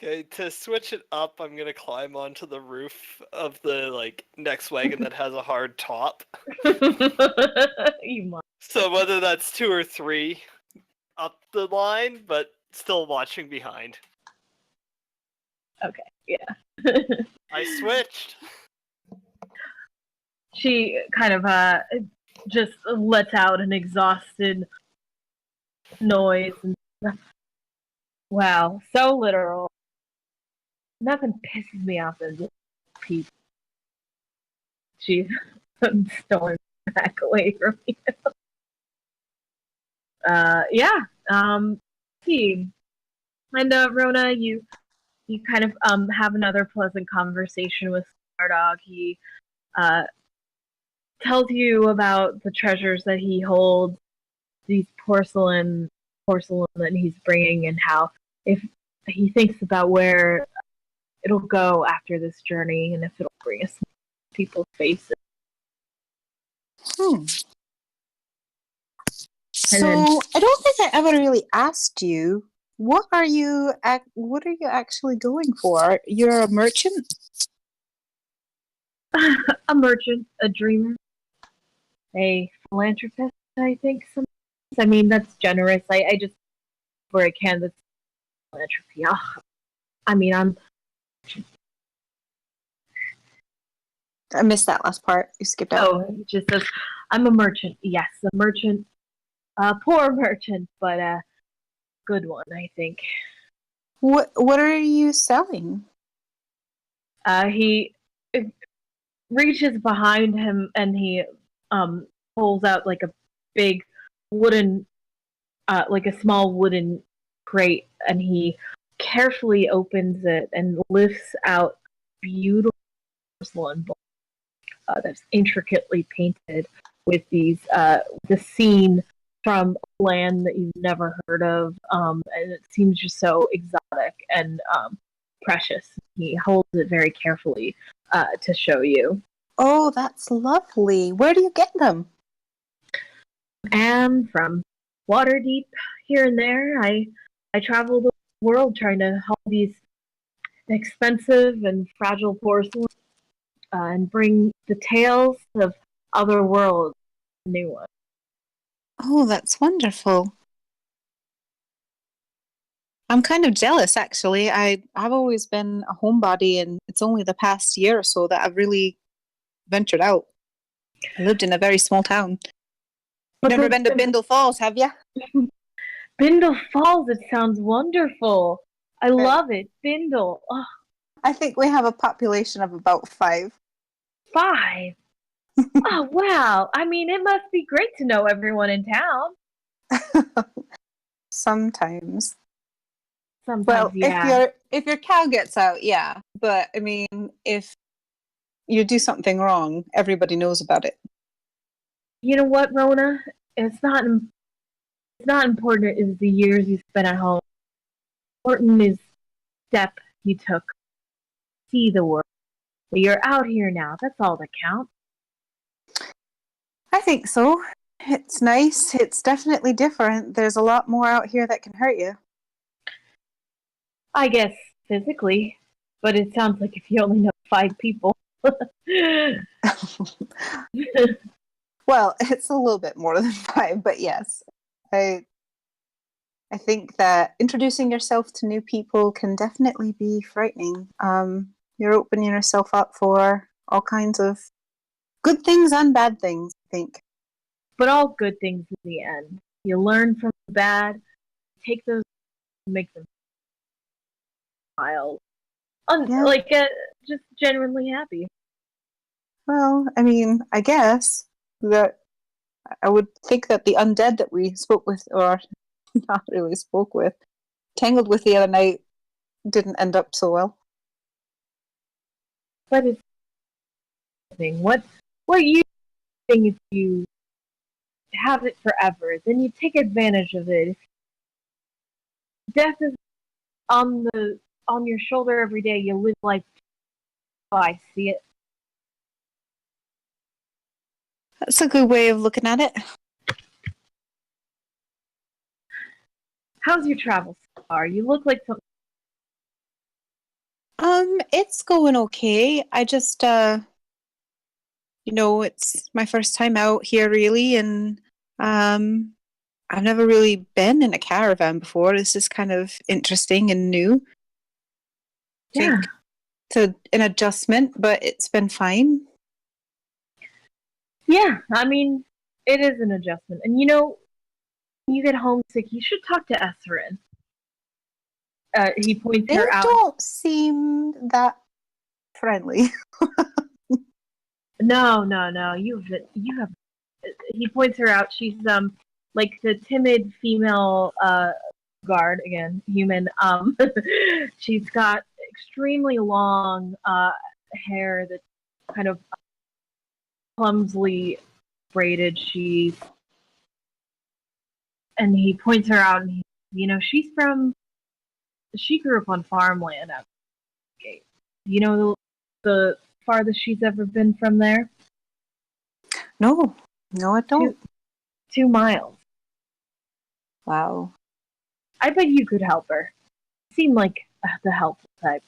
Okay, to switch it up, I'm gonna climb onto the roof of the next wagon that has a hard top. You must. So whether that's 2 or 3 up the line, but still watching behind. Okay, yeah. I switched. She kind of just lets out an exhausted noise. And, wow, so literal. Nothing pisses me off than this people. She storms back away from you. Yeah. See. And Rona, you kind of have another pleasant conversation with Stardog. He tells you about the treasures that he holds, these porcelain that he's bringing, and how if he thinks about where it'll go after this journey, and if it'll bring us people's faces. So, I don't think I ever really asked you, What are you actually going for? You're a merchant? A merchant, a dreamer, a philanthropist, I think. I mean, that's generous. I just, where I can, that's philanthropy. I mean, I missed that last part. You skipped out. oh, it just says, I'm a merchant. Yes, a merchant. A poor merchant, but a good one, I think. What are you selling? He reaches behind him and he pulls out like a big wooden, like a small wooden crate, and he carefully opens it and lifts out beautiful porcelain bowl that's intricately painted with these the scene from a land that you've never heard of, and it seems just so exotic and precious. He holds it very carefully to show you. Oh, that's lovely. Where do you get them? And from Waterdeep here and there, I travel the world trying to haul these expensive and fragile porcelain and bring the tales of other worlds to new ones. Oh, that's wonderful. I'm kind of jealous, actually. I've always been a homebody, and it's only the past year or so that I've really ventured out. I lived in a very small town. But Never been to Bindle Falls, have you? Bindle Falls, it sounds wonderful. I love it. Bindle. Oh, I think we have a population of about 5. 5. Oh, wow. I mean, it must be great to know everyone in town. Sometimes. Sometimes, Well, yeah. if your cow gets out, yeah. But I mean, if you do something wrong, everybody knows about it. You know what, Rona? It's not important is the years you spent at home. Important is the step you took. See the world. But you're out here now. That's all that counts. I think so. It's nice. It's definitely different. There's a lot more out here that can hurt you. I guess physically, but it sounds like if you only know 5 people. Well, it's a little bit more than 5, but yes. I think that introducing yourself to new people can definitely be frightening. You're opening yourself up for all kinds of good things and bad things, I think. But all good things in the end. You learn from the bad, take those, make them smile. Yeah. Like, just genuinely happy. Well, I mean, I guess that I would think that the undead that we spoke with, or not really spoke with, tangled with the other night, didn't end up so well. But it's what you think if you have it forever, then you take advantage of it. Death is on your shoulder every day. You live like, oh, I see it. That's a good way of looking at it. How's your travel so far? You look like something. It's going okay. I just, it's my first time out here, really, and I've never really been in a caravan before. This is kind of interesting and new. Yeah. It's an adjustment, but it's been fine. Yeah, I mean, it is an adjustment. And when you get homesick, you should talk to Esserin. He points They her out. don't seem that friendly. No. You have. He points her out. She's like the timid female guard again, human. She's got extremely long hair that's kind of clumsily braided. And he points her out, and she grew up on farmland out the gate. You know the farthest she's ever been from there? No, I don't. 2 miles. Wow. I bet you could help her. Seem like the helpful type.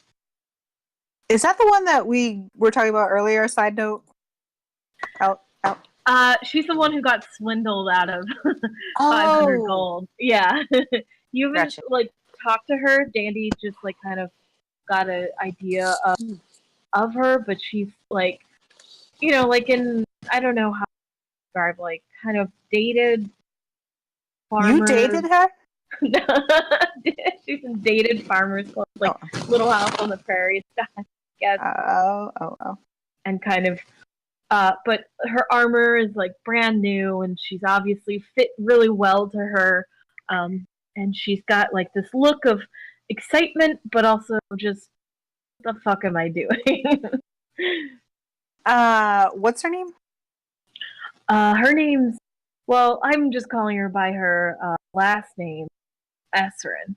Is that the one that we were talking about earlier? Side note. Out. She's the one who got swindled out of 500 gold. Yeah. You haven't Gotcha. like talked to her. Dandy just like kind of got an idea of her, but she's like, you know, like in, I don't know how to describe, like kind of dated farmers. You dated her? She's in dated farmers club, like Little House on the Prairie stuff. Oh. And kind of, but her armor is like brand new, and she's obviously fit really well to her. And she's got like this look of excitement, but also just, what the fuck am I doing? What's her name? Her name's, well, I'm just calling her by her last name, Esrin.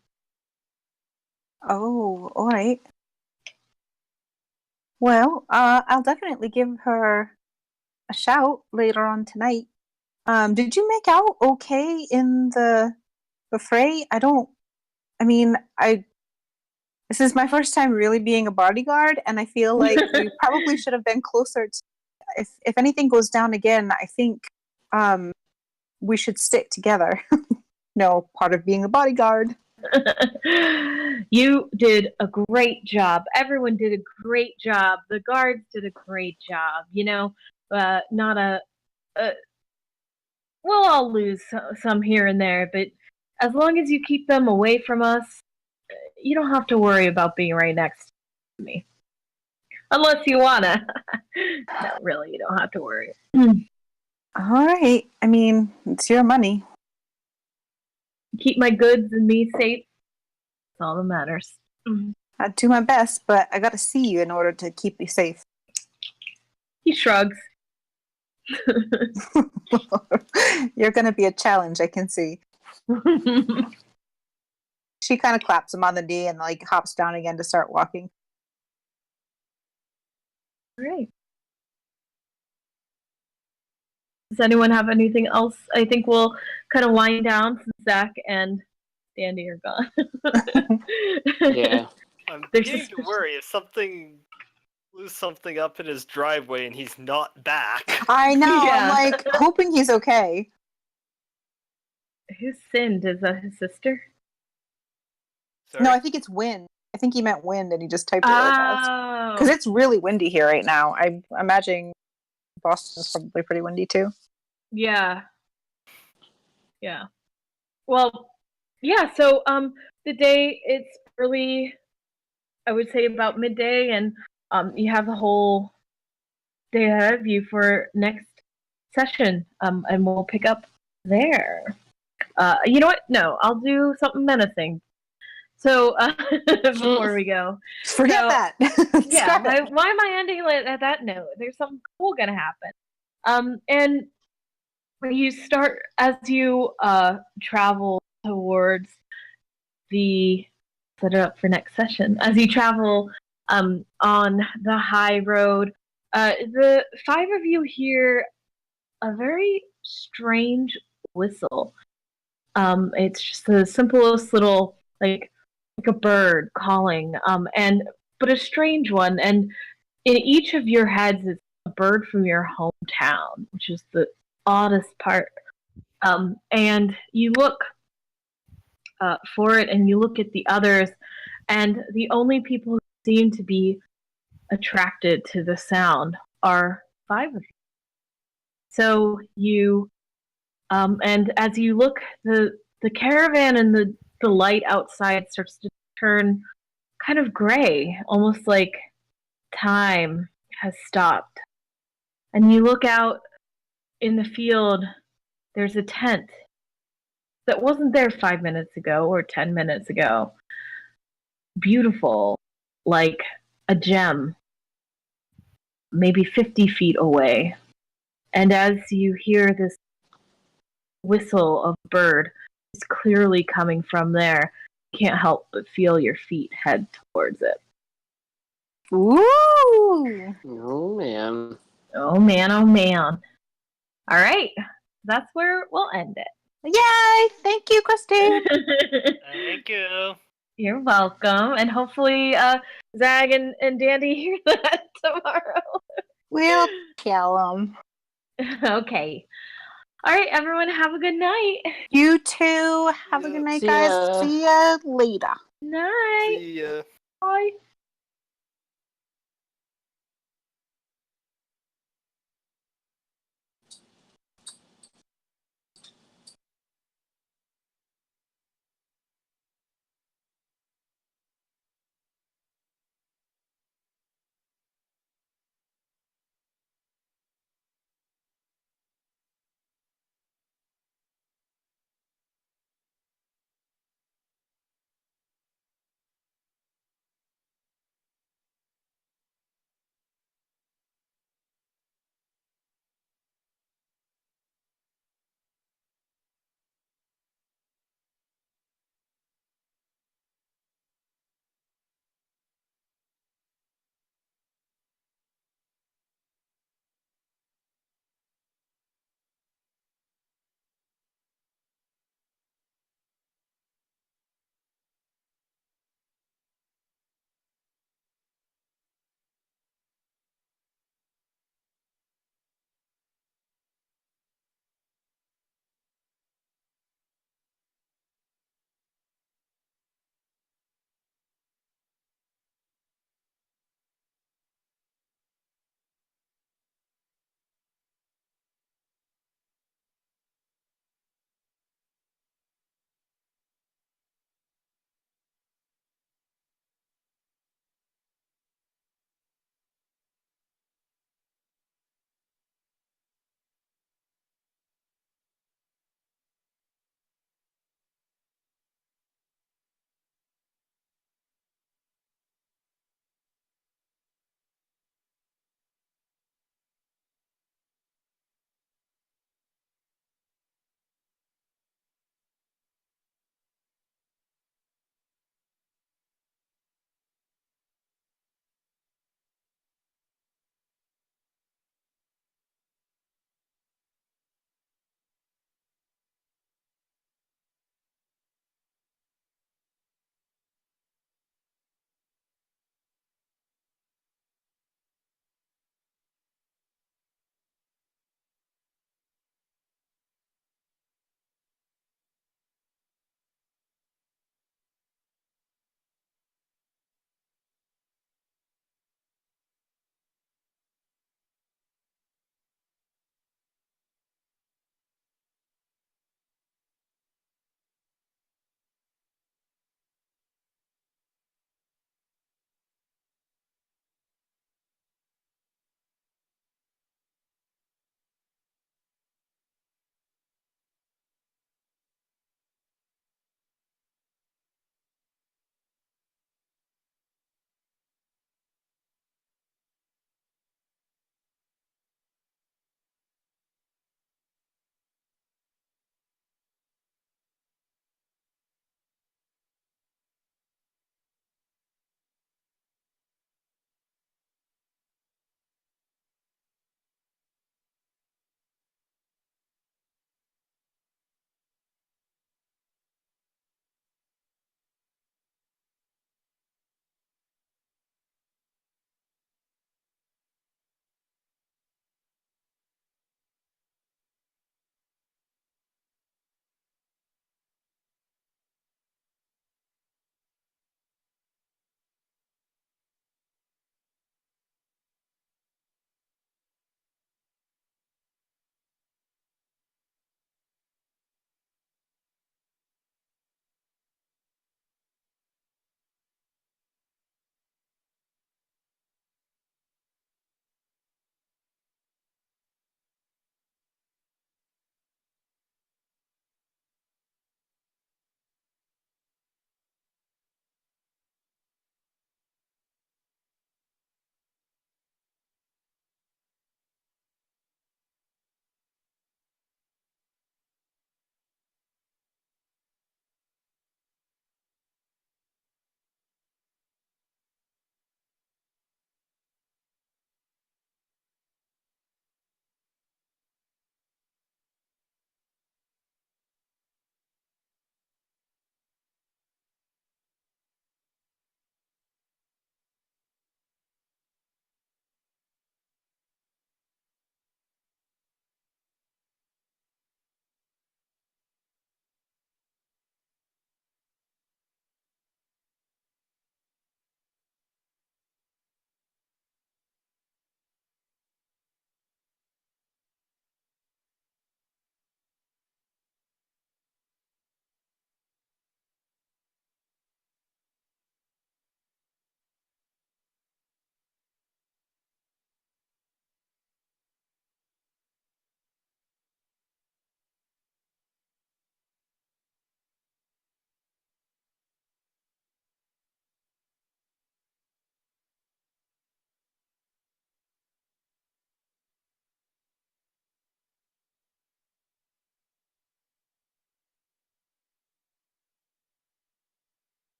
Oh, all right. Well, I'll definitely give her a shout later on tonight. Did you make out okay in the fray? This is my first time really being a bodyguard, and I feel like we probably should have been closer to, if anything goes down again, I think we should stick together. No, part of being a bodyguard. You did a great job. Everyone did a great job. The guards did a great job. You know, not a we'll all lose some here and there, but as long as you keep them away from us, you don't have to worry about being right next to me. Unless you wanna. No, really, you don't have to worry. All right. I mean, it's your money. Keep my goods and me safe. That's all that matters. I'd do my best, but I gotta see you in order to keep you safe. He shrugs. You're gonna be a challenge, I can see. She kind of claps him on the knee and like hops down again to start walking. Great. Does anyone have anything else? I think we'll kind of wind down since Zach and Dandy are gone. Yeah. I'm There's beginning to worry if lose something up in his driveway and he's not back. I know. Yeah. I'm like hoping he's okay. Who sinned? Is that his sister? Sorry? No, I think it's wind. I think he meant wind, and he just typed it really fast. Oh. Because it's really windy here right now. I'm imagining Boston's probably pretty windy too. Yeah. Yeah. Well, yeah, so the day, it's early, I would say about midday, and you have the whole day ahead of you for next session, and we'll pick up there. You know what? No, I'll do something menacing. So before we go, Forget that. yeah, Scrap it. why am I ending at that note? There's something cool gonna happen. And you start as you travel towards the set it up for next session. As you travel on the high road, the five of you hear a very strange whistle. It's just the simplest little like a bird calling, but a strange one. And in each of your heads, it's a bird from your hometown, which is the oddest part. And you look for it, and you look at the others, and the only people who seem to be attracted to the sound are five of you. So you, and as you look, the caravan and the light outside starts to turn kind of gray, almost like time has stopped. And you look out in the field, there's a tent that wasn't there 5 minutes ago or 10 minutes ago. Beautiful, like a gem, maybe 50 feet away. And as you hear this whistle of a bird, it's clearly coming from there. You can't help but feel your feet head towards it. Ooh. Oh man. Oh man, oh man. All right, that's where we'll end it. Yay! Thank you, Christine. Thank you. You're welcome, and hopefully, Zag and Dandy hear that tomorrow. We'll tell them. Okay. All right, everyone, have a good night. You too. Have a good night, See guys. ya. See ya later. Night. See ya.